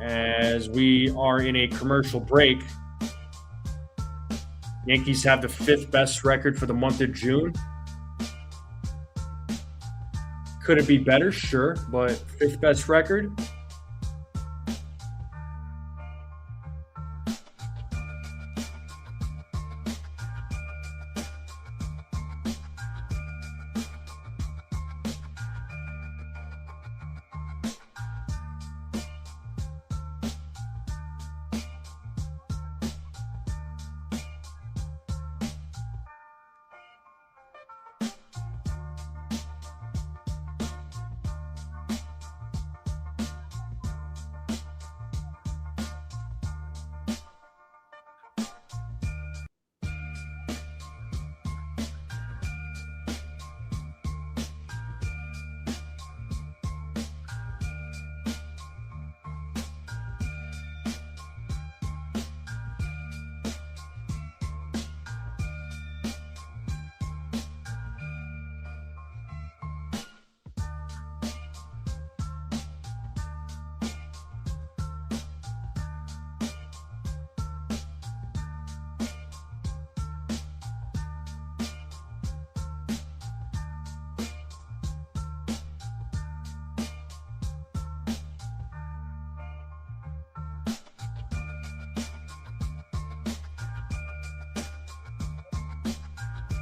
As we are in a commercial break, Yankees have the 5th best record for the month of June. Could it be better? Sure, but 5th best record.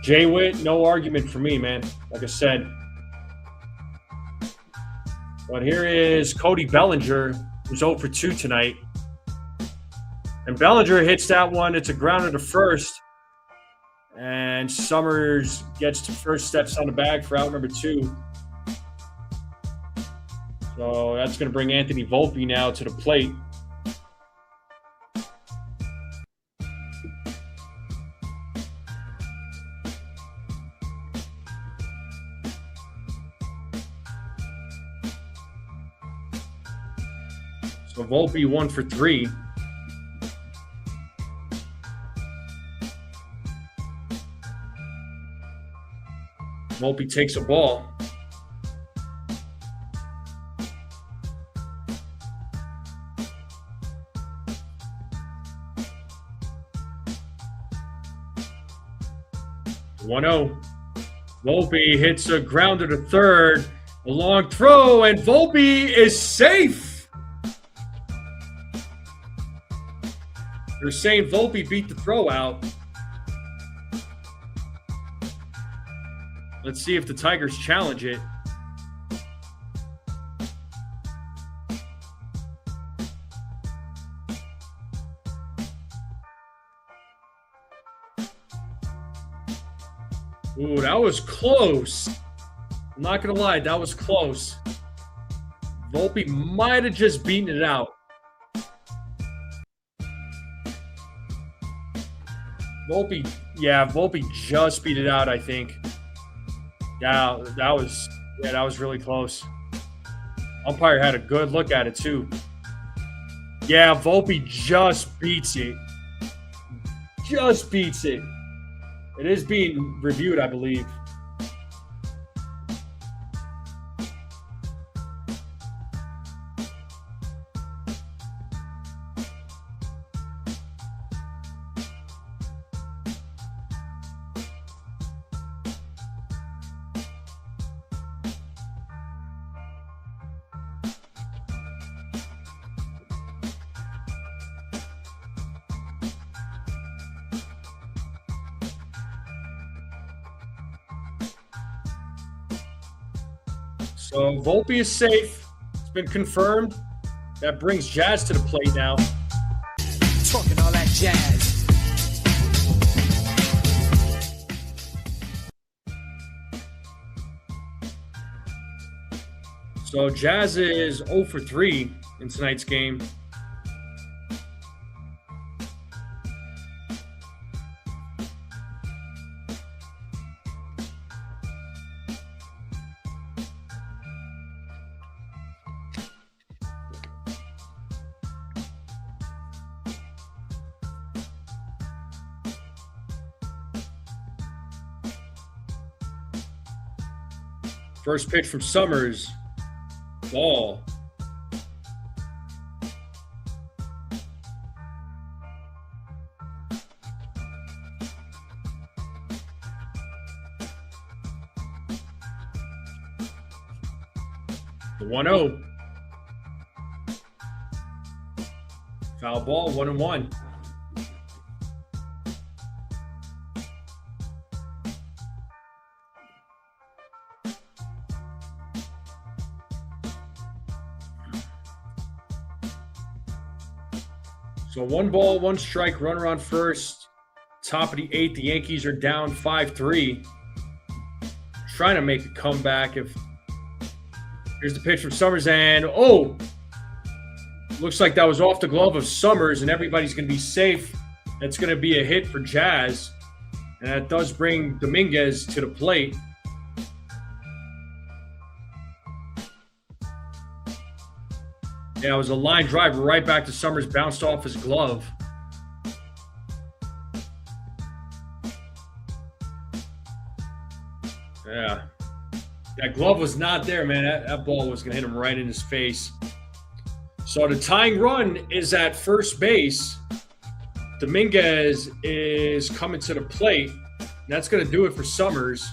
Jay Witt, no argument for me, man. Like I said. But here is Cody Bellinger, who's 0 for 2 tonight. And Bellinger hits that one. It's a grounder to first. And Summers gets to first, steps on the bag for out number 2. So that's going to bring Anthony Volpe now to the plate. So Volpe 1 for 3. Volpe takes a ball. One-0. Volpe hits a grounder to third. A long throw, and Volpe is safe. They're saying Volpe beat the throw out. Let's see if the Tigers challenge it. Ooh, that was close. I'm not going to lie, that was close. Volpe might have just beaten it out. Volpe just beat it out, I think. Yeah, that was really close. Umpire had a good look at it too. Yeah, Volpe just beats it. Just beats it. It is being reviewed, I believe. So Volpe is safe. It's been confirmed. That brings Jazz to the plate now. Talking all that jazz. So Jazz is 0 for 3 in tonight's game. First pitch from Summers. Ball. The 1-0. Foul ball, 1-1. So 1 ball, 1 strike, runner on first. Top of the 8th, the Yankees are down 5-3. Trying to make a comeback. Here's the pitch from Summers, and looks like that was off the glove of Summers, and everybody's going to be safe. That's going to be a hit for Jazz, and that does bring Dominguez to the plate. Yeah, it was a line drive right back to Summers, bounced off his glove. Yeah. That glove was not there, man. That ball was going to hit him right in his face. So the tying run is at first base. Dominguez is coming to the plate. That's going to do it for Summers.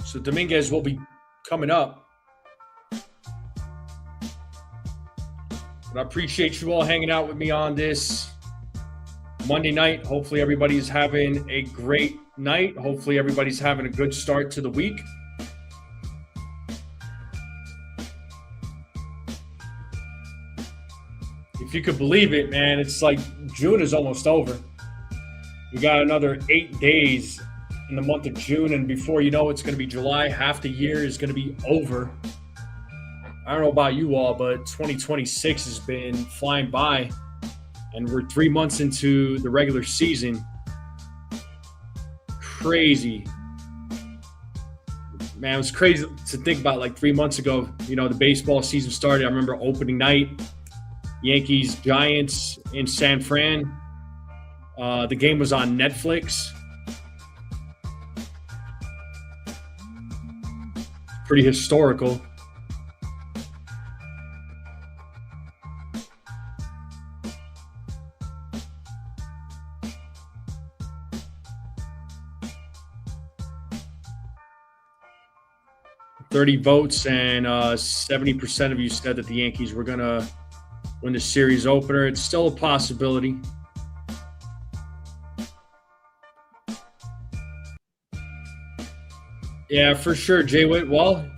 So Dominguez will be coming up. But I appreciate you all hanging out with me on this Monday night. Hopefully everybody's having a great night. Hopefully everybody's having a good start to the week. If you could believe it, man, it's like June is almost over. We got another 8 days in the month of June, and before you know it's going to be July. Half the year is going to be over. I don't know about you all, but 2026 has been flying by, and we're 3 months into the regular season. Crazy. Man, it was crazy to think about like 3 months ago, you know, the baseball season started. I remember opening night, Yankees, Giants in San Fran. The game was on Netflix. Pretty historical. "30 votes, and 70% of you said that the Yankees were going to win the series opener. It's still a possibility. Yeah, for sure, Jay Witt. Well,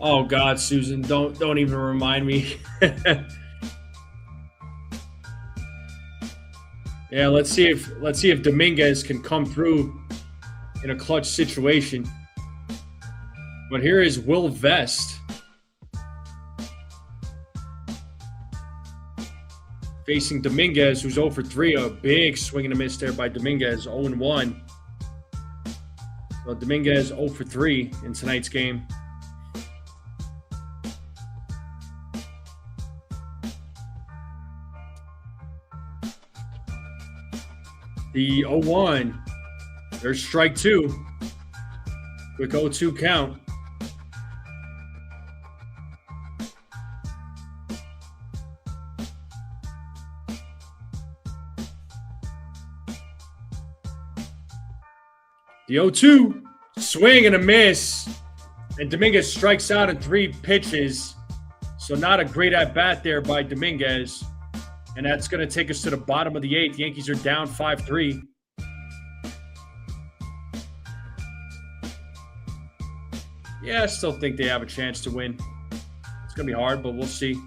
oh God, Susan, don't even remind me. Yeah, let's see if Dominguez can come through in a clutch situation. But here is Will Vest facing Dominguez, who's 0 for 3. A big swing and a miss there by Dominguez, 0-1. So Dominguez 0 for 3 in tonight's game. The 0-1. There's strike 2. Quick 0-2 count. The 0-2, swing and a miss, and Dominguez strikes out in 3 pitches. So not a great at-bat there by Dominguez. And that's going to take us to the bottom of the 8th. Yankees are down 5-3. Yeah, I still think they have a chance to win. It's going to be hard, but we'll see.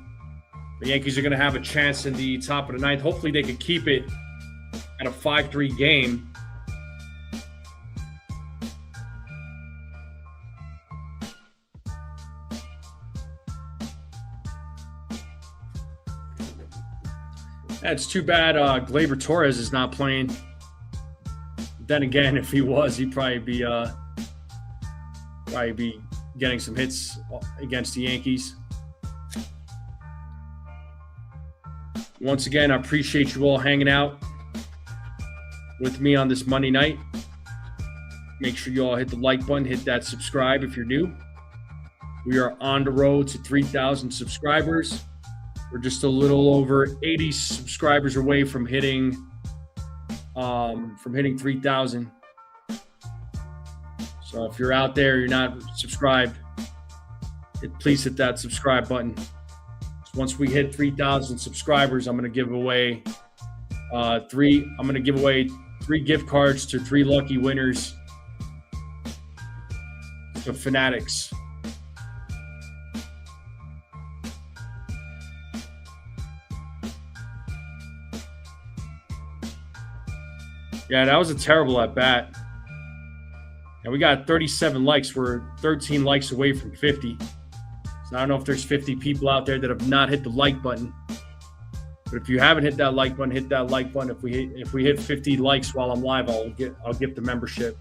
The Yankees are going to have a chance in the top of the 9th. Hopefully they can keep it at a 5-3 game. It's too bad Gleyber Torres is not playing. Then again, if he was, he'd probably be getting some hits against the Yankees. Once again, I appreciate you all hanging out with me on this Monday night. Make sure you all hit the like button, hit that subscribe if you're new. We are on the road to 3,000 subscribers. We're just a little over 80 subscribers away from hitting 3,000. So if you're out there, you're not subscribed, please hit that subscribe button. So once we hit 3,000 subscribers, I'm going to give away 3 gift cards to 3 lucky winners to Fanatics. Yeah, that was a terrible at-bat. And we got 37 likes. We're 13 likes away from 50. So I don't know if there's 50 people out there that have not hit the like button. But if you haven't hit that like button, hit that like button. If we hit 50 likes while I'm live, I'll gift the membership.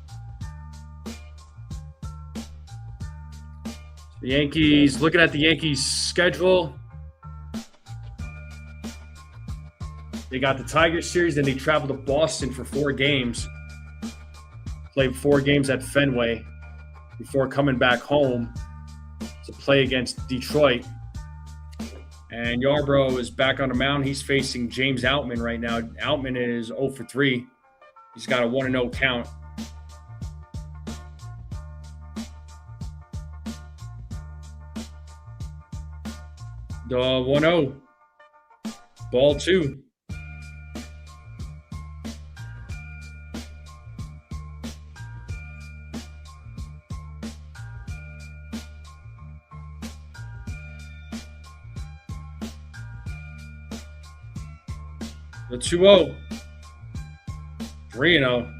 The Yankees, looking at the Yankees schedule. They got the Tigers series, then they traveled to Boston for 4 games. Played 4 games at Fenway before coming back home to play against Detroit. And Yarbrough is back on the mound. He's facing James Outman right now. Outman is 0 for 3. He's got a 1-0 count. The 1-0. Ball 2. The 2-0. 3-0.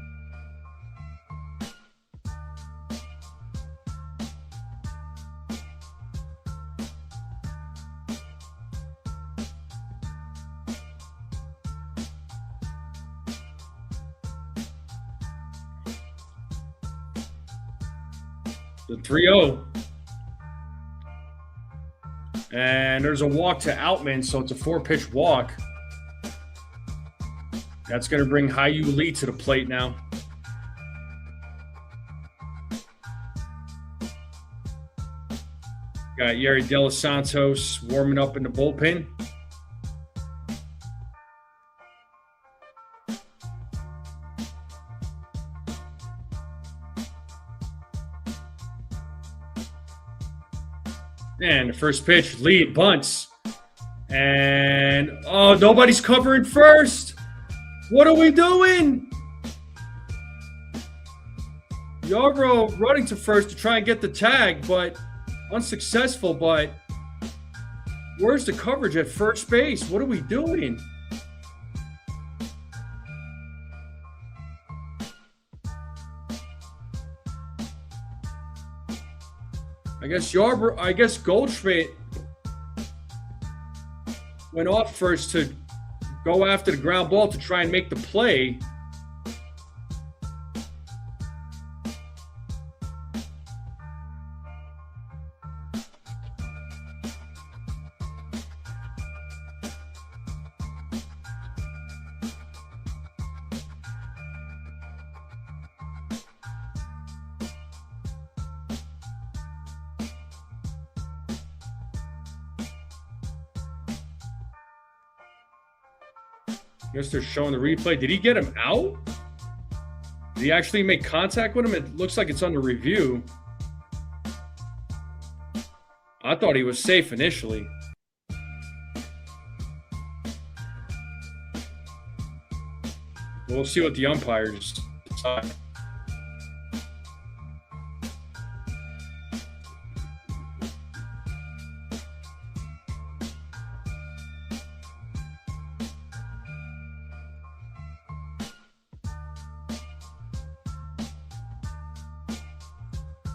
The 3-0. And there's a walk to Outman, so it's a 4-pitch walk. That's going to bring Hayu Lee to the plate now. Got Yari De Los Santos warming up in the bullpen. And the first pitch, lead, bunts. And, oh, nobody's covering first. What are we doing? Yarbrough running to first to try and get the tag, but unsuccessful. But where's the coverage at first base? What are we doing? I guess Goldschmidt went off first to go after the ground ball to try and make the play. I guess they're showing the replay. Did he get him out? Did he actually make contact with him? It looks like it's under review. I thought he was safe initially. We'll see what the umpires decide.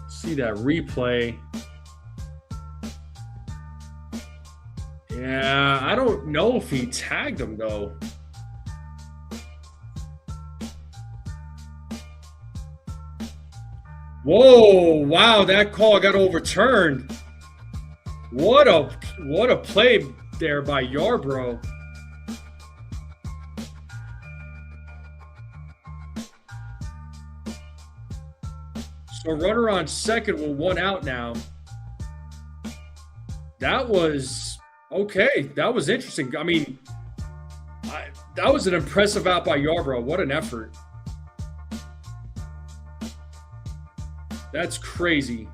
See that replay. Yeah, I don't know if he tagged him though. Whoa, wow, that call got overturned. What a play there by Yarbrough. So runner on second with 1 out now. That was okay. That was interesting. I mean, that was an impressive out by Yarbrough. What an effort. That's crazy.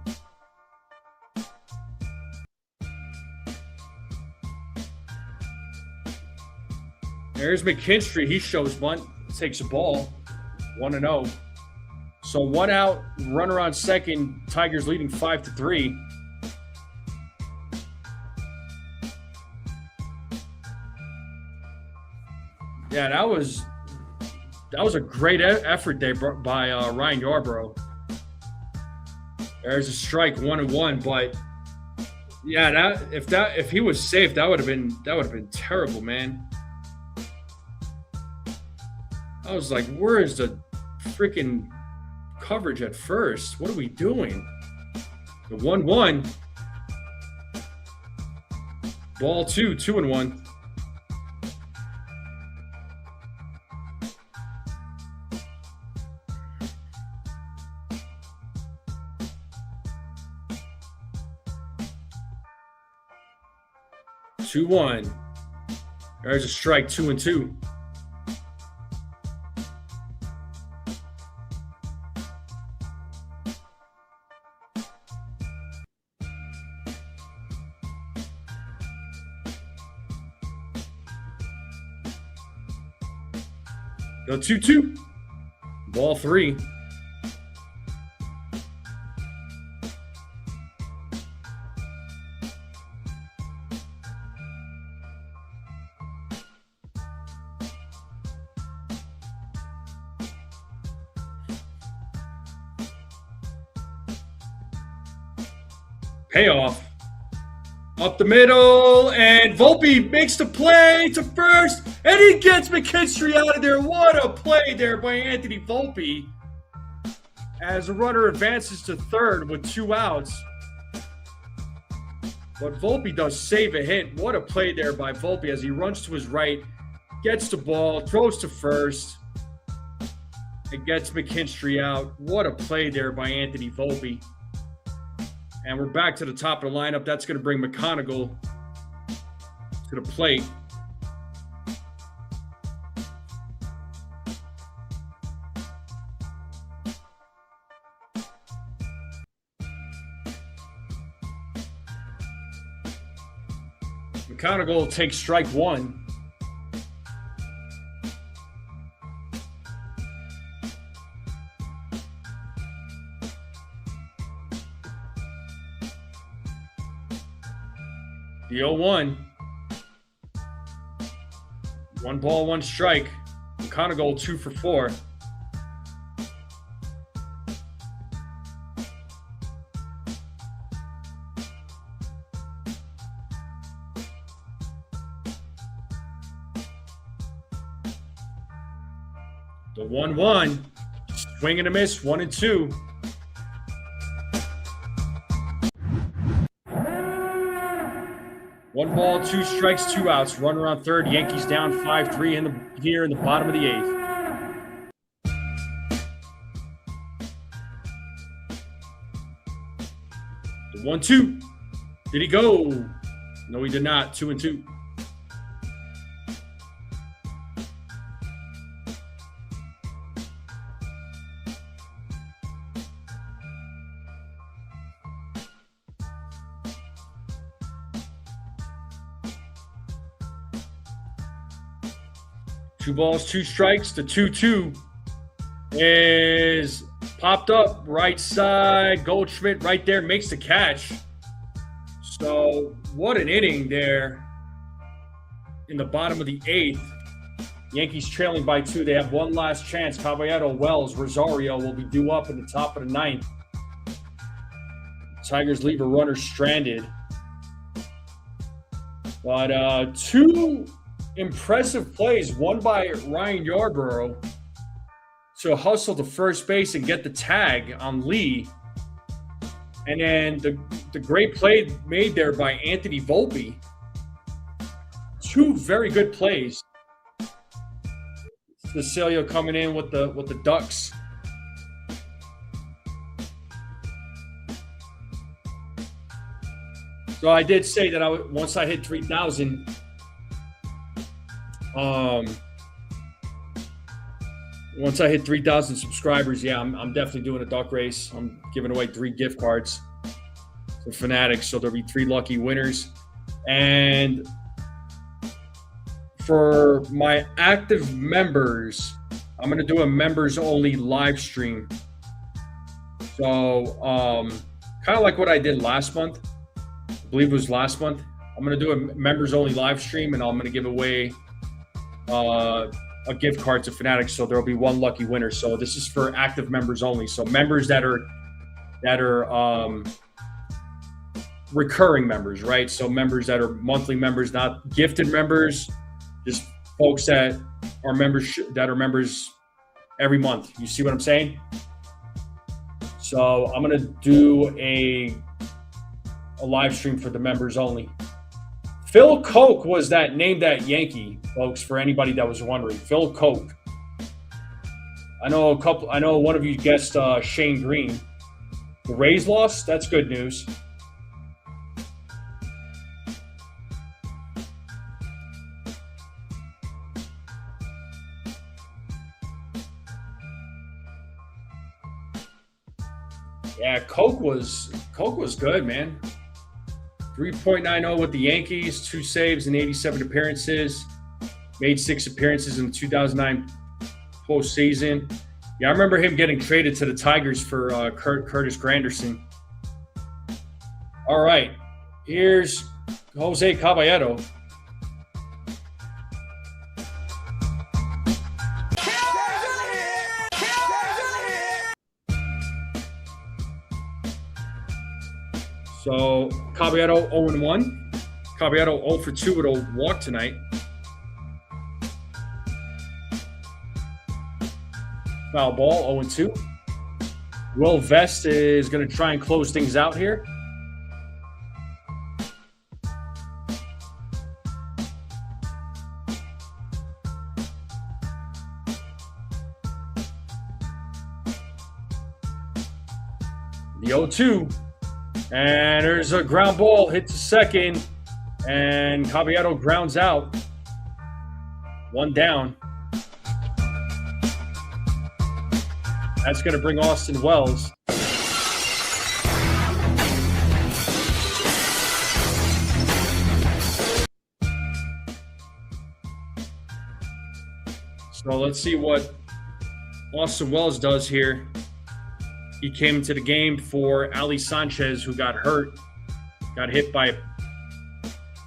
There's McKinstry. He shows bunt, takes a ball. 1-0. So 1 out, runner on second. Tigers leading 5-3. Yeah, that was a great effort there by Ryan Yarbrough. There's a strike, 1-1, but yeah, if he was safe, that would have been terrible, man. I was like, where is the freaking coverage at first? What are we doing? The 1-1. Ball 2, 2-1. Two, 1. There's a strike, 2-2. Go 2-2. Ball 3. Payoff. Up the middle, and Volpe makes the play to first, and he gets McKinstry out of there. What a play there by Anthony Volpe. As the runner advances to third with 2 outs. But Volpe does save a hit. What a play there by Volpe as he runs to his right, gets the ball, throws to first, and gets McKinstry out. What a play there by Anthony Volpe. And we're back to the top of the lineup. That's going to bring McConaughey to the plate. McConaughey takes strike 1. The 0-1. 1 ball, 1 strike. McConaughey 2 for 4. The 1-1. Swing and a miss, 1-2. One ball, 2 strikes, 2 outs. Runner on third. Yankees down 5-3 here in the bottom of the 8th. The 1-2. Did he go? No, he did not. 2-2. Two balls, 2 strikes. The 2-2 is popped up right side. Goldschmidt right there makes the catch. So what an inning there in the bottom of the 8th. Yankees trailing by 2. They have one last chance. Caballero, Wells, Rosario will be due up in the top of the 9th. Tigers leave a runner stranded. But 2 impressive plays, one by Ryan Yarborough to hustle to first base and get the tag on Lee. And then the great play made there by Anthony Volpe. 2 very good plays. Cecilio coming in with the Ducks. So I did say that once I hit 3,000, once I hit 3,000 subscribers, yeah, I'm definitely doing a duck race. I'm giving away 3 gift cards to Fanatics, so there'll be 3 lucky winners. And for my active members, I'm going to do a members-only live stream. So kind of like what I did last month. I believe it was last month. I'm going to do a members-only live stream, and I'm going to give away a gift card to Fanatics, so there'll be 1 lucky winner. So this is for active members only. So members that are recurring members, right? So members that are monthly members, not gifted members, just folks that are members every month. You see what I'm saying? So I'm gonna do a live stream for the members only. Phil Koch was named that Yankee, folks, for anybody that was wondering. Phil Koch. I know one of you guessed Shane Green. The Rays lost? That's good news. Yeah, Koch was good, man. 3.90 with the Yankees, 2 saves in 87 appearances. Made 6 appearances in the 2009 postseason. Yeah, I remember him getting traded to the Tigers for Curtis Granderson. All right, here's Jose Caballero. So Caballero 0-1. Caballero 0 for 2 with a walk tonight. Foul ball 0-2. Will Vest is going to try and close things out here. The 0-2. And there's a ground ball, hits the second, and Caballero grounds out. One down. That's going to bring Austin Wells. So let's see what Austin Wells does here. He came into the game for Ali Sanchez, who got hurt. Got hit by, I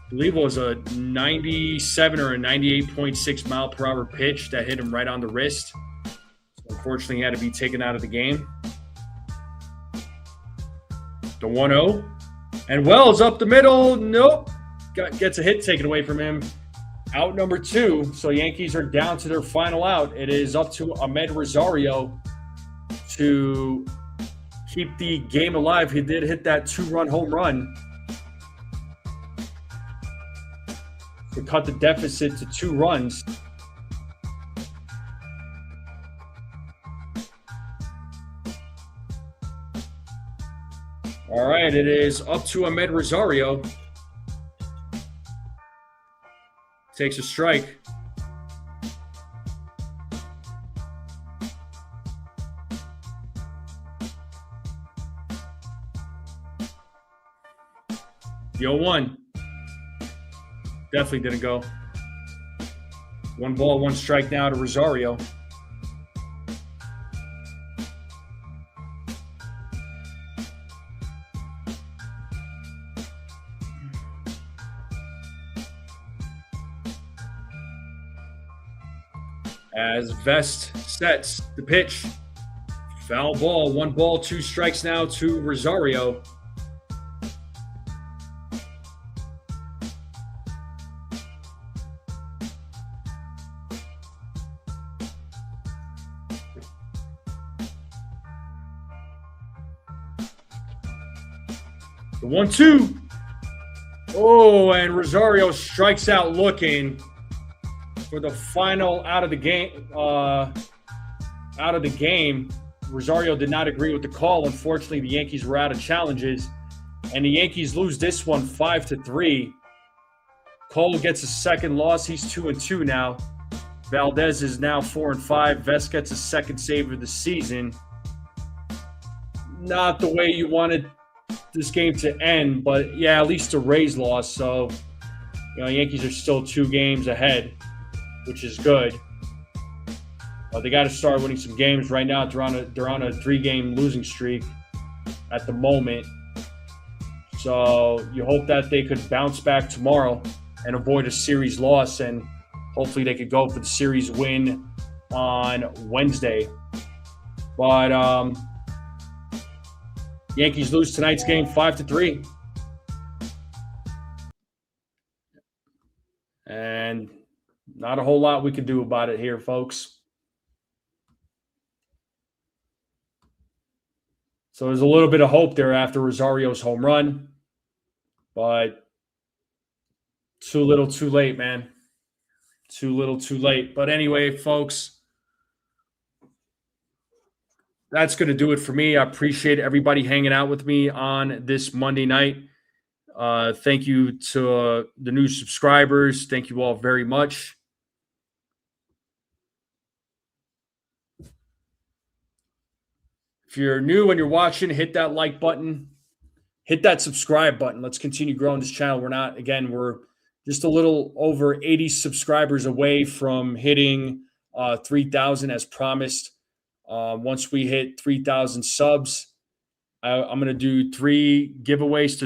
believe it was a 97 or a 98.6 mile per hour pitch that hit him right on the wrist. So unfortunately, he had to be taken out of the game. The 1-0. And Wells up the middle. Nope. Gets a hit taken away from him. Out number 2. So Yankees are down to their final out. It is up to Ahmed Rosario to keep the game alive. He did hit that 2-run home run to cut the deficit to 2 runs. All right, it is up to Ahmed Rosario. Takes a strike. The 0-1. Definitely didn't go. 1 ball, 1 strike now to Rosario. As Vest sets the pitch. Foul ball. 1 ball, 2 strikes now to Rosario. The 1-2. Oh, and Rosario strikes out looking for the final out of the game. Rosario did not agree with the call. Unfortunately, the Yankees were out of challenges, and the Yankees lose this one 5-3. Cole gets a second loss. He's 2-2 now. Valdez is now 4-5. Vest gets a second save of the season. Not the way you wanted this game to end, but yeah, at least the Rays lost. So, Yankees are still 2 games ahead, which is good. But they got to start winning some games right now. They're on a 3-game losing streak at the moment. So you hope that they could bounce back tomorrow and avoid a series loss, and hopefully they could go for the series win on Wednesday. But Yankees lose tonight's game 5-3. And not a whole lot we can do about it here, folks. So there's a little bit of hope there after Rosario's home run. But too little, too late, man. Too little, too late. But anyway, folks, that's going to do it for me. I appreciate everybody hanging out with me on this Monday night. Thank you to the new subscribers. Thank you all very much. If you're new and you're watching, hit that like button. Hit that subscribe button. Let's continue growing this channel. We're just a little over 80 subscribers away from hitting 3,000 as promised. Once we hit 3,000 subs, I'm going to do 3 giveaways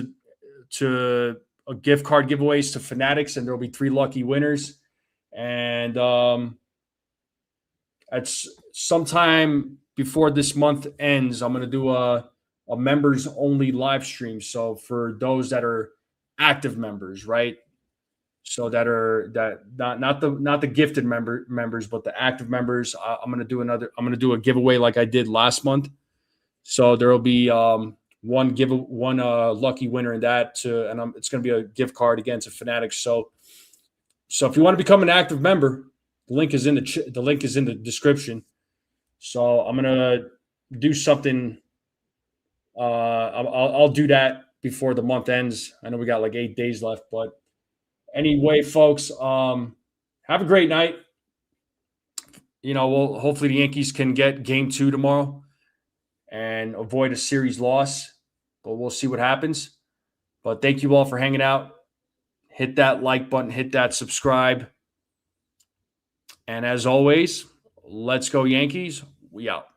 to gift card giveaways to Fanatics, and there will be 3 lucky winners. And at sometime before this month ends, I'm going to do a members only live stream. So for those that are active members, right? So that not the gifted members, but the active members. I'm going to do a giveaway like I did last month. So there will be one lucky winner in that and it's going to be a gift card again to Fanatics. So if you want to become an active member, the link is in the description. So I'm gonna do something. I'll do that before the month ends. I know we got like 8 days left, but anyway, folks, have a great night. Hopefully the Yankees can get Game 2 tomorrow and avoid a series loss, but we'll see what happens. But thank you all for hanging out. Hit that like button, hit that subscribe. And as always, let's go Yankees. We out.